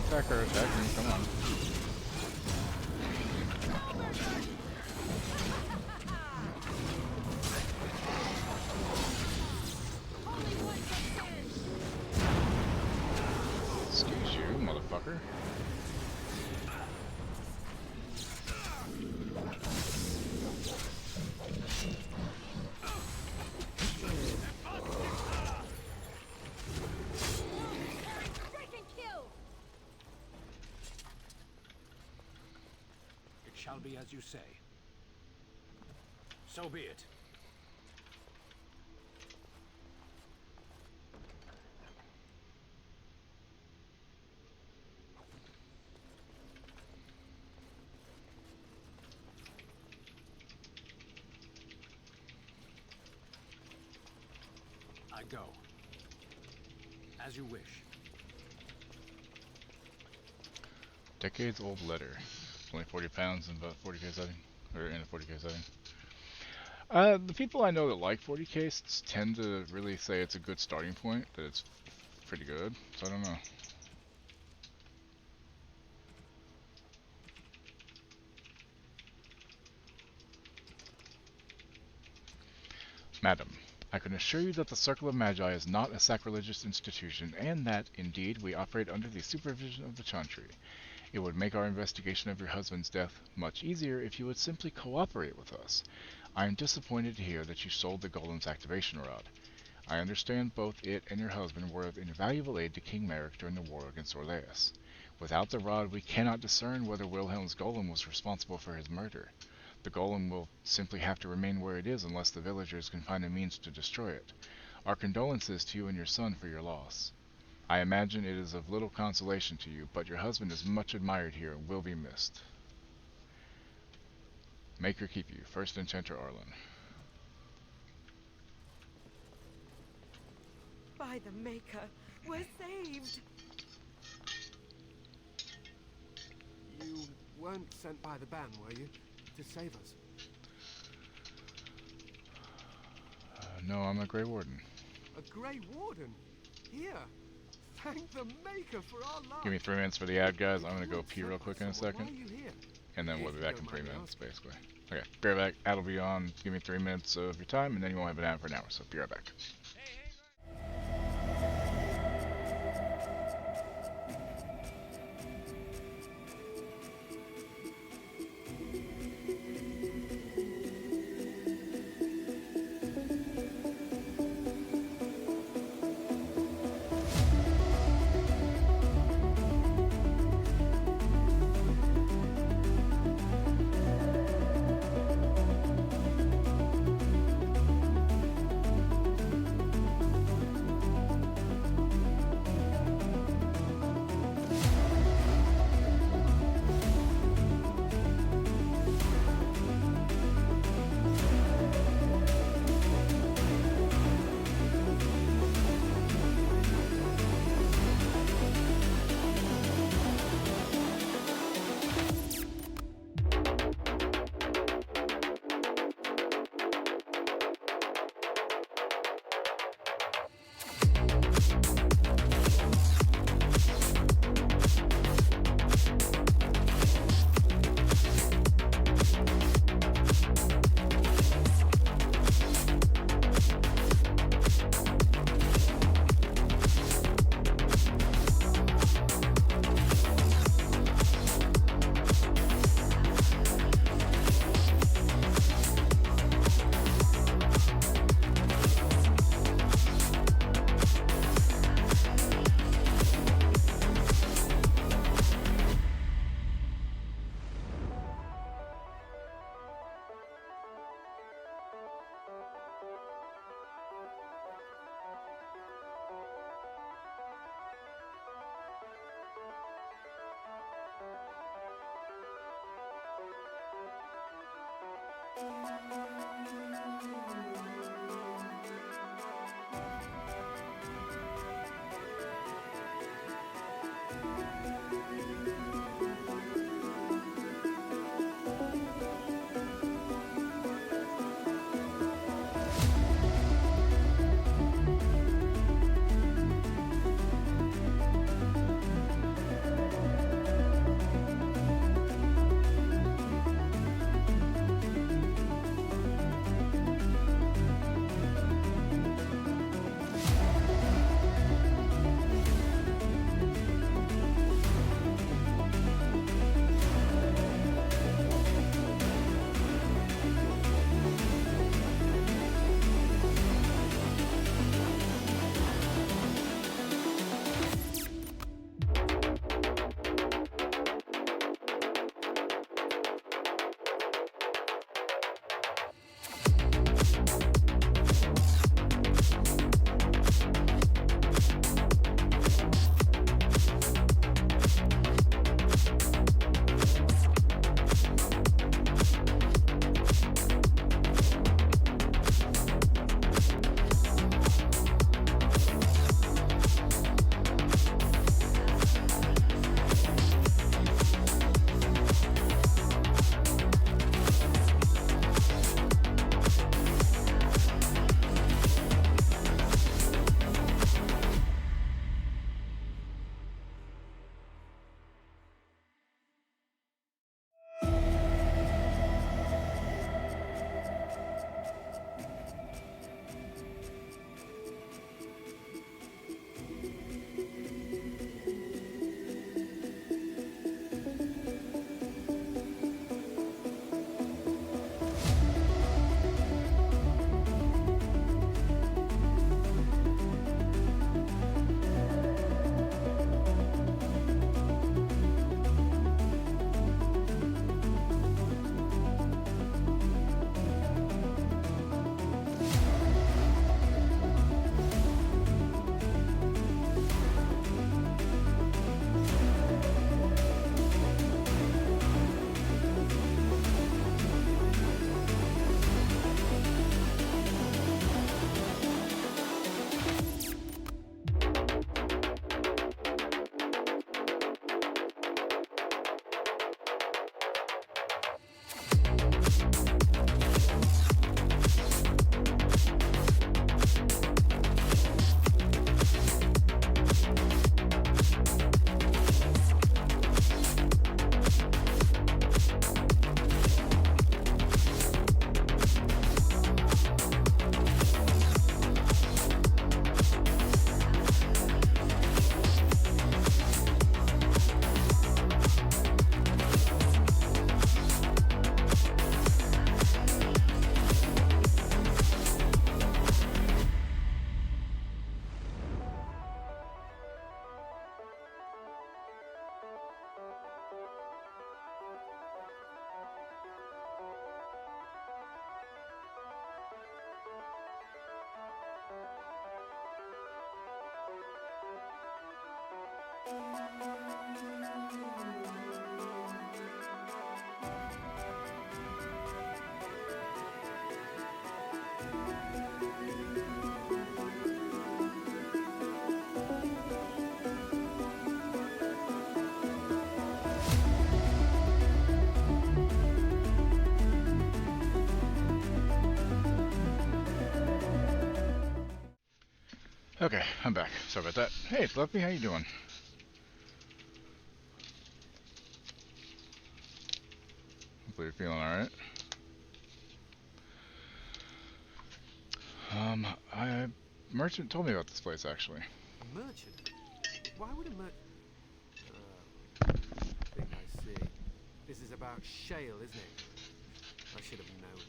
Attack her, attack me, come on. Excuse you, motherfucker. Shall be as you say. So be it. I go. As you wish. Decades old letter. Only 40 pounds in about 40k setting, or in a 40k setting. The people I know that like 40k tend to really say it's a good starting point, that it's pretty good, so I don't know. Madam, I can assure you that the Circle of Magi is not a sacrilegious institution, and that, indeed, we operate under the supervision of the Chantry. It would make our investigation of your husband's death much easier if you would simply cooperate with us. I am disappointed to hear that you sold the Golem's activation rod. I understand both it and your husband were of invaluable aid to King Merrick during the war against Orleas. Without the rod, we cannot discern whether Wilhelm's Golem was responsible for his murder. The Golem will simply have to remain where it is unless the villagers can find a means to destroy it. Our condolences to you and your son for your loss. I imagine it is of little consolation to you, but your husband is much admired here and will be missed. Maker keep you. First Enchanter Arlen. By the Maker, we're saved! You weren't sent by the ban, were you? To save us? No, I'm a Grey Warden. A Grey Warden? Here! Thank the Maker for our luck! Give me 3 minutes for the ad, guys. I'm gonna go pee real quick in a second. And then we'll be back in 3 minutes, basically. Okay, be right back. Ad will be on. Give me 3 minutes of your time, and then you won't have an ad for an hour, so be right back. Okay, I'm back. Sorry about that. Hey, Fluffy, how you doing? Hopefully you're feeling alright. Merchant told me about this place, actually. A merchant? Why would a merchant... I think I see. This is about shale, isn't it? I should have known.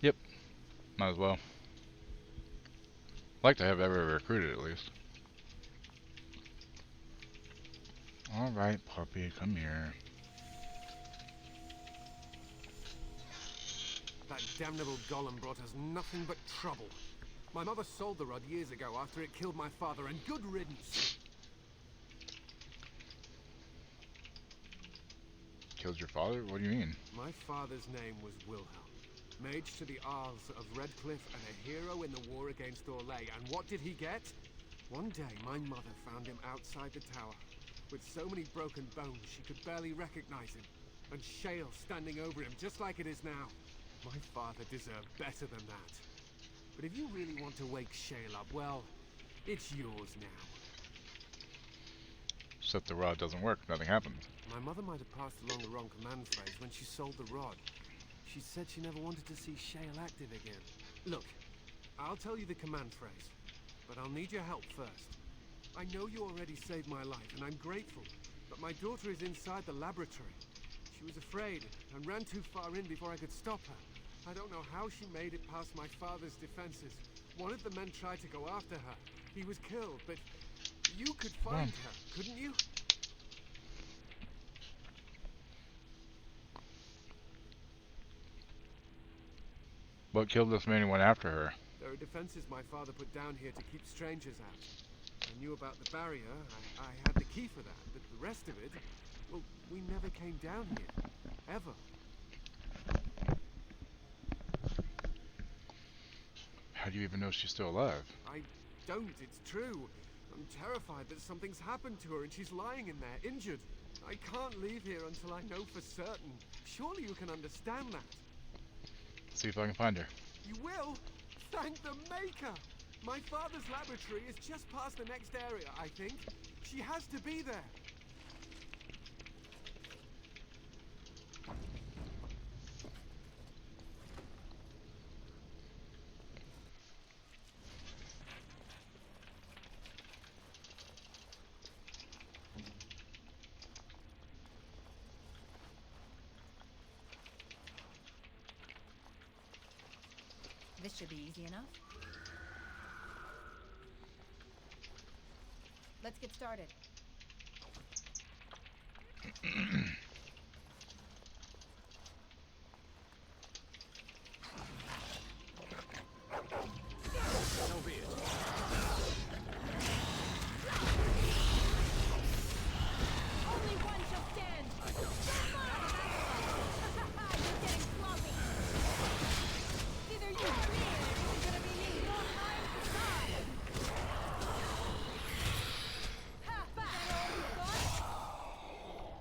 Yep. Might as well. Like to have ever recruited at least. Alright, puppy, come here. That damnable golem brought us nothing but trouble. My mother sold the rod years ago after it killed my father, and good riddance. Killed your father? What do you mean? My father's name was Wilhelm. Mage to the Arls of Redcliffe and a hero in the war against Orlais. And what did he get? One day, my mother found him outside the tower, with so many broken bones she could barely recognize him, and Shale standing over him just like it is now. My father deserved better than that. But if you really want to wake Shale up, well, it's yours now. Except the rod doesn't work, nothing happens. My mother might have passed along the wrong command phrase when she sold the rod. She said she never wanted to see Shale active again. Look, I'll tell you the command phrase, but I'll need your help first. I know you already saved my life, and I'm grateful, but my daughter is inside the laboratory. She was afraid and ran too far in before I could stop her. I don't know how she made it past my father's defenses. One of the men tried to go after her. He was killed, but you could find her, couldn't you? What killed this man and went after her? There are defenses my father put down here to keep strangers out. I knew about the barrier. I had the key for that, but the rest of it, well, we never came down here. Ever. How do you even know she's still alive? I don't, it's true. I'm terrified that something's happened to her and she's lying in there, injured. I can't leave here until I know for certain. Surely you can understand that. See if I can find her. You will? Thank the Maker! My father's laboratory is just past the next area, I think. She has to be there. This should be easy enough. Let's get started. So be it. Only one shall stand! You're getting sloppy! Either you or me, and it isn't gonna be me! Not mine, decide! Ha! Is that all you've got?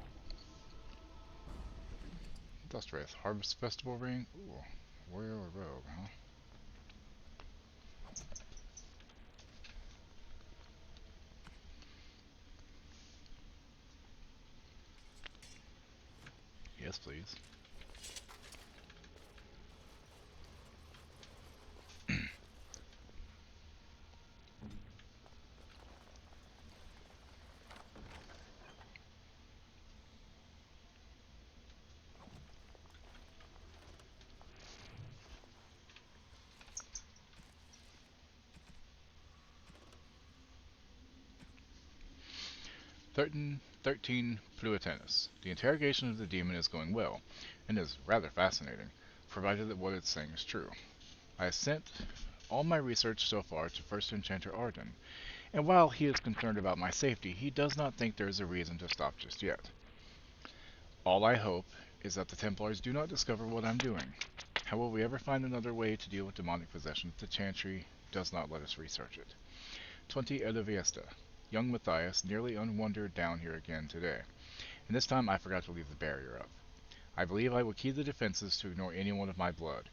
Dust Wraith. Harvest Festival ring? Ooh. Warrior or rogue, huh? Yes, please. Thirteen Fluitenus. The interrogation of the demon is going well, and is rather fascinating, provided that what it's saying is true. I have sent all my research so far to First Enchanter Arden, and while he is concerned about my safety, he does not think there is a reason to stop just yet. All I hope is that the Templars do not discover what I'm doing. How will we ever find another way to deal with demonic possession if the Chantry does not let us research it? 20 Eleviesta. Young Matthias nearly unwandered down here again today, and this time I forgot to leave the barrier up. I believe I will key the defenses to ignore anyone of my blood.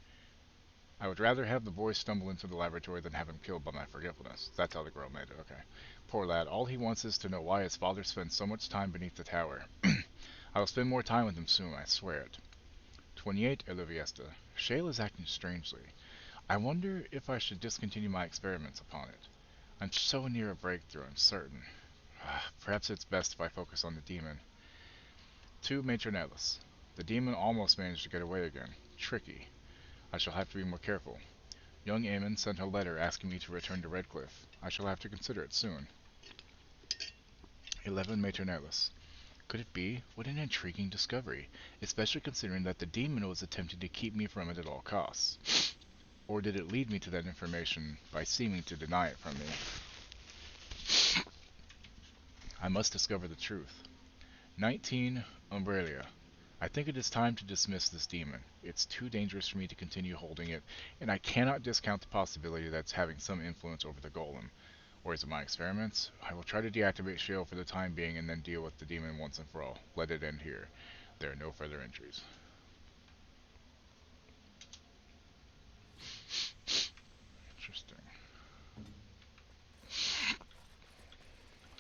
I would rather have the boy stumble into the laboratory than have him killed by my forgetfulness. That's how the girl made it, okay. Poor lad, all he wants is to know why his father spent so much time beneath the tower. I will spend more time with him soon, I swear it. 28 Eleviesta. Shale is acting strangely. I wonder if I should discontinue my experiments upon it. I'm so near a breakthrough, I'm certain. Perhaps it's best if I focus on the demon. 2 Matronellus. The demon almost managed to get away again. Tricky. I shall have to be more careful. Young Aemon sent a letter asking me to return to Redcliffe. I shall have to consider it soon. 11 Matronellus. Could it be? What an intriguing discovery, especially considering that the demon was attempting to keep me from it at all costs. Or did it lead me to that information by seeming to deny it from me? I must discover the truth. 19. Umbralia. I think it is time to dismiss this demon. It's too dangerous for me to continue holding it, and I cannot discount the possibility that it's having some influence over the golem. Or is it my experiments? I will try to deactivate Shale for the time being and then deal with the demon once and for all. Let it end here. There are no further entries. Interesting.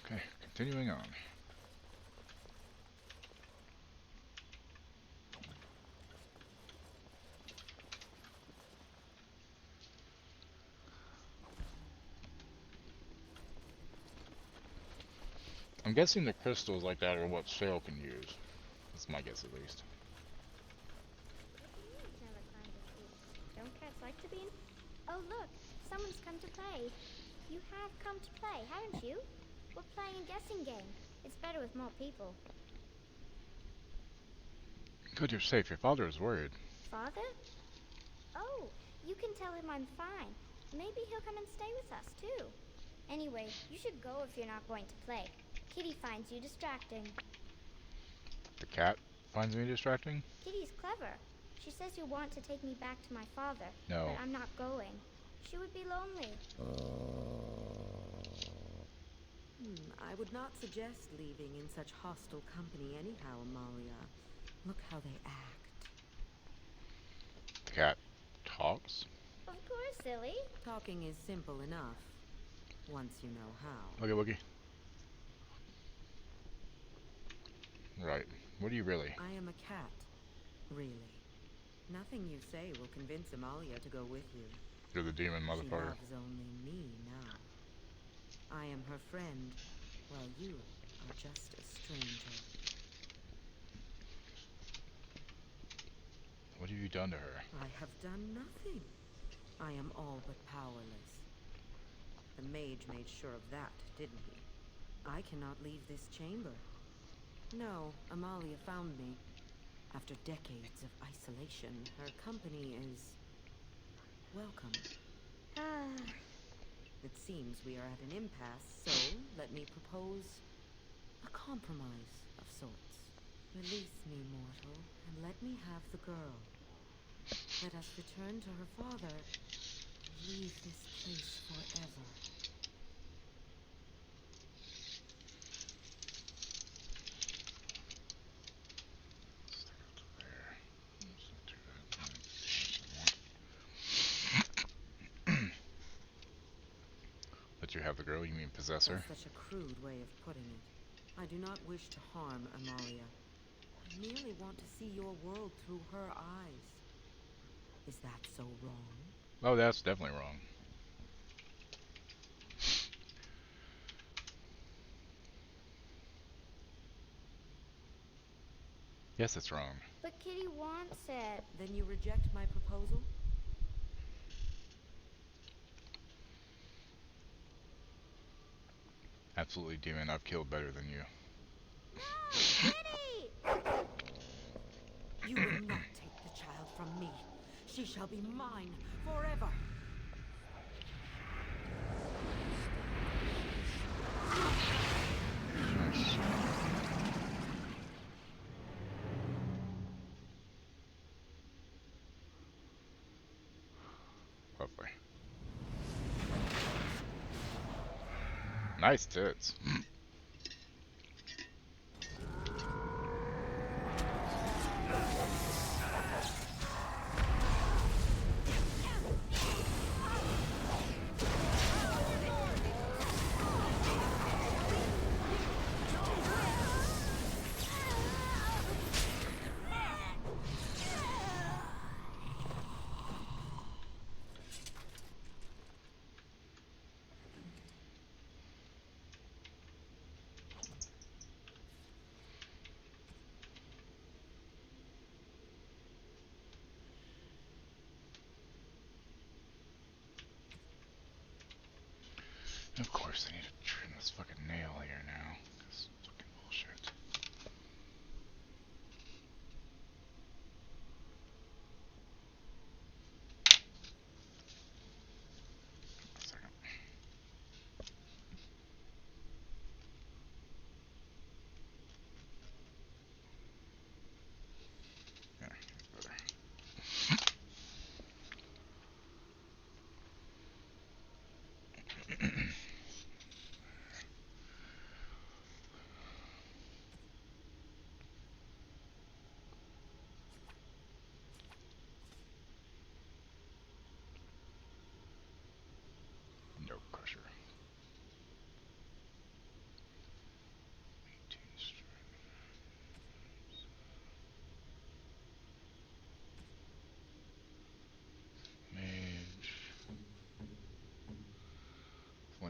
Okay, continuing on. I'm guessing the crystals like that are what Shale can use. That's my guess at least. Don't cats like to be in? Oh look, someone's come to play. You have come to play, haven't you? We're playing a guessing game. It's better with more people. Good, you're safe. Your father is worried. Father? Oh, you can tell him I'm fine. Maybe he'll come and stay with us too. Anyway, you should go if you're not going to play. Kitty finds you distracting. The cat finds me distracting? Kitty's clever. She says you want to take me back to my father. No. But I'm not going. She would be lonely. I would not suggest leaving in such hostile company anyhow, Amalia. Look how they act. The cat talks? Of course, silly. Talking is simple enough, once you know how. Okay, Wookie. Right. What do you really? I am a cat. Really. Nothing you say will convince Amalia to go with you. You're the demon, motherfucker. She loves only me now. I am her friend, while you are just a stranger. What have you done to her? I have done nothing. I am all but powerless. The mage made sure of that, didn't he? I cannot leave this chamber. No, Amalia found me. After decades of isolation, her company is welcome. It seems we are at an impasse, so let me propose a compromise of sorts. Release me, mortal, and let me have the girl. Let us return to her father and leave this place forever. Let you have the girl? You mean possess her? That's such a crude way of putting it. I do not wish to harm Amalia. I merely want to see your world through her eyes. Is that so wrong? Oh, that's definitely wrong. Yes, it's wrong. But Kitty wants it. Then you reject my proposal? Absolutely, demon. I've killed better than you. No, Kitty! You will not take the child from me. She shall be mine forever. Lovely. Nice tits. Of course, I need to trim this fucking nail here now. This fucking bullshit.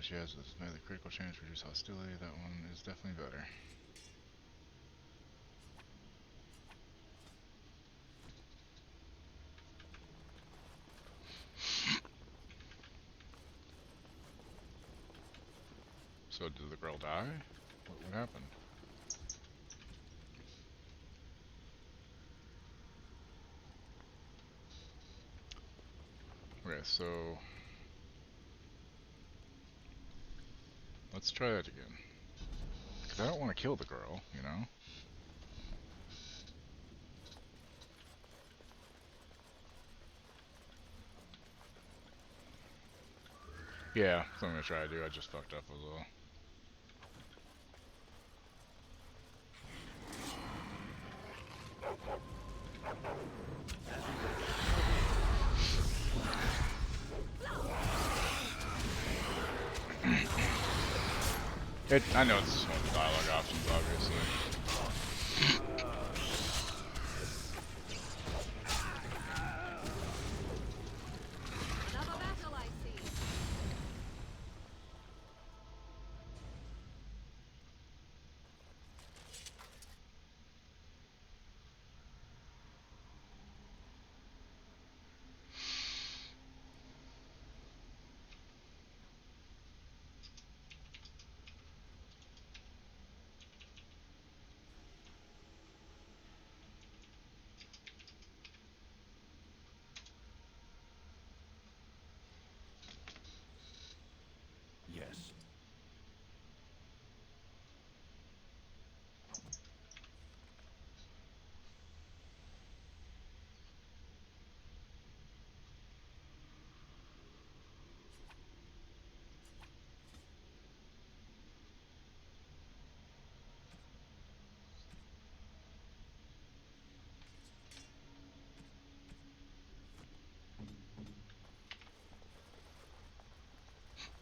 what she has is the critical chance to reduce hostility. That one is definitely better. So did the girl die? What happened? Okay, so let's try that again. Because I don't want to kill the girl, you know? Yeah, that's what I'm gonna try to do. I just fucked up a little. I know it's one of the dialogue options, obviously. Another battle, I see. Yes.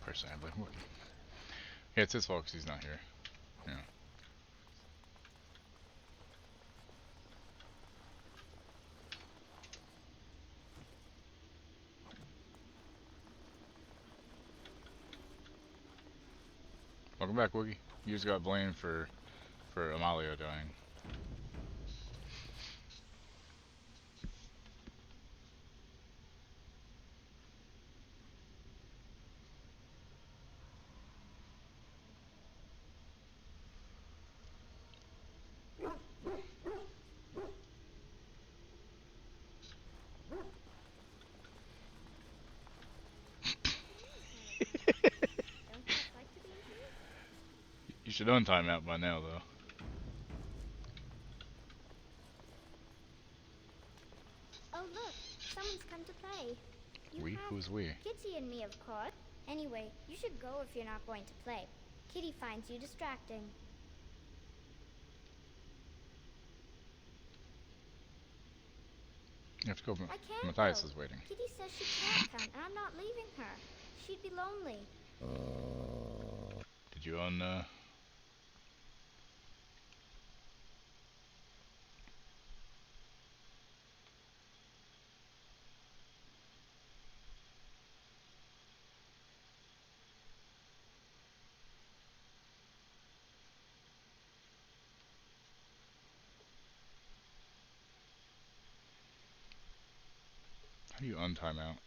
Personally, I'm like, what? Yeah, it's his fault 'cause he's not here. Yeah. Welcome back, Woogie. You just got blamed for Amalia dying. You should untime out by now, though. Oh look, someone's come to play. We? Who's we? Kitty and me, of course. Anyway, you should go if you're not going to play. Kitty finds you distracting. You have to go. I can't Matthias go. is waiting. Kitty says she can't come, and I'm not leaving her. She'd be lonely. Did you How do you untime out?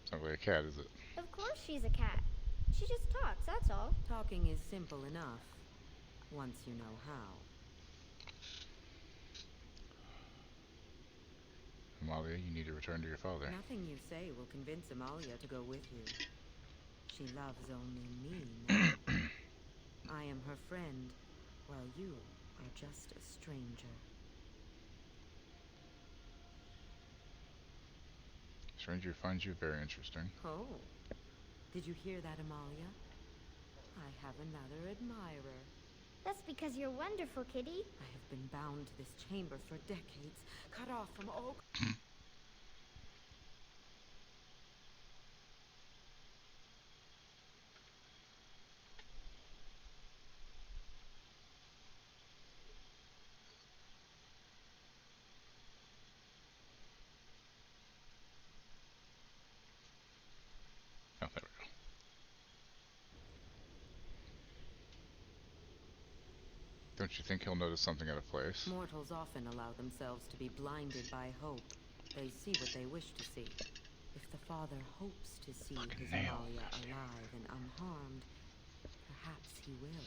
It's not really a cat, is it? Of course she's a cat. She just talks, that's all. Talking is simple enough, once you know how. Amalia, you need to return to your father. Nothing you say will convince Amalia to go with you. She loves only me now. I am her friend, while you are just a stranger. Stranger finds you very interesting. Oh, did you hear that, Amalia? I have another admirer. That's because you're wonderful, Kitty. I have been bound to this chamber for decades, cut off from all... Don't you think he'll notice something out of place? Mortals often allow themselves to be blinded by hope. They see what they wish to see. If the father hopes to see his Amalia alive and unharmed, perhaps he will.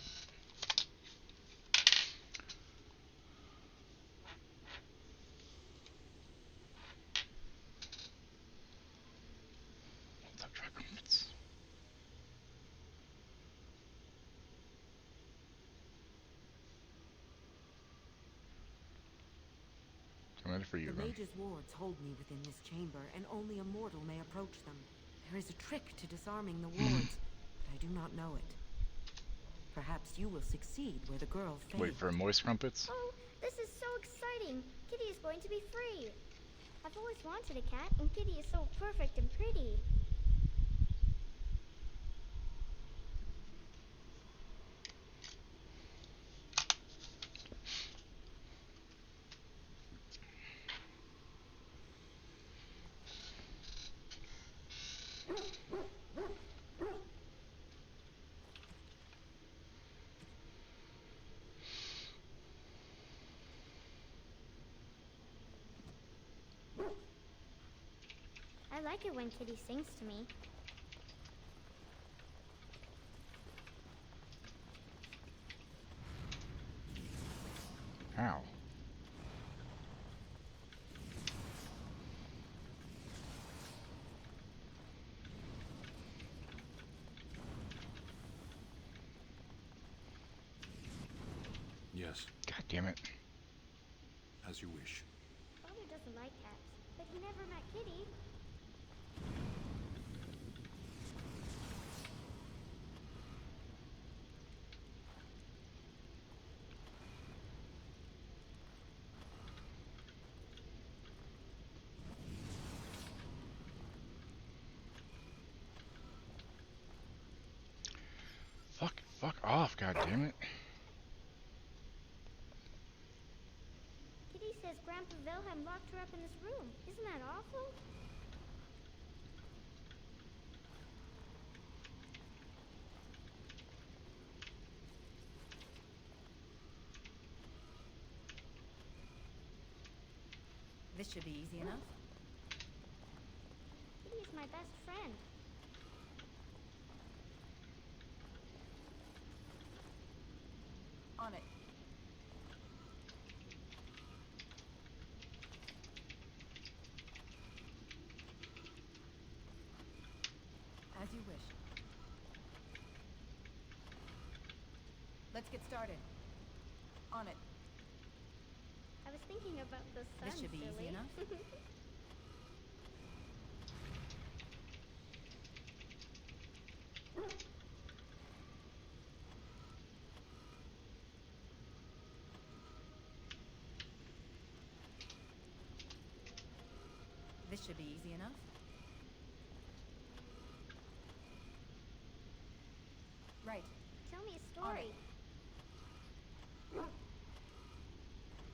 I'm ready for you, The then. mage's wards hold me within this chamber, and only a mortal may approach them. There is a trick to disarming the wards, but I do not know it. Perhaps you will succeed where the girl failed. Wait for moist crumpets? Oh, this is so exciting! Kitty is going to be free! I've always wanted a cat, and Kitty is so perfect and pretty. I like it when Kitty sings to me. How? Yes, God damn it. as you wish. Father doesn't like cats, but he never met Kitty. Fuck off, god damn it. Kitty says Grandpa Wilhelm locked her up in this room. Isn't that awful? This should be easy enough. Kitty is my best friend. On it. As you wish. Let's get started. On it. I was thinking about the sun, This should be silly. easy enough. This should be easy enough. Right. Tell me a story.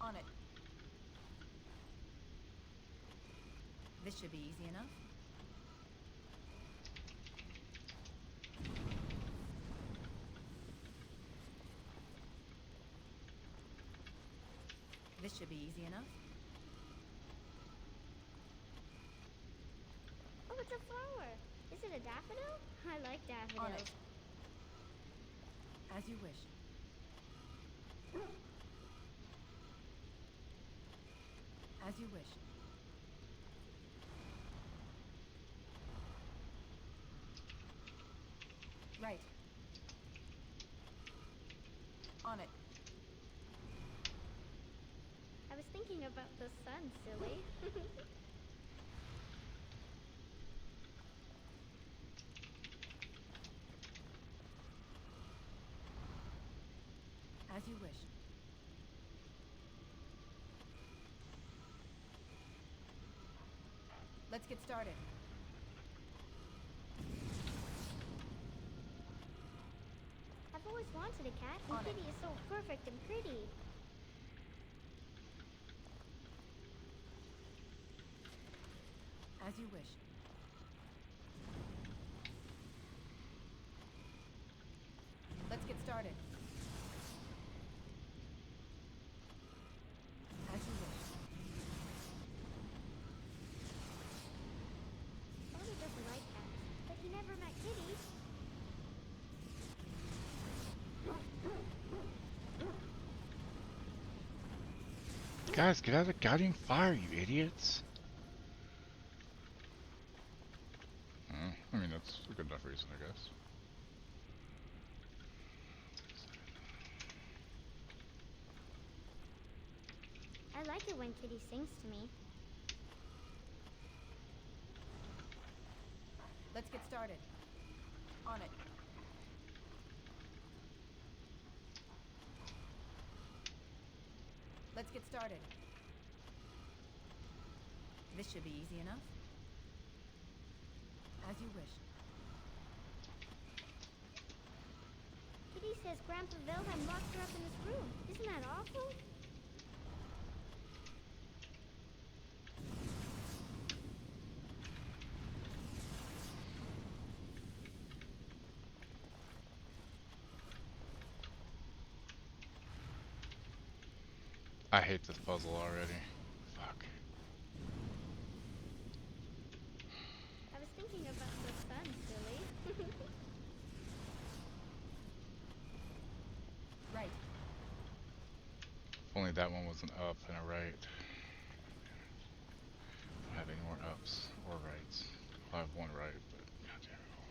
On it. This should be easy enough. This should be easy enough. Oh, it's a flower. Is it a daffodil? I like daffodils. On it. As you wish. As you wish. Right. On it. I was thinking about the sun, silly. As you wish. Let's get started. I've always wanted a cat, and On it. Kitty is so perfect and pretty. As you wish. Let's get started. Guys, get out of the goddamn fire, you idiots! I mean, that's a good enough reason, I guess. I like it when Kitty sings to me. Let's get started. On it. Let's get started. This should be easy enough. As you wish. Kitty says Grandpa Wilhelm locked her up in this room. Isn't that awful? I hate this puzzle already. Fuck. I was thinking about the sun, silly. Right. If only that one was an up and a right. I don't have any more ups or rights. I have one right, but goddamn it all.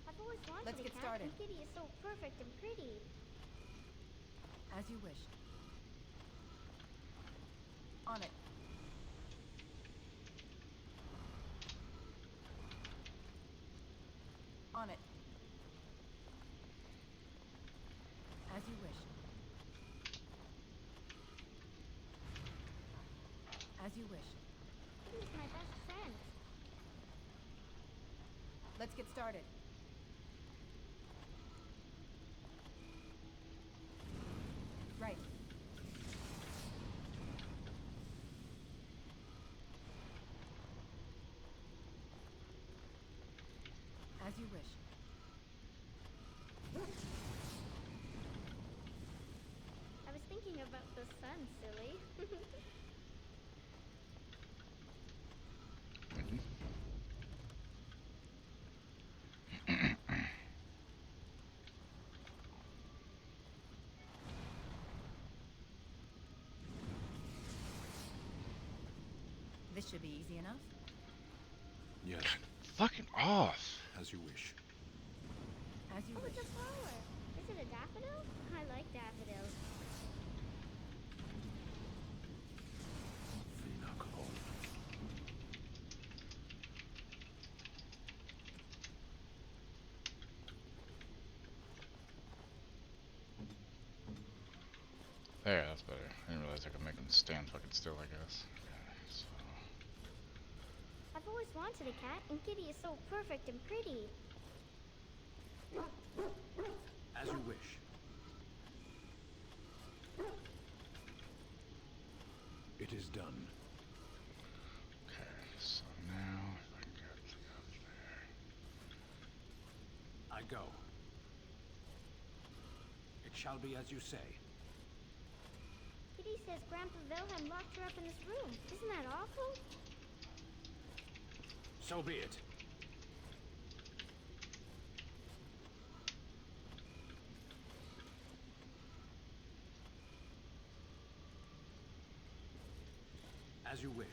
I've always wanted Let's a get cat, started. and Kitty is so perfect and pretty. As you wish. On it. On it. As you wish. As you wish. Kitty's my best friend. Let's get started. Right. As you wish. I was thinking about the sun, silly. This should be easy enough. Yes, Fucking off! as you wish. As you Oh, wish. it's a flower. Is it a daffodil? I like daffodils. There, that's better. I didn't realize I could make them stand fucking still, I guess. Okay, so. I've always wanted a cat, and Kitty is so perfect and pretty. As you wish. It is done. Okay, so now if I can get up there. I go. It shall be as you say. Kitty says Grandpa Wilhelm locked her up in this room. Isn't that awful? So be it. As you wish.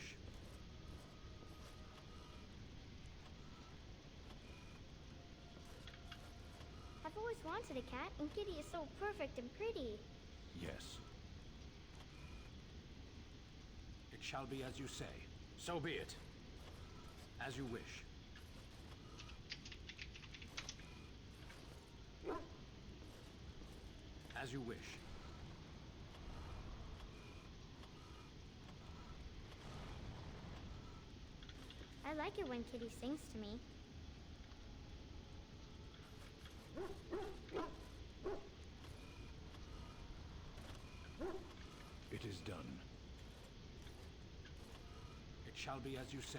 I've always wanted a cat, and Kitty is so perfect and pretty. Yes. It shall be as you say. So be it. As you wish. As you wish. I like it when Kitty sings to me. It is done. It shall be as you say.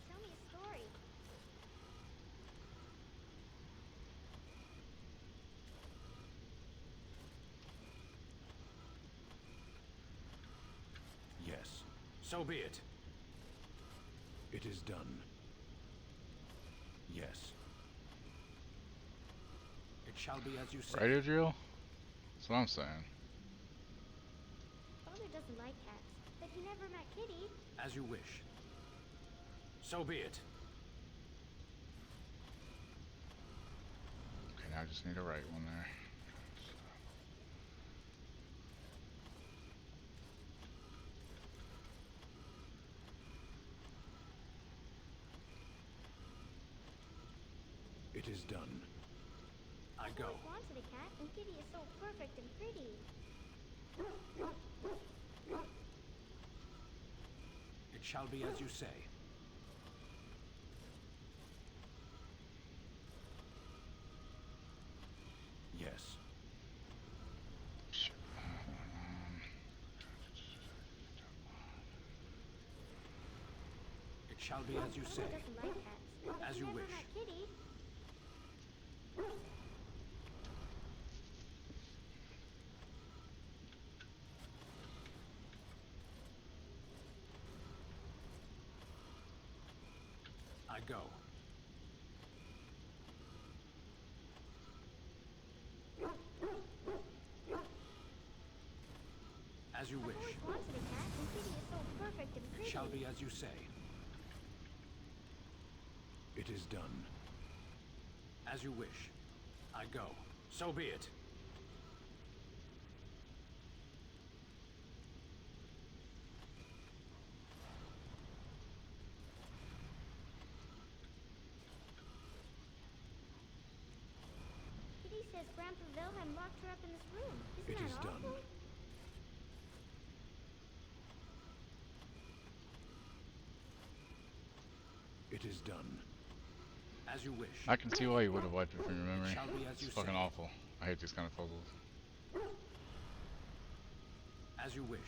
Tell me a story. So be it. It is done. Yes. It shall be as you say. Right, Adriel? That's what I'm saying. Father doesn't like cats, but he never met Kitty. As you wish. So be it. Okay, now I just need to write one there. It is done. I go. I wanted a cat, and Kitty is so perfect and pretty. It shall be as you say. Yes. It shall be as you say. Father doesn't like cats, but As he you never wish. met Kitty. I go. As you wish. I always wanted a cat, and Kitty is so perfect and It pretty. shall be as you say. It is done. As you wish. I go. So be it. Kitty says Grandpa Wilhelm locked her up in this room. Isn't It that is awful? done. It is done. As you wish. I can see why you would have wiped it from your memory. Shall be as you It's fucking say. awful. I hate these kind of puzzles. As you wish.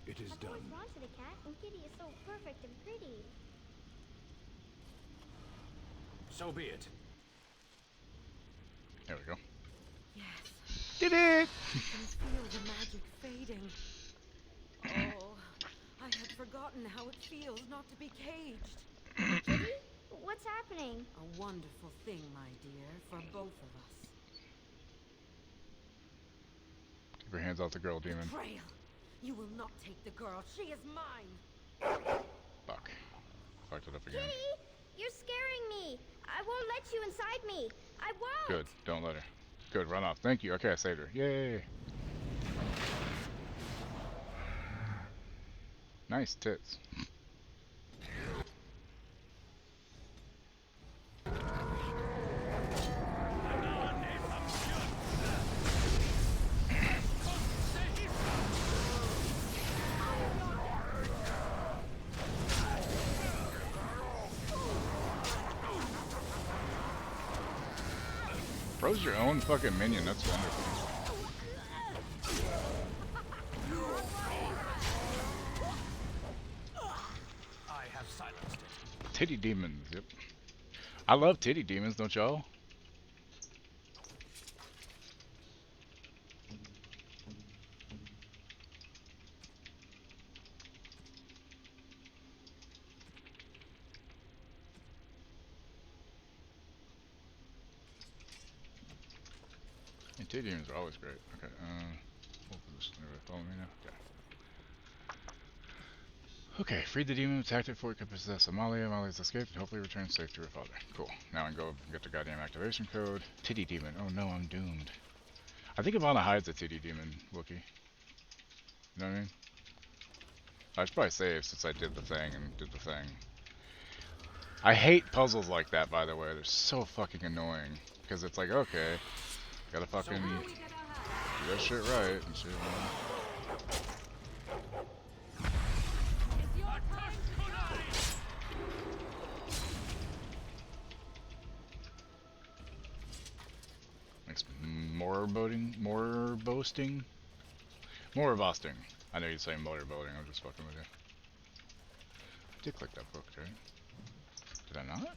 It is I've always done. wanted a cat, and Kitty is so perfect and pretty. So be it. There we go. Yes. Did it! I can feel the magic fading. Oh, I had forgotten how it feels not to be caged. Kitty? What's happening? A wonderful thing, my dear, for both of us. Keep your hands off the girl, demon. Betrayal! You will not take the girl. She is mine. Fuck. Fucked it up again. Kitty! You're scaring me! I won't let you inside me! I won't! Good. Don't let her. Good. Run off. Thank you. Okay, I saved her. Yay! Nice tits. Froze your own fucking minion. That's wonderful. I have silenced it. Titty demons. Yep. I love titty demons, don't y'all? And titty demons are always great. Okay. Hopefully this follow me now. Yeah. Okay, freed the demon, attacked it before it could possess Amalia. Amalia's escaped and hopefully returned safe to her father. Cool. Now I can go get the goddamn activation code. Titty demon. Oh no, I'm doomed. I think Ivana hides a titty demon, Wookie. You know what I mean? I should probably save since I did the thing and did the thing. I hate puzzles like that, by the way. They're so fucking annoying. Because it's like, okay, gotta fucking do that shit right and shit. Makes more boating, more boasting, more boasting. I know you'd say motorboating. I'm just fucking with you. I did click that book, right? Did I not?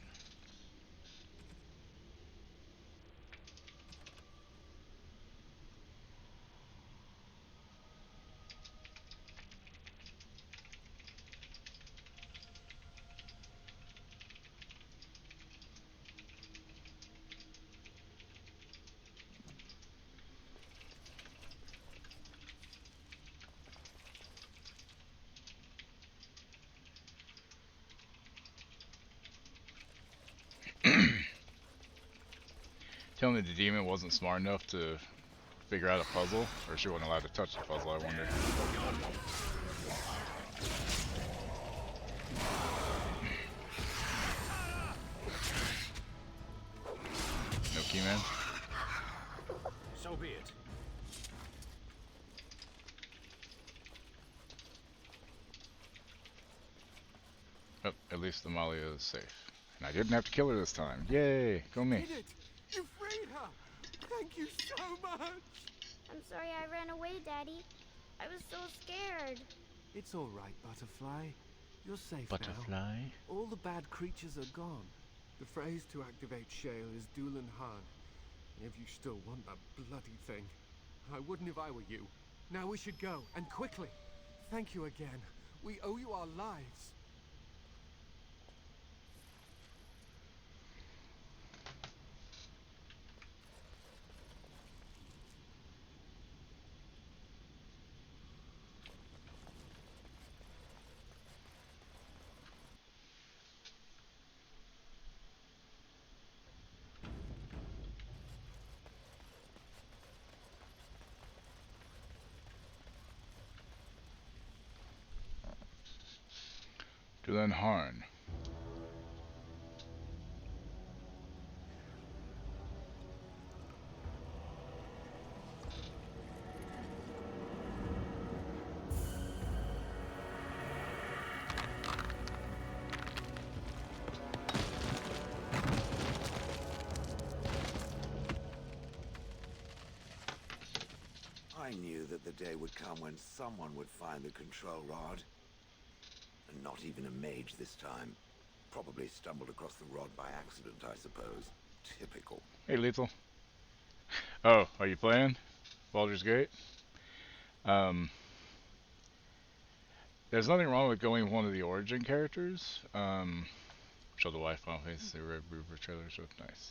telling me the demon wasn't smart enough to figure out a puzzle, or she wasn't allowed to touch the puzzle, I wonder. No key, man? So be it. Oh, at least Amalia is safe. And I didn't have to kill her this time. Yay! Go me. Did it! You freed her! Thank you so much! I'm sorry I ran away, Daddy. I was so scared. It's all right, Butterfly. You're safe Butterfly? now. All the bad creatures are gone. The phrase to activate Shale is Dulan Han. If you still want that bloody thing. I wouldn't if I were you. Now we should go, and quickly. Thank you again. We owe you our lives. Dulan Han. I knew that the day would come when someone would find the control rod. And not even a mage this time. Probably stumbled across the rod by accident, I suppose. Typical. Hey, Lethal. Oh, are you playing Baldur's Gate? There's nothing wrong with going with one of the origin characters. Show the wife on face the Red Reaper trailer, so it's nice.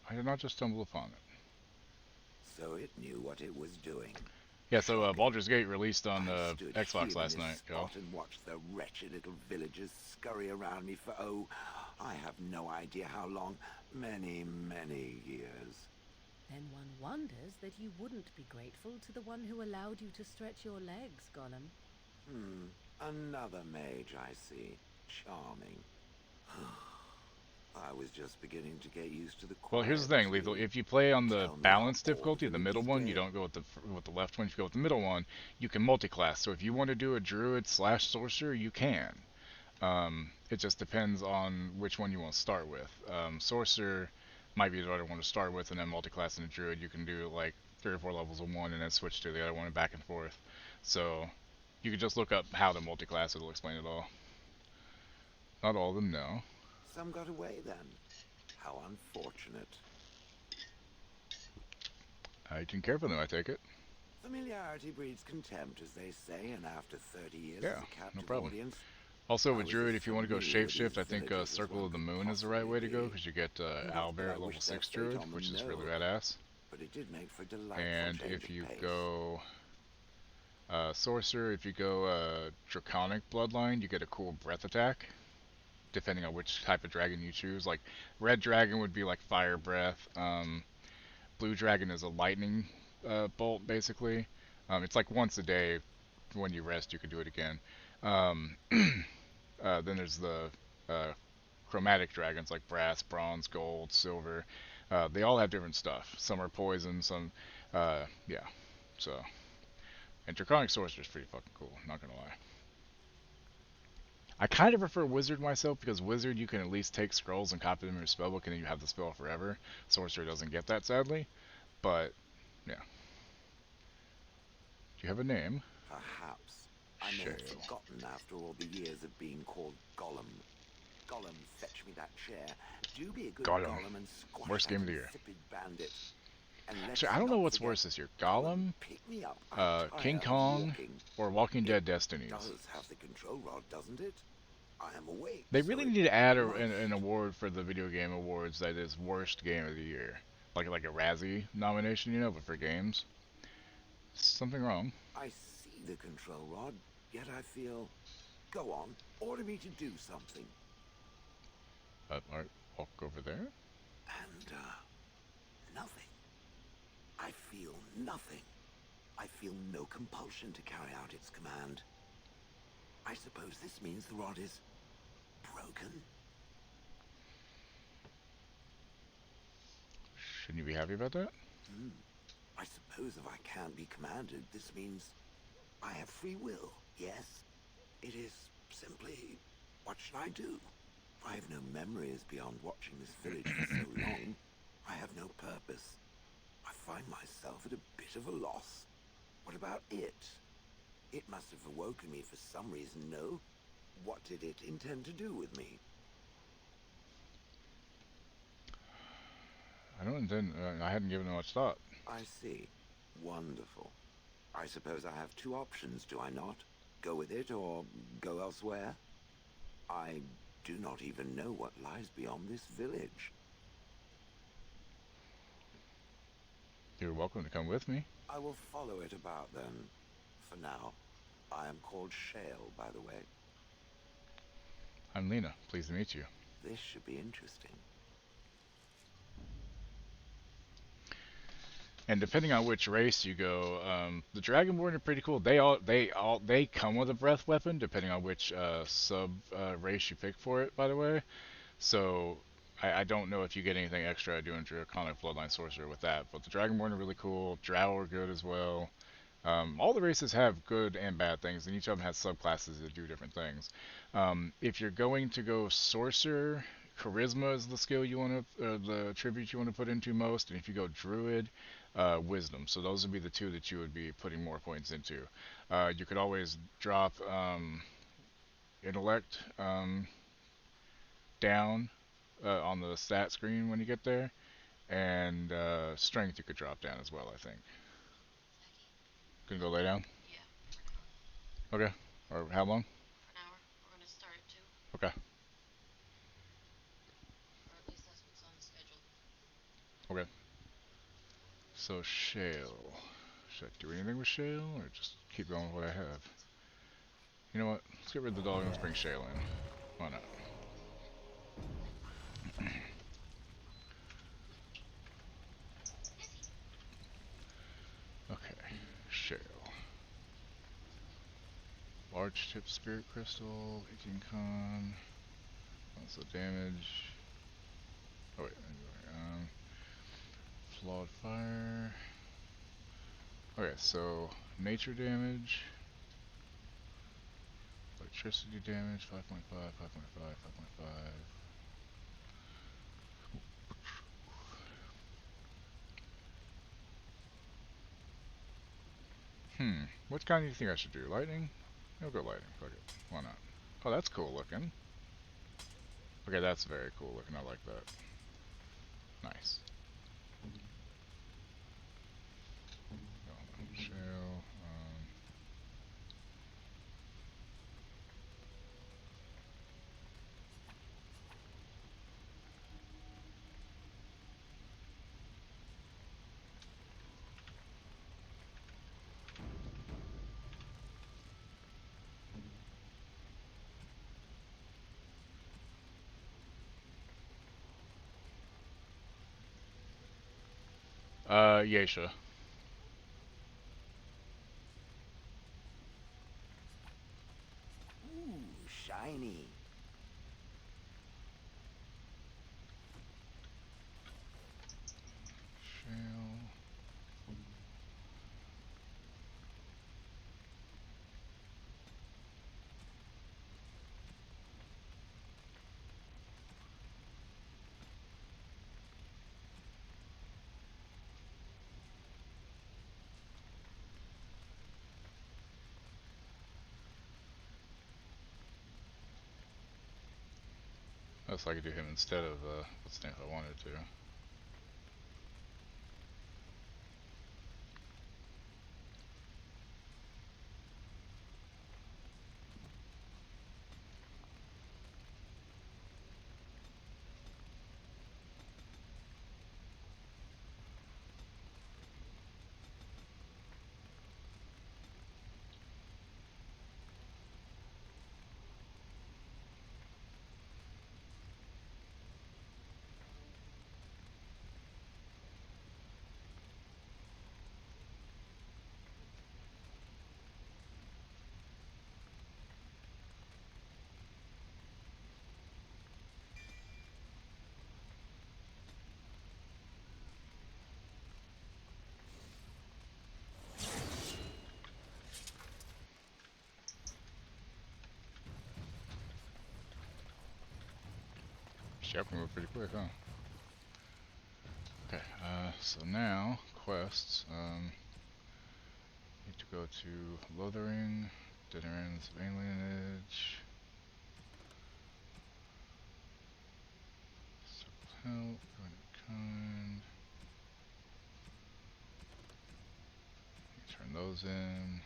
I did not just stumble upon it. So it knew what it was doing. Yeah, so Baldur's Gate released on Stood Xbox here last in this night, y'all. spot and watched the wretched little villagers scurry around me for, oh, I have no idea how long. Many, many years. Then one wonders that you wouldn't be grateful to the one who allowed you to stretch your legs, Gollum. Another mage, I see. Charming. I was just beginning to get used to the Well, here's the quiet thing, Lethal. between- If you play on the Tell me balanced how difficulty, the bored middle these one, you days. don't go with the left one. If you go with the middle one, you can multi-class. So if you want to do a druid / sorcerer, you can. It just depends on which one you want to start with. Sorcerer might be the other one to start with, and then multi-class in a druid. You can do like 3 or 4 levels of one, and then switch to the other one and back and forth. So you can just look up how to multi-class. It'll explain it all. Not all of them, no. Some got away then. How unfortunate. I didn't care for them, I take it. Familiarity breeds contempt, as they say, and after 30 years Yeah, as a captive no problem. audience, Also I with was Druid, as if you want to go familiar with shapeshift, I these think villages as Circle one of the could Moon is the right way to go, possibly because you get Not that Owlbear I at level wish 6 their fate Druid, on which them, is really no. badass. but it did make for a delightful And change if of you pace. go Sorcerer, if you go Draconic Bloodline, you get a cool breath attack, depending on which type of dragon you choose. Like, Red Dragon would be like Fire Breath, Blue Dragon is a Lightning Bolt, basically. It's like once a day, when you rest, you can do it again. Then there's the chromatic dragons like brass, bronze, gold, silver. They all have different stuff. Some are poison, some, yeah. So, and Draconic Sorcerer is pretty fucking cool, not gonna lie. I kind of prefer Wizard myself, because Wizard you can at least take scrolls and copy them in your spellbook and then you have the spell forever. Sorcerer doesn't get that, sadly. But, yeah. Do you have a name? Perhaps. I may have forgotten after all the years of being called Gollum. Gollum, fetch me that chair. Do be a good Gollum. Gollum and squash Worst that game of the year. insipid bandit. And let's Actually, I don't know not what's forget, worse this year. Gollum, pick me up. I'm King tired of Kong, walking. or Walking Dead Destinies. Does have the control rod, doesn't it? I am awake. They so really it need to add must. an award for the video game awards that is worst game of the year, like a Razzie nomination, you know, but for games. Something wrong. I see the control rod, yet I feel. Go on, order me to do something. Alright, walk over there. And, nothing. I feel nothing. I feel no compulsion to carry out its command. I suppose this means the rod is broken? Shouldn't you be happy about that? I suppose if I can't be commanded, this means I have free will, yes? It is simply, what should I do? I have no memories beyond watching this village for so long. I have no purpose. I find myself at a bit of a loss. What about it? It must have awoken me for some reason, no? What did it intend to do with me? I don't intend. I hadn't given it much thought. I see. Wonderful. I suppose I have two options, do I not? Go with it or go elsewhere? I do not even know what lies beyond this village. You're welcome to come with me. I will follow it about then. For now, I am called Shale, by the way. I'm Lena. Pleased to meet you. This should be interesting. And depending on which race you go, the Dragonborn are pretty cool. They come with a breath weapon, depending on which sub race you pick for it. By the way, so I don't know if you get anything extra doing Draconic Bloodline Sorcerer with that. But the Dragonborn are really cool. Drow are good as well. All the races have good and bad things, and each of them has subclasses that do different things. If you're going to go Sorcerer, Charisma is the skill you want to, the attribute you want to put into most. And if you go Druid, Wisdom. So those would be the two that you would be putting more points into. You could always drop Intellect down on the stat screen when you get there, and Strength you could drop down as well, I think. Gonna go lay down? Yeah. Okay. Or how long? For an hour. We're gonna start at 2. Okay. Or at least that's what's on the schedule. Okay. So Shale. Should I do anything with Shale, or just keep going with what I have? You know what? Let's get rid of the dog and let's bring Shale in. Why not? Okay. Shale. Large tip spirit crystal, 18 con. Also damage. Oh wait, flawed fire. Okay, so nature damage, electricity damage, 5.5, 5.5, 5.5. What kind do you think I should do? Lightning? I'll go lightning. Fuck it. Why not? Oh, that's cool looking. Okay, that's very cool looking. I like that. Nice. Shale. Yesha. Ooh, shiny. Shale. That's I could do him instead of what's the name if I wanted to. Yep, we moved pretty quick, huh? Okay, so now, quests. Need to go to Lothering, Dead Ends of Alienage, Circle Help, Join Kind. Turn those in.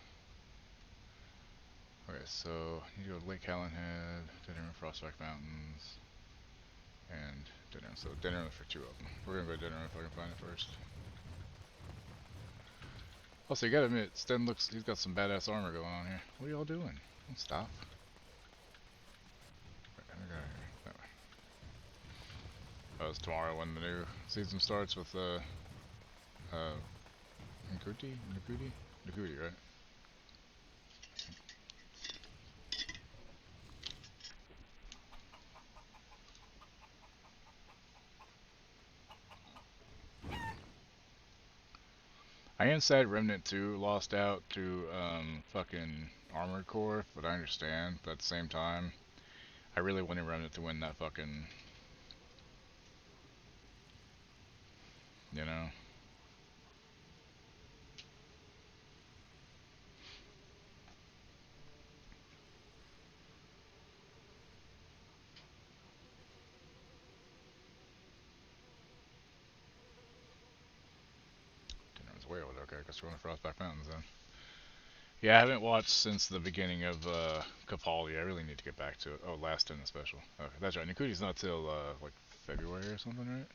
Okay, so you go to Lake Hallenhead, Dead End Frostback Mountains, and Dead End. So Dead End for 2 of them. We're gonna go to Dead End if I can find it first. Also, you gotta admit, Sten looks, he's got some badass armor going on here. What are y'all doing? Don't stop. That way. That was tomorrow when the new season starts with, Nkuti, right? I am sad Remnant 2 lost out to fucking Armored Core, but I understand. But at the same time, I really wanted Remnant to win that fucking, you know. Dinner's way over there. Okay, I guess we're going to Frostback Mountains then. Yeah, I haven't watched since the beginning of Capaldi. I really need to get back to it. Oh, Last in the special. Okay, that's right. Nikuti's not till like February or something, right?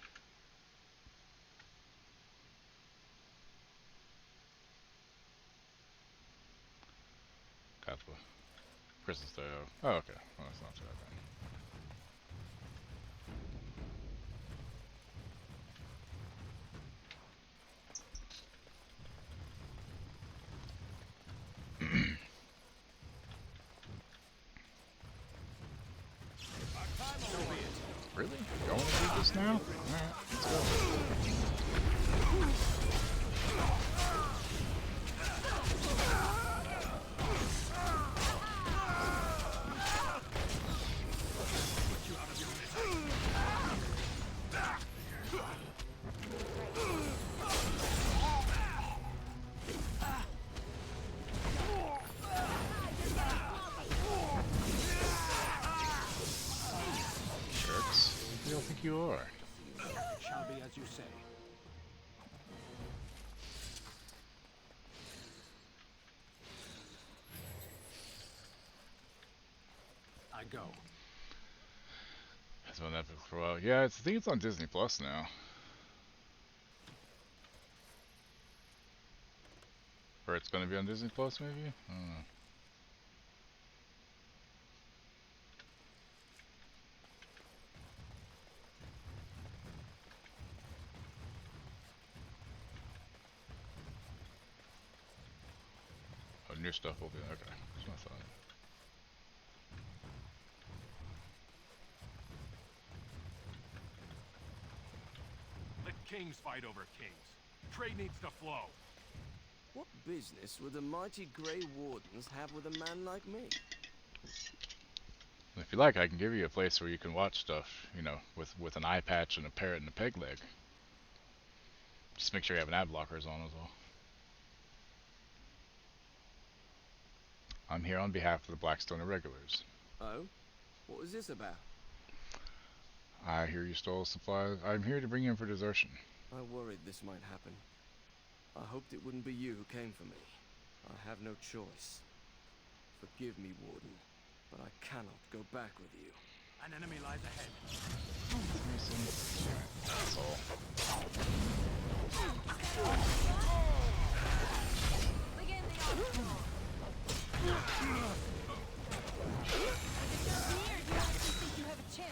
Katwa. Christmas Day. Oh, okay. Well, that's not too bad then. Really? Y'all want to do this now? Alright, let's go. You are. It shall be as you say. I go. That's been epic for a while. Yeah, I think it's on Disney Plus now. Or it's gonna be on Disney Plus, maybe? I don't know. New stuff will be okay. That's what I thought. Let kings fight over kings. Trade needs to flow. What business would the mighty Grey Wardens have with a man like me? If you like, I can give you a place where you can watch stuff, you know, with an eye patch and a parrot and a peg leg. Just make sure you have an ad blockers on as well. I'm here on behalf of the Blackstone Irregulars. Oh? What was this about? I hear you stole supplies. I'm here to bring you in for desertion. I worried this might happen. I hoped it wouldn't be you who came for me. I have no choice. Forgive me, Warden, but I cannot go back with you. An enemy lies ahead.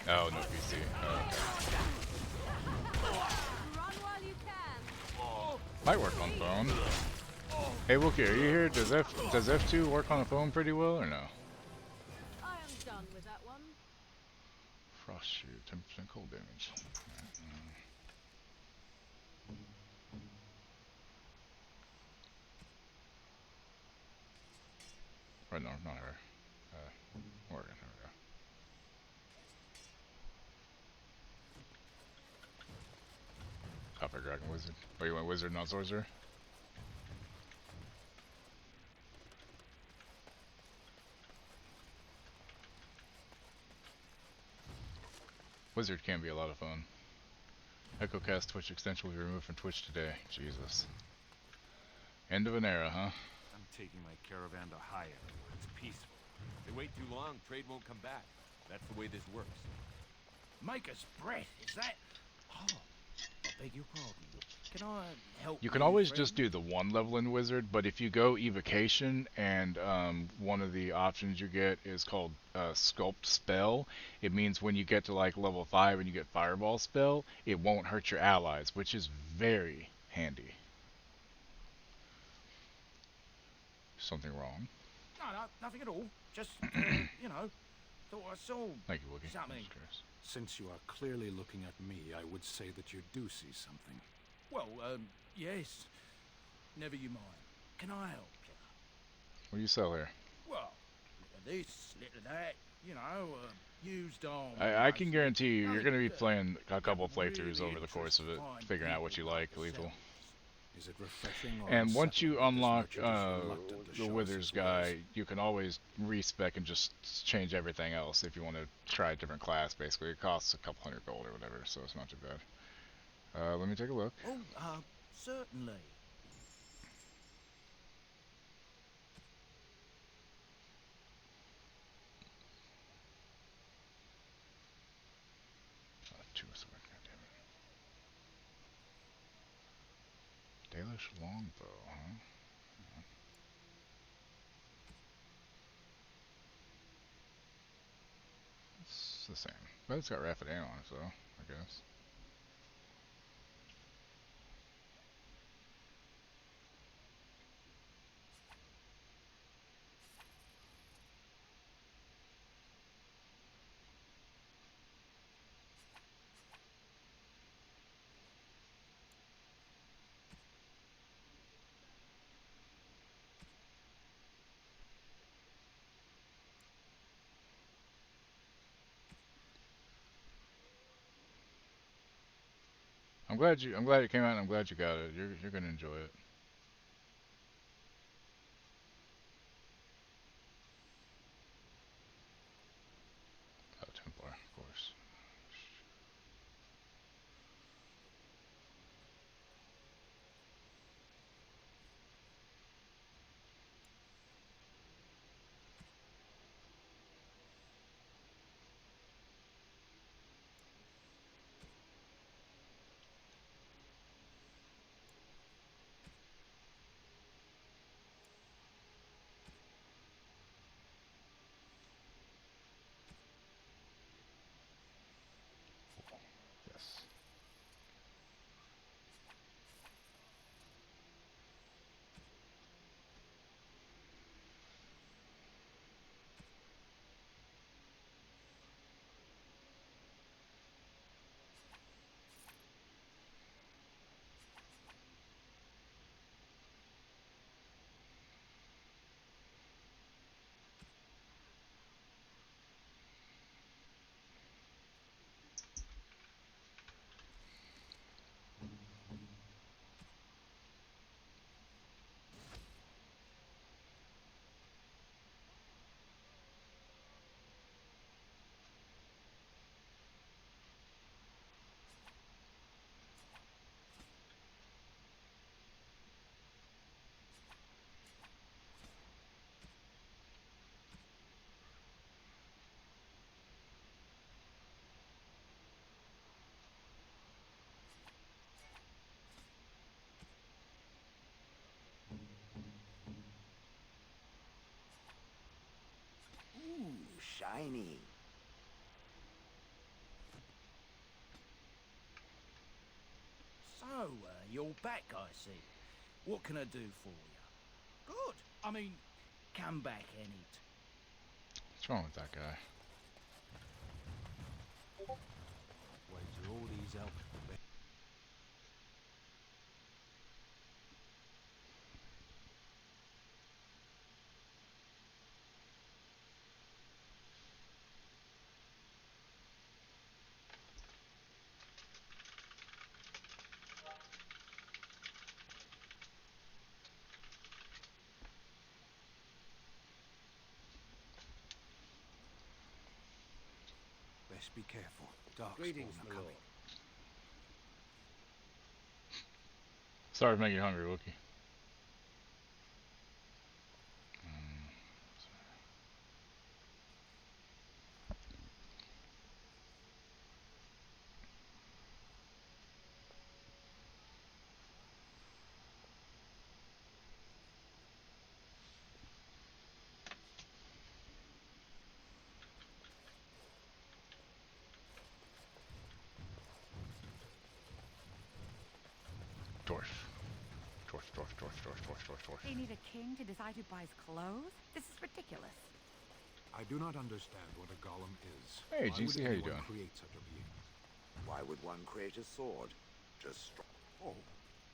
Oh, no PC. Oh, okay. Might work on phone. Hey, Wookie, are you here? Does F2 work on a phone pretty well or no? I am done with that one. Frost shoot, 10% cold damage. Right, no, not her. Morgan, there we go. Copper Dragon Wizard. Oh, you went Wizard, not Sorcerer? Wizard can be a lot of fun. EchoCast Twitch extension will be removed from Twitch today. Jesus. End of an era, huh? I'm taking my caravan to Haya. It's peaceful. They wait too long, trade won't come back. That's the way this works. Maker's breath, is that? Oh, I beg your pardon. Can I help You can always just do the one level in Wizard, but if you go Evocation and one of the options you get is called Sculpt Spell, it means when you get to like level 5 and you get Fireball Spell, it won't hurt your allies, which is very handy. Something wrong? No, nothing at all. Just, you know, thought I saw Thank you, Wookie. something. Since you are clearly looking at me, I would say that you do see something. Well, yes. Never you mind. Can I help you? What do you sell here? Well, little this, little that, you know, used on... I can guarantee you, you're going to be playing a couple playthroughs over the course of it, figuring out what you like, Lethal. Is it refreshing or And once you unsettling unlock because Merchant is reluctant to the show us Withers his guy, ways? you can always respec and just change everything else if you want to try a different class, basically. It costs a couple hundred gold or whatever, so it's not too bad. Let me take a look. Oh, certainly. Two-sword, goddammit. Dalish longbow, huh? It's the same. But it's got Raphidan on it, so I guess. I'm glad it came out and I'm glad you got it. You're gonna enjoy it. Oh, Templar, of course. Yes. Ooh, shiny. So, you're back, I see. What can I do for you? Good. I mean, come back any What's wrong with that guy? wager all these help. Please be careful. Darkspawn Greetings, are my coming. lord. Sorry to make you hungry, Wookie. Dwarf. They need a king to decide who buys clothes? This is ridiculous. I do not understand what a golem is. Hey, Why GC, would how you anyone doing? create such a being? Why would one create a sword? Just Oh,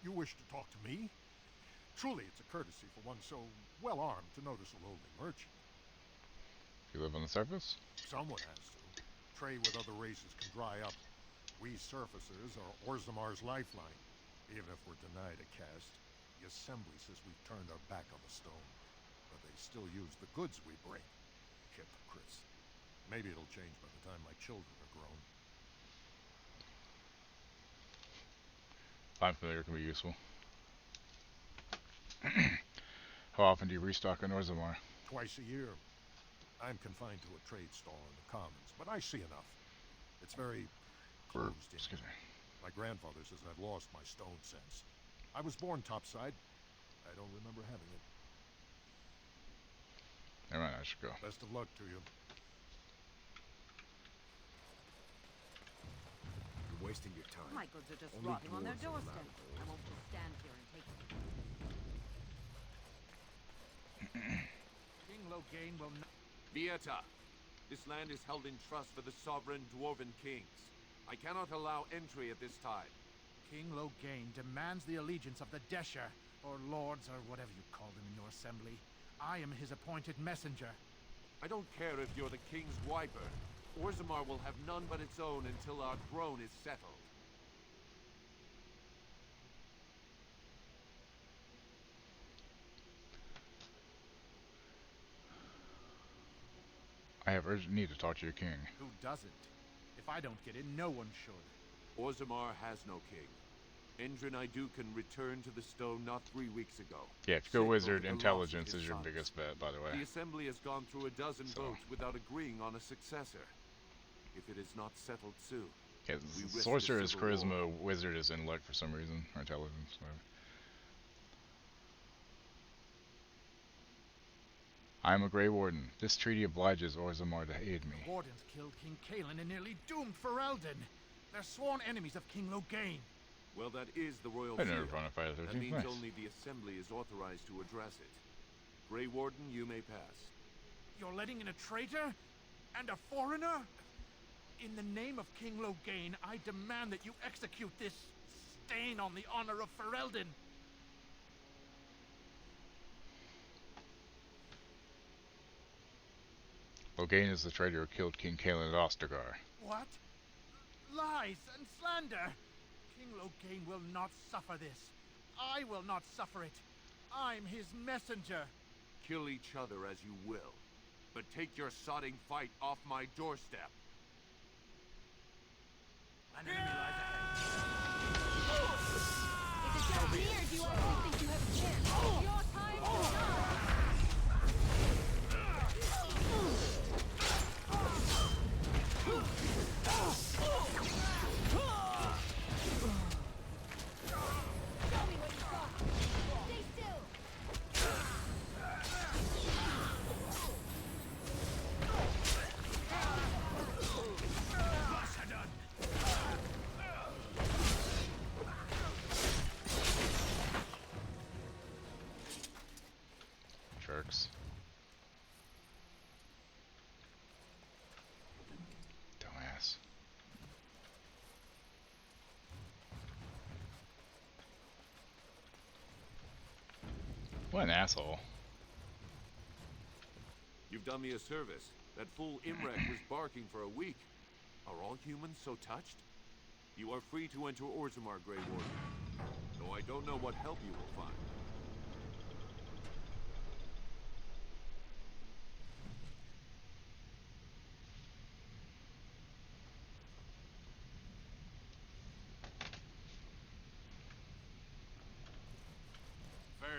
you wish to talk to me? Truly, it's a courtesy for one so well armed to notice a lowly merchant. You live on the surface? Someone has to. Trade with other races can dry up. We surfacers are Orzamar's lifeline. Even if we're denied a caste, the Assembly says we've turned our back on the stone. But they still use the goods we bring. Hypocrites. Maybe it'll change by the time my children are grown. I'm familiar can be useful. How often do you restock in Orzammar? Twice a year. I'm confined to a trade stall in the Commons, but I see enough. It's very closed in. Excuse me. My grandfather says I've lost my stone sense. I was born topside. I don't remember having it. Never mind, I should go. Best of luck to you. You're wasting your time. My goods are just Only rotting on their dwarves are doorstep. allowed. I won't just stand here and take them. King Loghain will not... Vieta, this land is held in trust for the sovereign dwarven kings. I cannot allow entry at this time. King Loghain demands the allegiance of the Desher, or lords, or whatever you call them in your assembly. I am his appointed messenger. I don't care if you're the king's wiper. Orzammar will have none but its own until our throne is settled. I have urgent need to talk to your king. Who doesn't? If I don't get in, no one should. Orzammar has no king. Endrin Idukan returned to the stone not 3 weeks ago. Yeah, if you go Sick over wizard, the loss of intelligence his is your sons. biggest bet, by the way. The assembly has gone through a dozen votes without agreeing on a successor. If it is not settled soon, Yeah, we risk a sorcerer is civil war. charisma, wizard is intellect for some reason, or intelligence, whatever. I am a Grey Warden. This treaty obliges Orzammar to aid me. The Wardens killed King Kaelin and nearly doomed Ferelden. They're sworn enemies of King Loghain. Well, that is the royal I never seal. found a Friday the That 13th. means Nice. only the assembly is authorized to address it. Grey Warden, you may pass. You're letting in a traitor? And a foreigner? In the name of King Loghain, I demand that you execute this stain on the honor of Ferelden. Loghain is the traitor who killed King Kaelin at Ostergar. What? Lies and slander! King Loghain will not suffer this. I will not suffer it. I'm his messenger. Kill each other as you will, but take your sodding fight off my doorstep. An enemy lies ahead. If it's down here, do you actually think you have a chance? Your time to shine! Show me what you got! Stay still! Jerks. Dumbass. What an asshole. You've done me a service. That fool Imrek was barking for a week. Are all humans so touched? You are free to enter Orzammar, Grey Warden. Though I don't know what help you will find.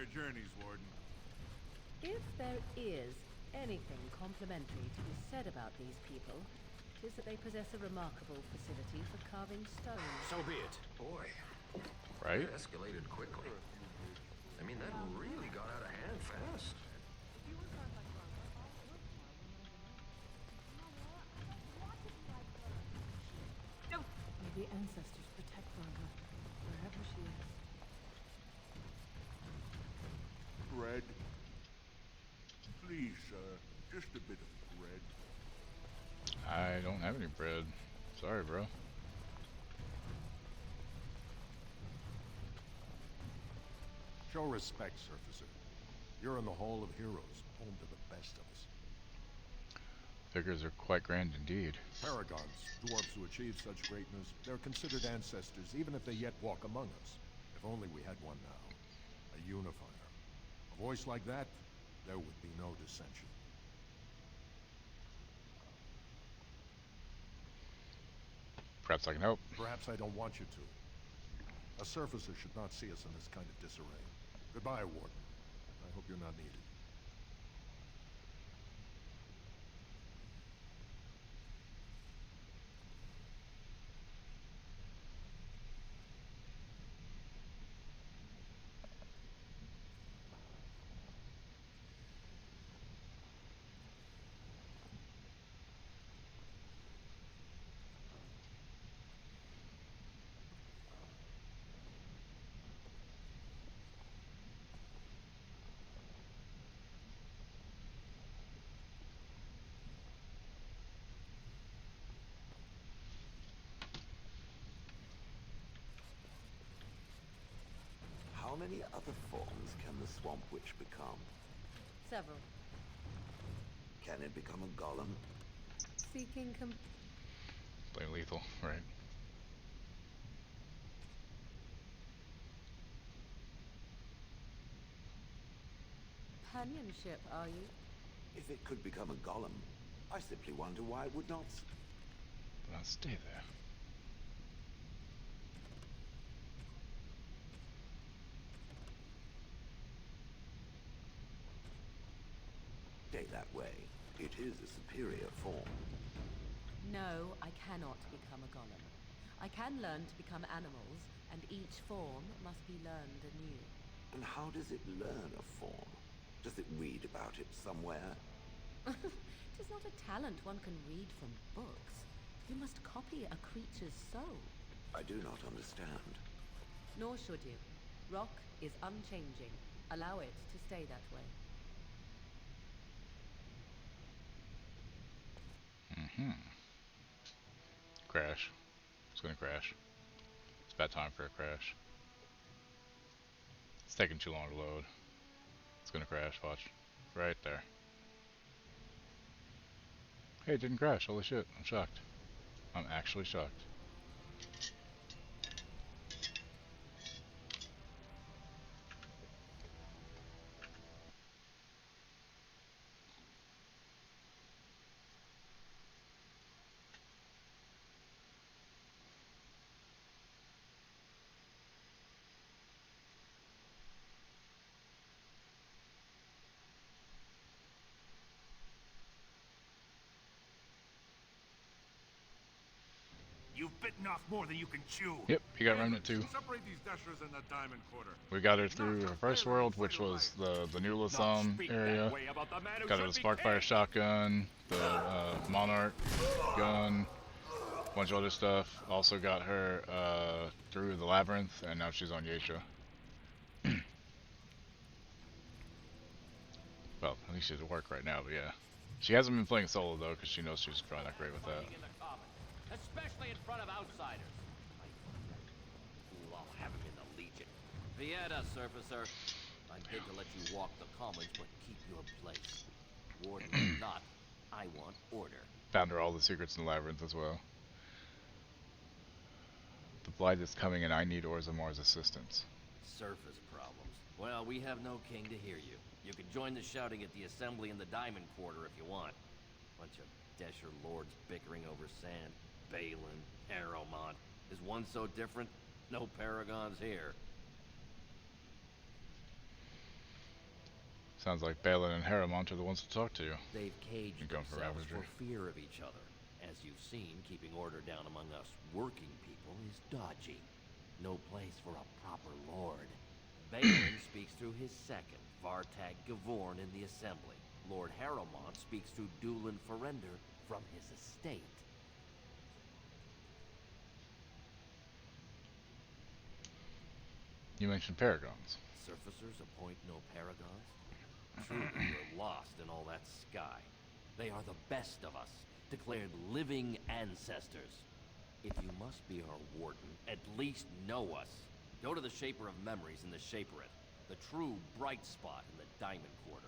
their journeys, Warden. If there is anything complimentary to be said about these people, it is that they possess a remarkable facility for carving stone. So be it. Boy. Right? It escalated quickly. I mean, that really got out of hand fast. May the ancestors protect Rhonda, wherever she is. Bread. Please, sir. Just a bit of bread. I don't have any bread. Sorry, bro. Show respect, Surfacer. You're in the Hall of Heroes, home to the best of us. Figures are quite grand indeed. Paragons, dwarves who achieve such greatness, they're considered ancestors, even if they yet walk among us. If only we had one now. A unifier. A voice like that, there would be no dissension. Perhaps I can help. Perhaps I don't want you to. A surfacer should not see us in this kind of disarray. Goodbye, Warden. I hope you're not needed. How many other forms can the Swamp Witch become? Several. Can it become a golem? Seeking Play lethal, right? companionship, are you? If it could become a golem, I simply wonder why it would not. Now stay there. Stay that way. It is a superior form. No, I cannot become a golem. I can learn to become animals, and each form must be learned anew. And how does it learn a form? Does it read about it somewhere? It is not a talent one can read from books. You must copy a creature's soul. I do not understand. Nor should you. Rock is unchanging. Allow it to stay that way. Crash. It's gonna crash. It's about time for a crash. It's taking too long to load. It's gonna crash, watch. Right there. Hey, it didn't crash. Holy shit. I'm shocked. I'm actually shocked. You've bitten off more than you can chew. Yep, you got Remnant too. Separate these Dashers in the Diamond Quarter. We got her through her first world, which was the New Latham area. Got her the Sparkfire shotgun, the Monarch gun, a bunch of other stuff. Also got her through the Labyrinth, and now she's on Yesha. Well, at least she's at work right now, but yeah. She hasn't been playing solo though, because she knows she's probably not great with that. Especially in front of outsiders. Ooh, I'll have him in the Legion. Vieta, Surfacer. I hate to let you walk the commons, but keep your place. Warden or not, I want order. Found her all the secrets in the Labyrinth as well. The Blight is coming and I need Orzamar's assistance. Surface problems. Well, we have no king to hear you. You can join the shouting at the assembly in the Diamond Quarter if you want. Bunch of Desher lords bickering over sand. Balin, Aeromont. Is one so different? No paragons here. Sounds like Balin and Harrowmont are the ones to talk to. They've caged You're going for themselves Ravager. for fear of each other. As you've seen, keeping order down among us working people is dodgy. No place for a proper lord. Balin speaks through his second, Vartag Gavorn, in the Assembly. Lord Harrowmont speaks through Dulin Ferender from his estate. You mentioned paragons. Surfacers appoint no paragons? Truly, you're lost in all that sky. They are the best of us, declared living ancestors. If you must be our warden, at least know us. Go to the Shaper of Memories in the Shaperate, the true bright spot in the Diamond Quarter.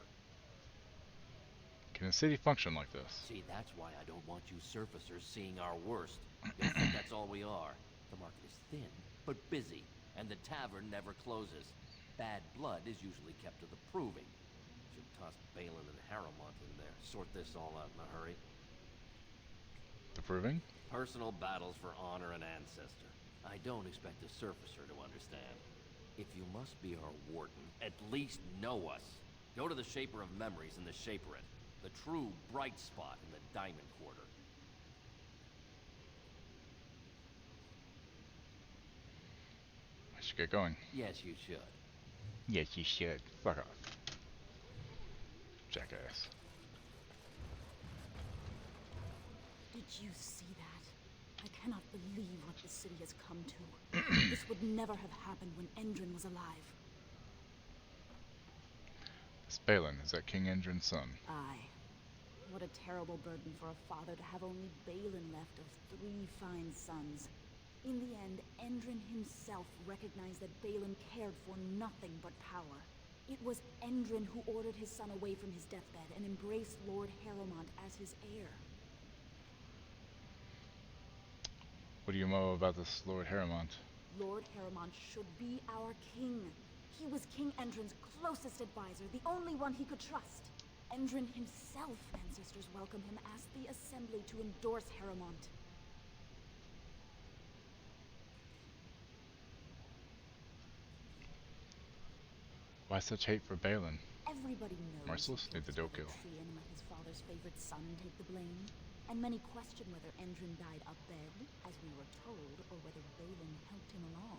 Can a city function like this? See, that's why I don't want you surfacers seeing our worst. You'll think that's all we are. The market is thin, but busy, and the tavern never closes. Bad blood is usually kept to the proving. Should toss Balin and Harrowmont in there. Sort this all out in a hurry. The proving? Personal battles for honor and ancestor. I don't expect a surfacer to understand. If you must be our warden, at least know us. Go to the Shaper of Memories in the Shaperate, the true bright spot in the Diamond Quarter. I should get going. Yes, you should. Yes, you should. Fuck off. Jackass. Did you see that? I cannot believe what the city has come to. This would never have happened when Endrin was alive. This Balin, is that King Endrin's son? Aye. What a terrible burden for a father to have only Balin left of 3 fine sons. In the end, Endrin himself recognized that Balin cared for nothing but power. It was Endrin who ordered his son away from his deathbed and embraced Lord Harrowmont as his heir. What do you know about this Lord Harrowmont? Lord Harrowmont should be our king. He was King Endrin's closest advisor, the only one he could trust. Endrin himself, ancestors welcome him, asked the Assembly to endorse Harrowmont. Why such hate for Balin? Everybody knows Merciless? he Need the killed dope kill. Tree and let his father's favorite son take the blame. And many question whether Endrin died abed, as we were told, or whether Balin helped him along.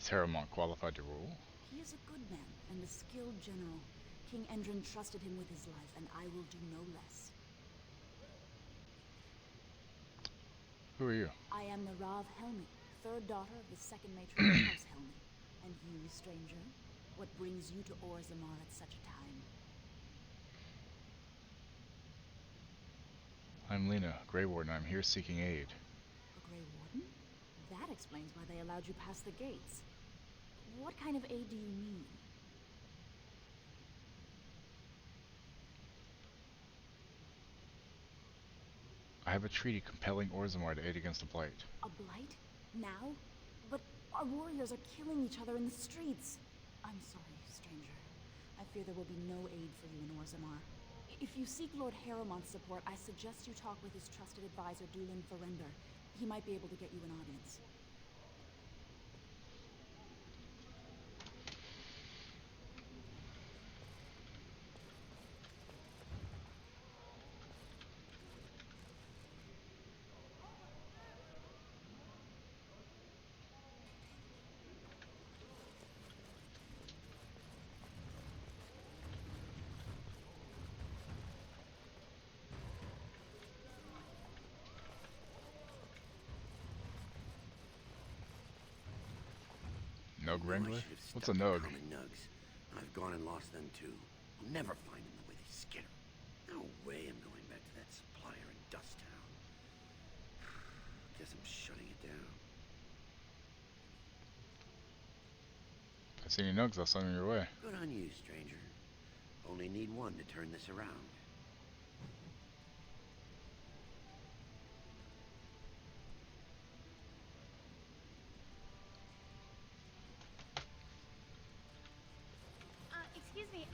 Is Harrowmont qualified to rule? He is a good man and a skilled general. King Endrin trusted him with his life, and I will do no less. Who are you? I am the Rav Helmi, 3rd daughter of the 2nd matron of House Helmi. And you, stranger, what brings you to Orzammar at such a time? I'm Lena, Grey Warden. I'm here seeking aid. A Grey Warden? That explains why they allowed you past the gates. What kind of aid do you need? I have a treaty compelling Orzammar to aid against the Blight. A blight? Now? But our warriors are killing each other in the streets. I'm sorry, stranger. I fear there will be no aid for you in Orzammar. If you seek Lord Harrowmont's support, I suggest you talk with his trusted advisor, Dulin Ferender. He might be able to get you an audience. Nug Wrangler? I should have What's a stuck to Nug? common nugs. I've gone and lost them too. I'll never find them the way they skitter. No way I'm going back to that supplier in Dust Town. Guess I'm shutting it down. I see any Nugs, I'll send them your way. Good on you, stranger. Only need one to turn this around. Excuse me,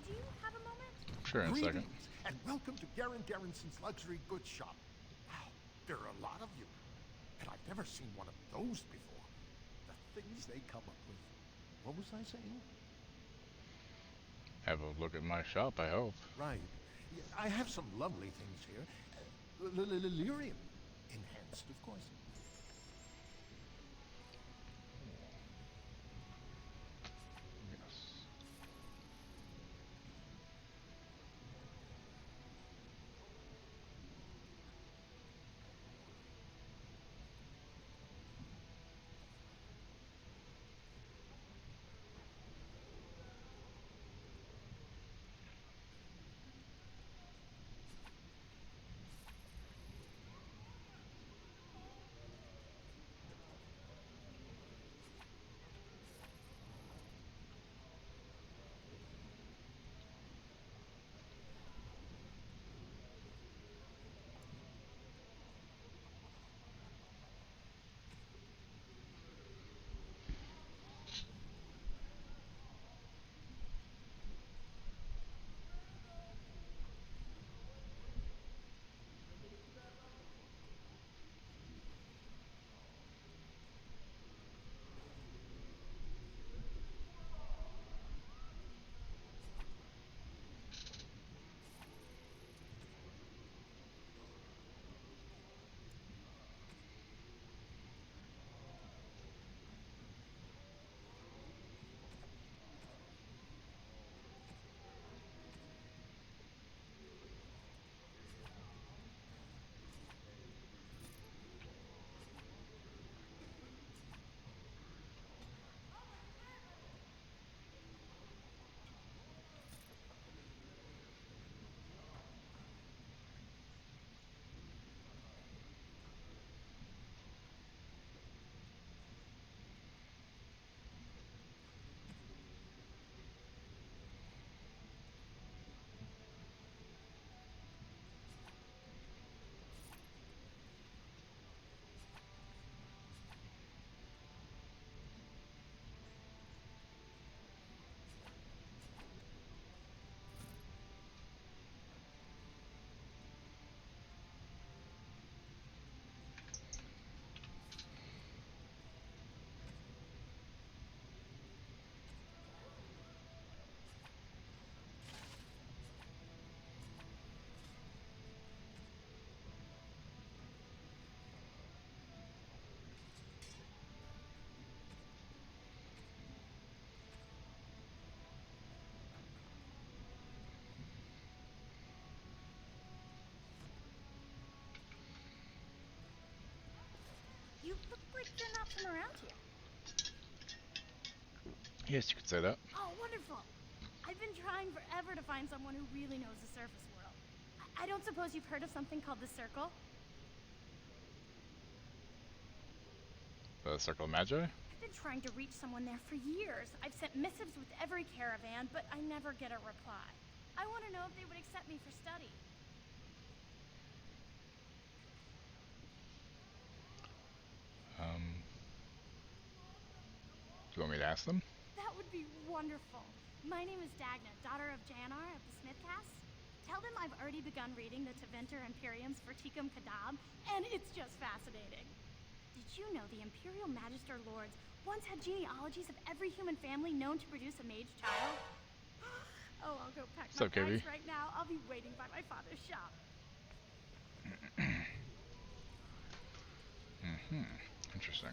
do you have a moment? Sure, in a second. and welcome to Garen Garrison's luxury goods shop. Wow, there are a lot of you, and I've never seen one of those before. The things they come up with. What was I saying? Have a look at my shop, I hope. Right. Yeah, I have some lovely things here. Lyrium enhanced, of course. You look like you're not from around here. Yes, you could say that. Oh, wonderful. I've been trying forever to find someone who really knows the surface world. I don't suppose you've heard of something called the Circle? The Circle of Magi? I've been trying to reach someone there for years. I've sent missives with every caravan, but I never get a reply. I want to know if they would accept me for study. Do you want me to ask them? That would be wonderful. My name is Dagna, daughter of Janar of the Smithcast. Tell them I've already begun reading the Tevinter Imperiums for Tikum Kadab, and it's just fascinating. Did you know the Imperial Magister Lords once had genealogies of every human family known to produce a mage child? Oh, I'll go pack my bags right now. I'll be waiting by my father's shop. Interesting.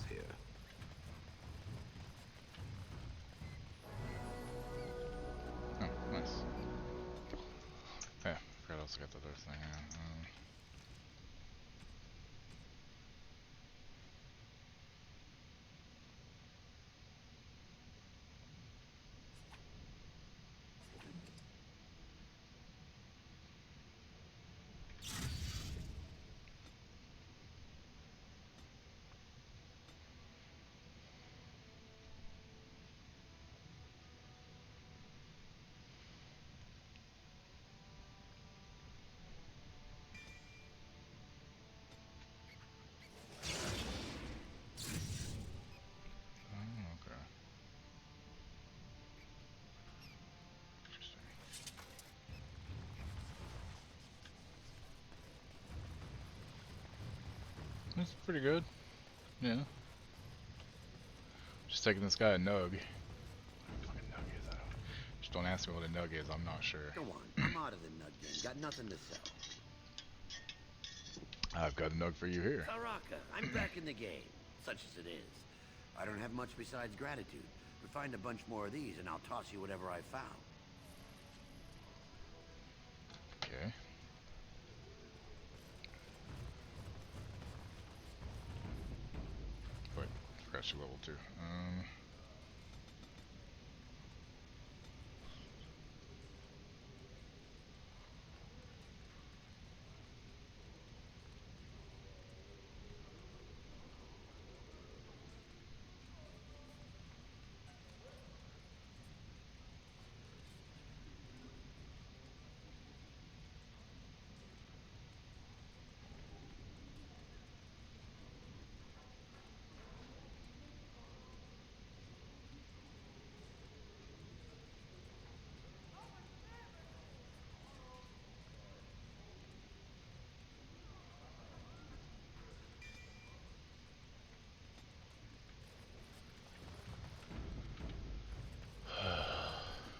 Here. Oh, nice. Yeah, forgot I also got the other thing. It's pretty good. Yeah. Just taking this guy a nug. What a nug is, I don't. Just don't ask me what a nug is. I'm not sure. Go on, I'm out of the nug game. Got nothing to sell. I've got a nug for you here. Baraka, I'm back in the game, such as it is. I don't have much besides gratitude, but find a bunch more of these and I'll toss you whatever I found. Okay. Wait, forgot your level 2.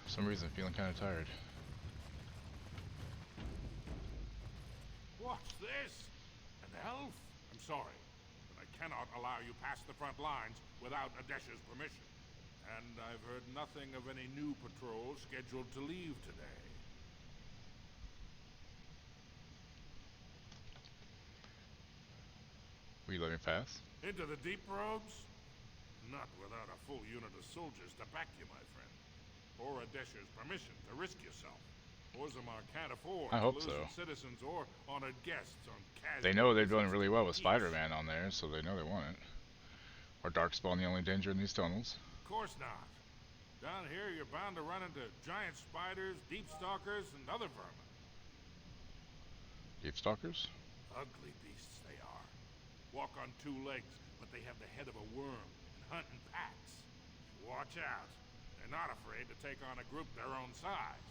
For some reason, feeling kind of tired. What's this? An elf? I'm sorry, but I cannot allow you past the front lines without Adesha's permission. And I've heard nothing of any new patrols scheduled to leave today. Will you let me pass? Into the deep roads? Not without a full unit of soldiers to back you, my friend. Or Adesha's permission to risk yourself. Orzammar can't afford I to hope lose so. its citizens or honored guests on casual They know they're doing visits really to well with peace. Spider-Man on there, so they know they want it. Or Darkspawn the only danger in these tunnels? Of course not. Down here, you're bound to run into giant spiders, deep stalkers, and other vermin. Deep Stalkers? Ugly beasts they are. Walk on 2 legs, but they have the head of a worm and hunt in packs. Watch out. They're not afraid to take on a group their own size.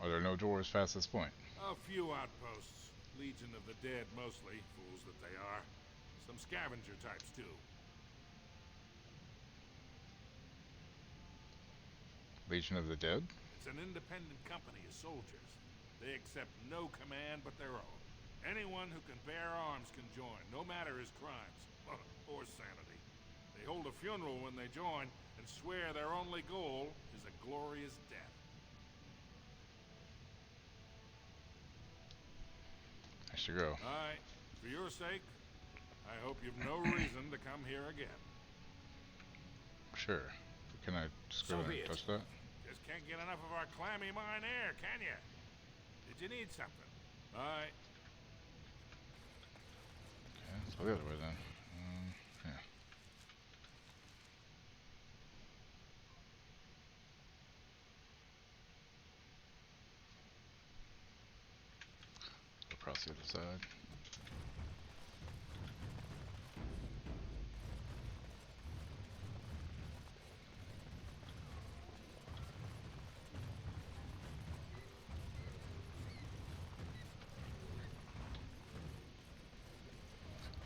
Are there no dwarves past this point? A few outposts. Legion of the Dead mostly, fools that they are. Some scavenger types too. Legion of the Dead? It's an independent company of soldiers. They accept no command but their own. Anyone who can bear arms can join, no matter his crimes or sanity. They hold a funeral when they join and swear their only goal is a glorious death. I should go. Aye, for your sake, I hope you've no reason to come here again. Sure. Can I just go So and be it. touch that? Just can't get enough of our clammy mine air, can you? Did you need something? Aye. Okay, let's go the other way then. Yeah. Go across the other side.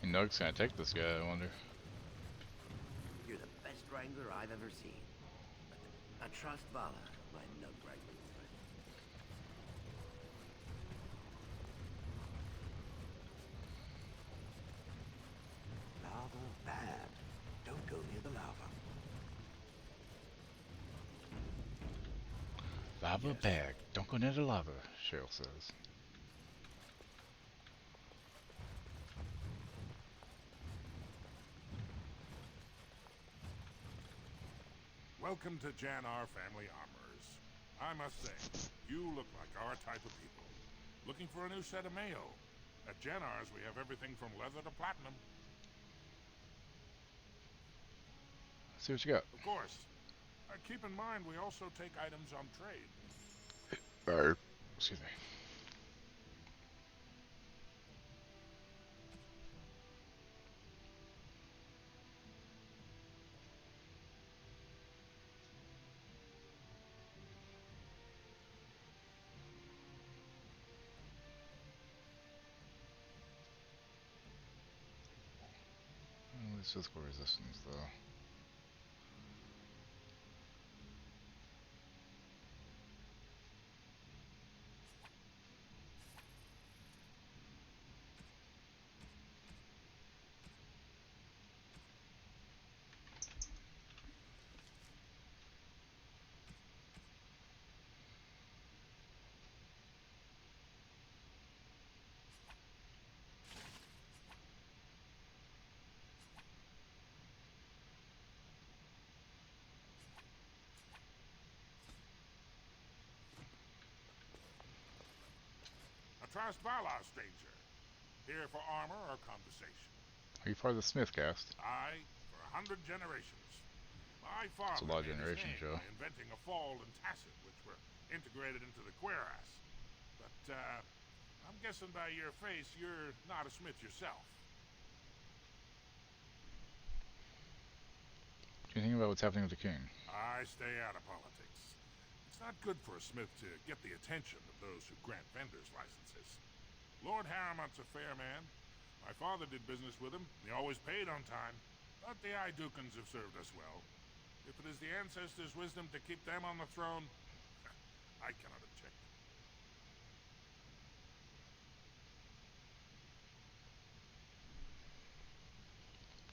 Nug's gonna take this guy, I wonder. You're the best wrangler I've ever seen. I trust Vala, my nug wrangling friend. Lava bad. Don't go near the lava. Lava bag. Don't go near the lava, Cheryl says. Welcome to Janar Family Armorers. I must say, you look like our type of people. Looking for a new set of mayo? At Janar's, we have everything from leather to platinum. See what you got. Of course. Keep in mind, we also take items on trade. Excuse me. What's physical resistance, though? Trust Valar, stranger. Here for armor or conversation? Are you part of the Smith cast? Aye, for 100 generations. My It's a father lot of made his generation, name Joe. by inventing a fall and tacit, which were integrated into the cuirass. But, I'm guessing by your face, you're not a smith yourself. What do you think about what's happening with the king? I stay out of politics. It's not good for a smith to get the attention of those who grant vendors licenses. Lord Harriman's a fair man. My father did business with him. He always paid on time. But the Idukans have served us well. If it is the ancestors' wisdom to keep them on the throne, I cannot object.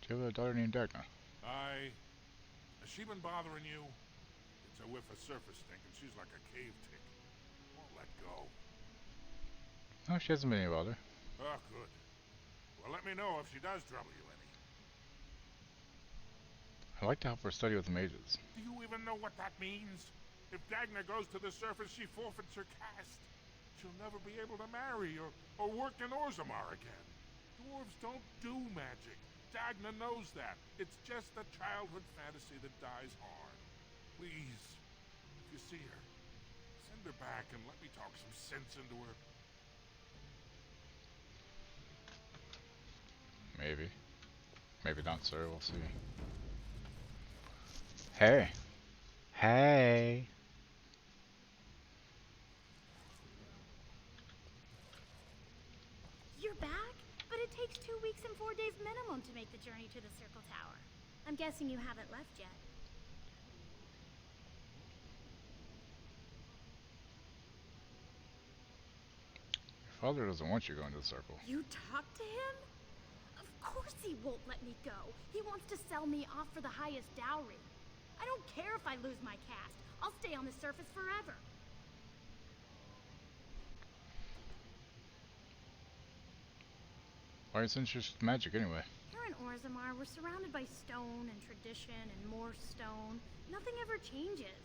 Do you have a daughter named Dagna? Has she been bothering you? It's a whiff of surface stink, and she's like a cave tick. Won't let go. No, she hasn't been any bother. Oh, good. Well, let me know if she does trouble you any. I'd like to help her study with the mages. Do you even know what that means? If Dagna goes to the surface, she forfeits her caste. She'll never be able to marry or work in Orzammar again. Dwarves don't do magic. Dagna knows that. It's just a childhood fantasy that dies hard. Please, if you see her, send her back and let me talk some sense into her. Maybe. Maybe not, sir. We'll see. Hey. Hey. You're back? But it takes 2 weeks and 4 days minimum to make the journey to the Circle Tower. I'm guessing you haven't left yet. Your father doesn't want you going to the circle. You talked to him? Of course he won't let me go. He wants to sell me off for the highest dowry. I don't care if I lose my caste. I'll stay on the surface forever. Why are you so interested in magic anyway? Here in Orzammar, we're surrounded by stone and tradition and more stone. Nothing ever changes.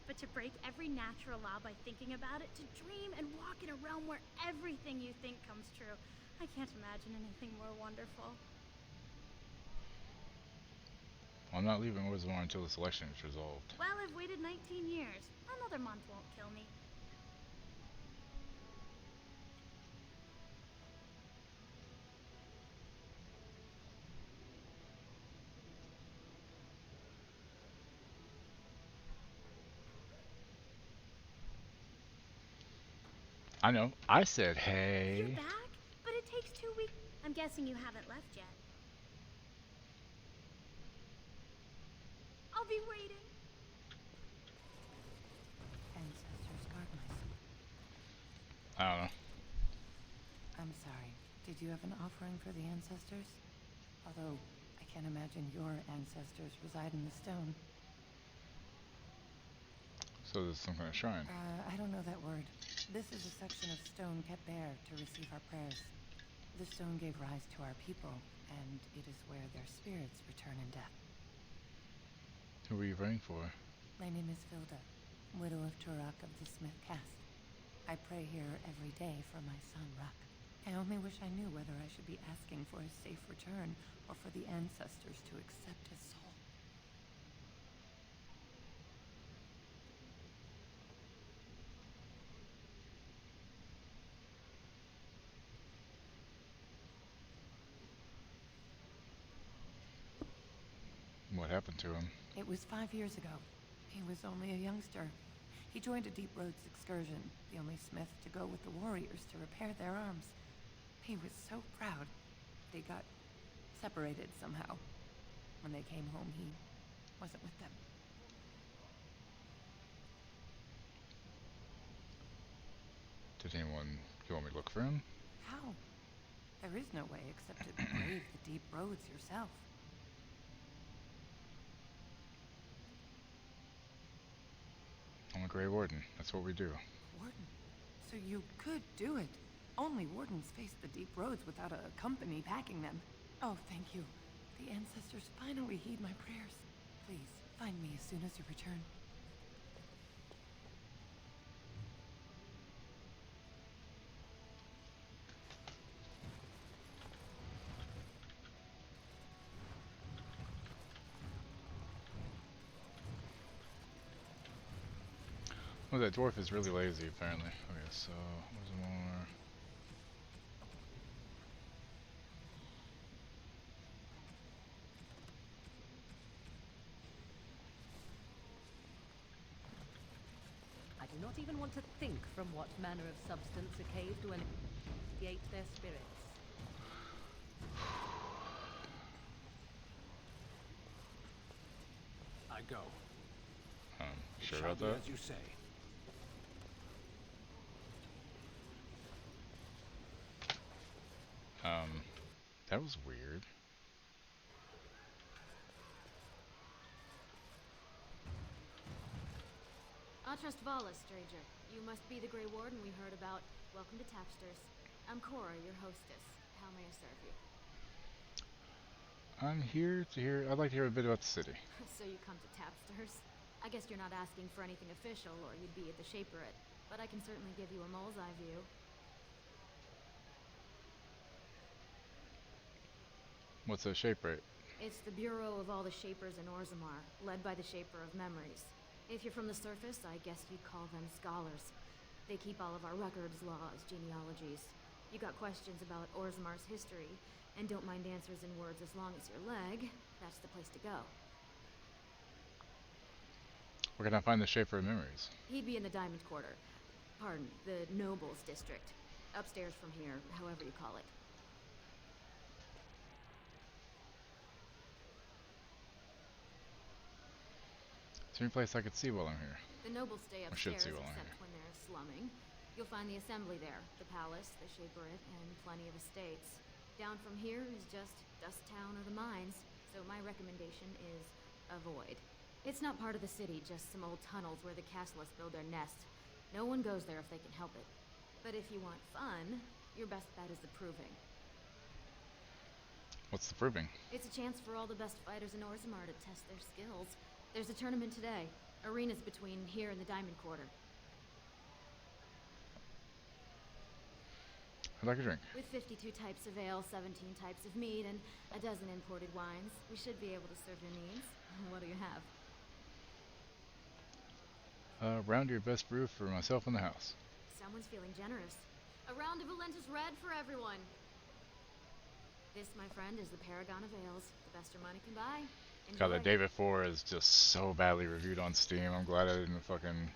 But to break every natural law by thinking about it, to dream and walk in a realm where everything you think comes true, I can't imagine anything more wonderful. I'm not leaving Orzammar until this election is resolved. Well, I've waited 19 years. Another month won't kill me. I know. I said hey. You're back? But it takes 2 weeks. I'm guessing you haven't left yet. I'll be waiting. Ancestors guard my soul. I don't know. I'm sorry. Did you have an offering for the ancestors? Although, I can't imagine your ancestors reside in the stone. So there's some kind of shrine. I don't know that word. This is a section of stone kept bare to receive our prayers. The stone gave rise to our people, and it is where their spirits return in death. Who were you praying for? My name is Filda, widow of Turak of the Smith Caste. I pray here every day for my son, Ruck. I only wish I knew whether I should be asking for his safe return or for the ancestors to accept his soul. What happened to him? It was 5 years ago. He was only a youngster. He joined a Deep Roads excursion, the only smith to go with the warriors to repair their arms. He was so proud. They got separated somehow. When they came home, he wasn't with them. Did anyone... You want me to look for him? How? There is no way except to brave the deep roads yourself. I'm a Grey Warden. That's what we do. Warden? So you could do it. Only wardens face the deep roads without a company packing them. Oh, thank you. The ancestors finally heed my prayers. Please, find me as soon as you return. Oh, that dwarf is really lazy, apparently. Okay, so, where's more? I do not even want to think from what manner of substance a cave to initiate their spirits. I go. Sure It about shall be that? as you say. That was weird. Atrast Vala, stranger. You must be the Grey Warden we heard about. Welcome to Tapsters. I'm Cora, your hostess. How may I serve you? I'm here to hear... I'd like to hear a bit about the city. So you come to Tapsters? I guess you're not asking for anything official, or you'd be at the Shaperate. But I can certainly give you a mole's eye view. What's a Shaperate? It's the bureau of all the Shapers in Orzammar, led by the Shaper of Memories. If you're from the surface, I guess you'd call them scholars. They keep all of our records, laws, genealogies. You got questions about Orzammar's history, and don't mind answers in words as long as your leg, that's the place to go. Where can I find the Shaper of Memories? He'd be in the Diamond Quarter. Pardon, the Nobles District. Upstairs from here, however you call it. Is there any place I could see while I'm here? The nobles stay I should upstairs see while I'm except when they're slumming. You'll find the assembly there, the palace, the Shaperate, and plenty of estates. Down from here is just Dust Town or the mines, so my recommendation is avoid. It's not part of the city, just some old tunnels where the castlists build their nests. No one goes there if they can help it. But if you want fun, your best bet is the Proving. What's the Proving? It's a chance for all the best fighters in Orzammar to test their skills. There's a tournament today. Arenas between here and the Diamond Quarter. I'd like a drink. With 52 types of ale, 17 types of mead, and a dozen imported wines, we should be able to serve your needs. What do you have? Round your best brew for myself in the house. Someone's feeling generous. A round of Valentis Red for everyone. This, my friend, is the Paragon of Ales. The best your money can buy. Enjoy. God, that David 4 is just so badly reviewed on Steam. I'm glad I didn't fucking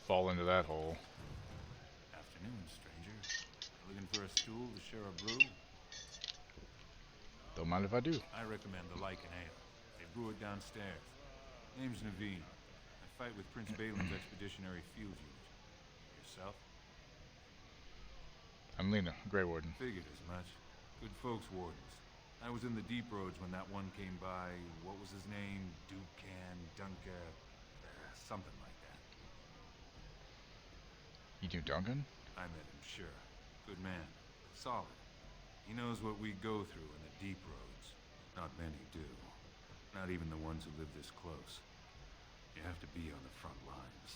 fall into that hole. Afternoon, stranger. Looking for a stool to share a brew? Don't mind if I do. I recommend the Lycan Ale. They brew it downstairs. Name's Naveen. I fight with Prince Balin's expeditionary field unit. Yourself? I'm Lena, Grey Warden. Figured as much. Good folks, Wardens. I was in the Deep Roads when that one came by. What was his name? Dukan, Dunka, something like that. You knew Duncan? I met him, sure. Good man. Solid. He knows what we go through in the Deep Roads. Not many do. Not even the ones who live this close. You have to be on the front lines.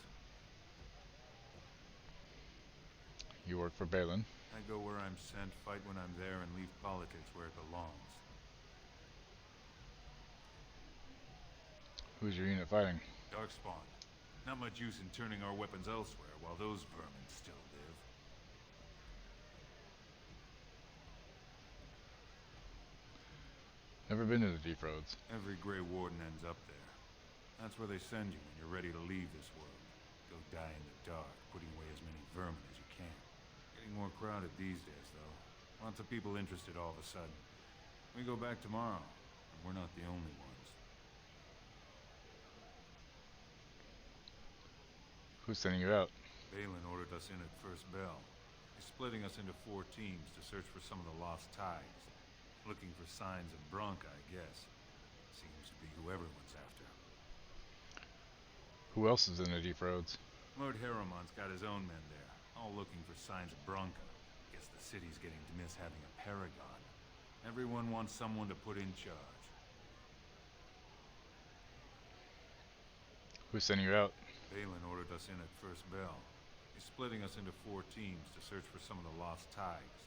You work for Balin? I go where I'm sent, fight when I'm there, and leave politics where it belongs. Who's your unit fighting? Darkspawn. Not much use in turning our weapons elsewhere while those vermin still live. Never been to the Deep Roads. Every Grey Warden ends up there. That's where they send you when you're ready to leave this world. Go die in the dark, putting away as many vermin as you can. Getting more crowded these days, though. Lots of people interested all of a sudden. We go back tomorrow. we're not the only ones. Who's sending you out? Balin ordered us in at first bell. He's splitting us into 4 teams to search for some of the lost ties. Looking for signs of Bronca, I guess. Seems to be who everyone's after. Who else is in the Deep Roads? Lord Harriman's got his own men there, all looking for signs of Bronca. Guess the city's getting to miss having a paragon. Everyone wants someone to put in charge. Who's sending you out? Balin ordered us in at first bell. He's splitting us into 4 teams to search for some of the lost ties.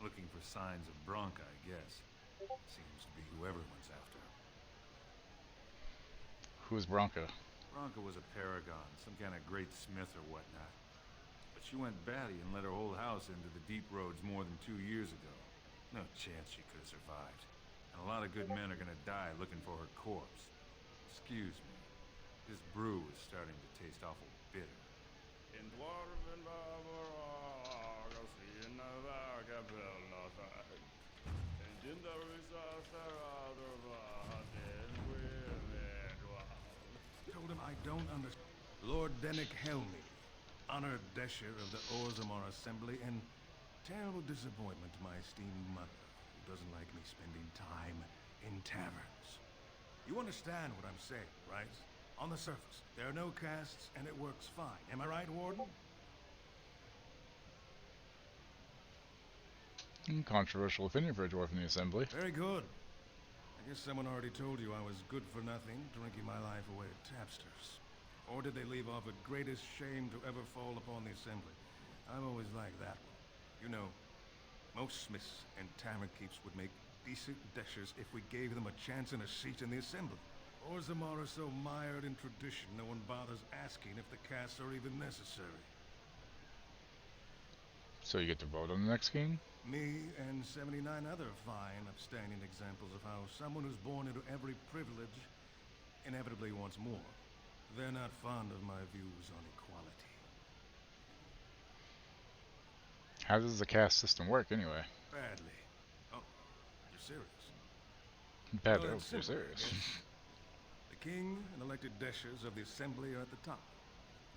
Looking for signs of Bronca, I guess. Seems to be who everyone's after. Who's Bronca? Bronca was a paragon, some kind of great smith or whatnot. But she went batty and let her whole house into the Deep Roads more than 2 years ago. No chance she could have survived. And a lot of good men are gonna die looking for her corpse. Excuse me. This brew is starting to taste awful bitter. In dwarven Bavaroga, in the Vagabella, and in the Told him I don't understand. Lord Dennick Helmy, honored Desher of the Orzammar Assembly, and terrible disappointment to my esteemed mother, who doesn't like me spending time in taverns. You understand what I'm saying, right? On the surface, there are no castes, and it works fine. Am I right, Warden? Controversial opinion for a dwarf in the Assembly. Very good. I guess someone already told you I was good for nothing, drinking my life away at tapsters. Or did they leave off at greatest shame to ever fall upon the Assembly? I've always liked that one. You know, most smiths and tavern keeps would make decent deshers if we gave them a chance and a seat in the Assembly. Orzammar is so mired in tradition, no one bothers asking if the castes are even necessary. So you get to vote on the next king? Me and 79 other fine, upstanding examples of how someone who's born into every privilege inevitably wants more. They're not fond of my views on equality. How does the caste system work, anyway? Badly. Oh, you're serious? Bad, Well, oh, it's you're simple, serious. I guess. The king and elected deshers of the Assembly are at the top.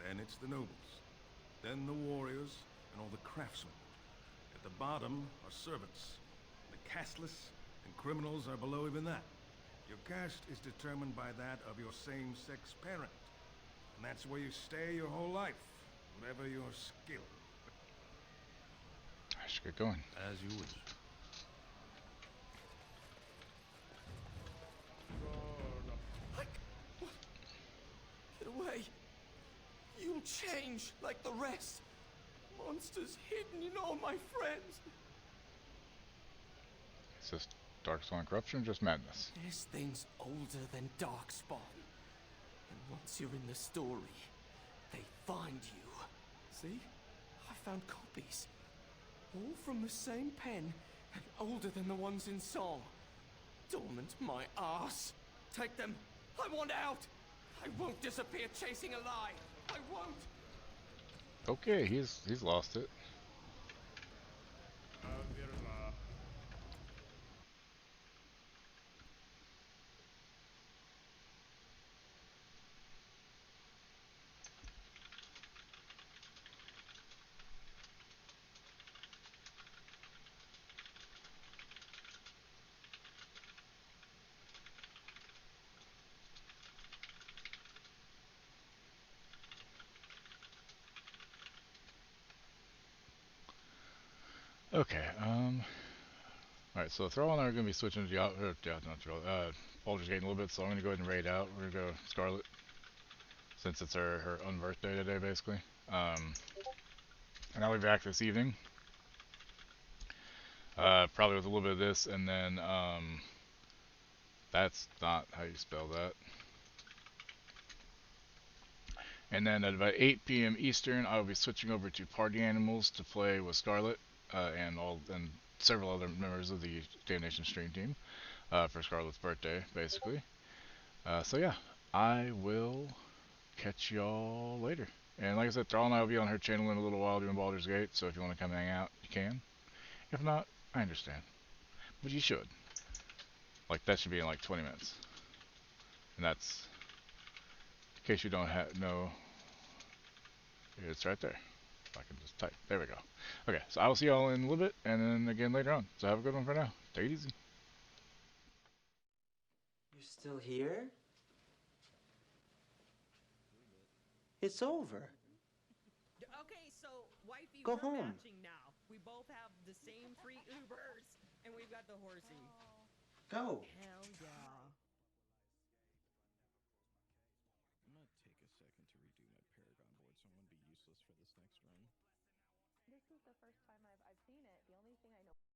Then it's the nobles. Then the warriors and all the craftsmen. At the bottom are servants. The casteless and criminals are below even that. Your caste is determined by that of your same-sex parent. And that's where you stay your whole life, whatever your skill. I should get going. As you wish. Get away. You'll change like the rest. Monsters hidden in all my friends. Is this Darkspawn corruption or just madness? This thing's older than Darkspawn. And once you're in the story, they find you. See? I found copies. All from the same pen, and older than the ones in Song. Dormant my ass. Take them. I want out. I won't disappear chasing a lie. I won't. Okay, he's lost it. Okay, alright, so Thrall and I are going to be switching to Baldur's Gate in a little bit, so I'm going to go ahead and raid out. We're going to go Scarlet, since it's her unbirthday today, basically. And I'll be back this evening. Probably with a little bit of this, and then, that's not how you spell that. And then at about 8 p.m. Eastern, I will be switching over to Party Animals to play with Scarlet. And several other members of the Damnation stream team for Scarlet's birthday, basically. So yeah, I will catch y'all later. And like I said, Thrall and I will be on her channel in a little while doing Baldur's Gate, so if you want to come hang out, you can. If not, I understand. But you should. Like that should be in like 20 minutes. And that's, in case you don't know, it's right there. If I can just type. There we go. Okay, so I will see y'all in a little bit, and then again later on. So have a good one for now. Take it easy. You're still here? It's over. Okay, so wifey, Go we're home. matching now. We both have the same free Ubers, and we've got the horsey. Go. Hell yeah. I'm gonna take a second to redo my Paragon board, so I'm gonna be useless for this next run. This is the first time I've seen it. The only thing I know...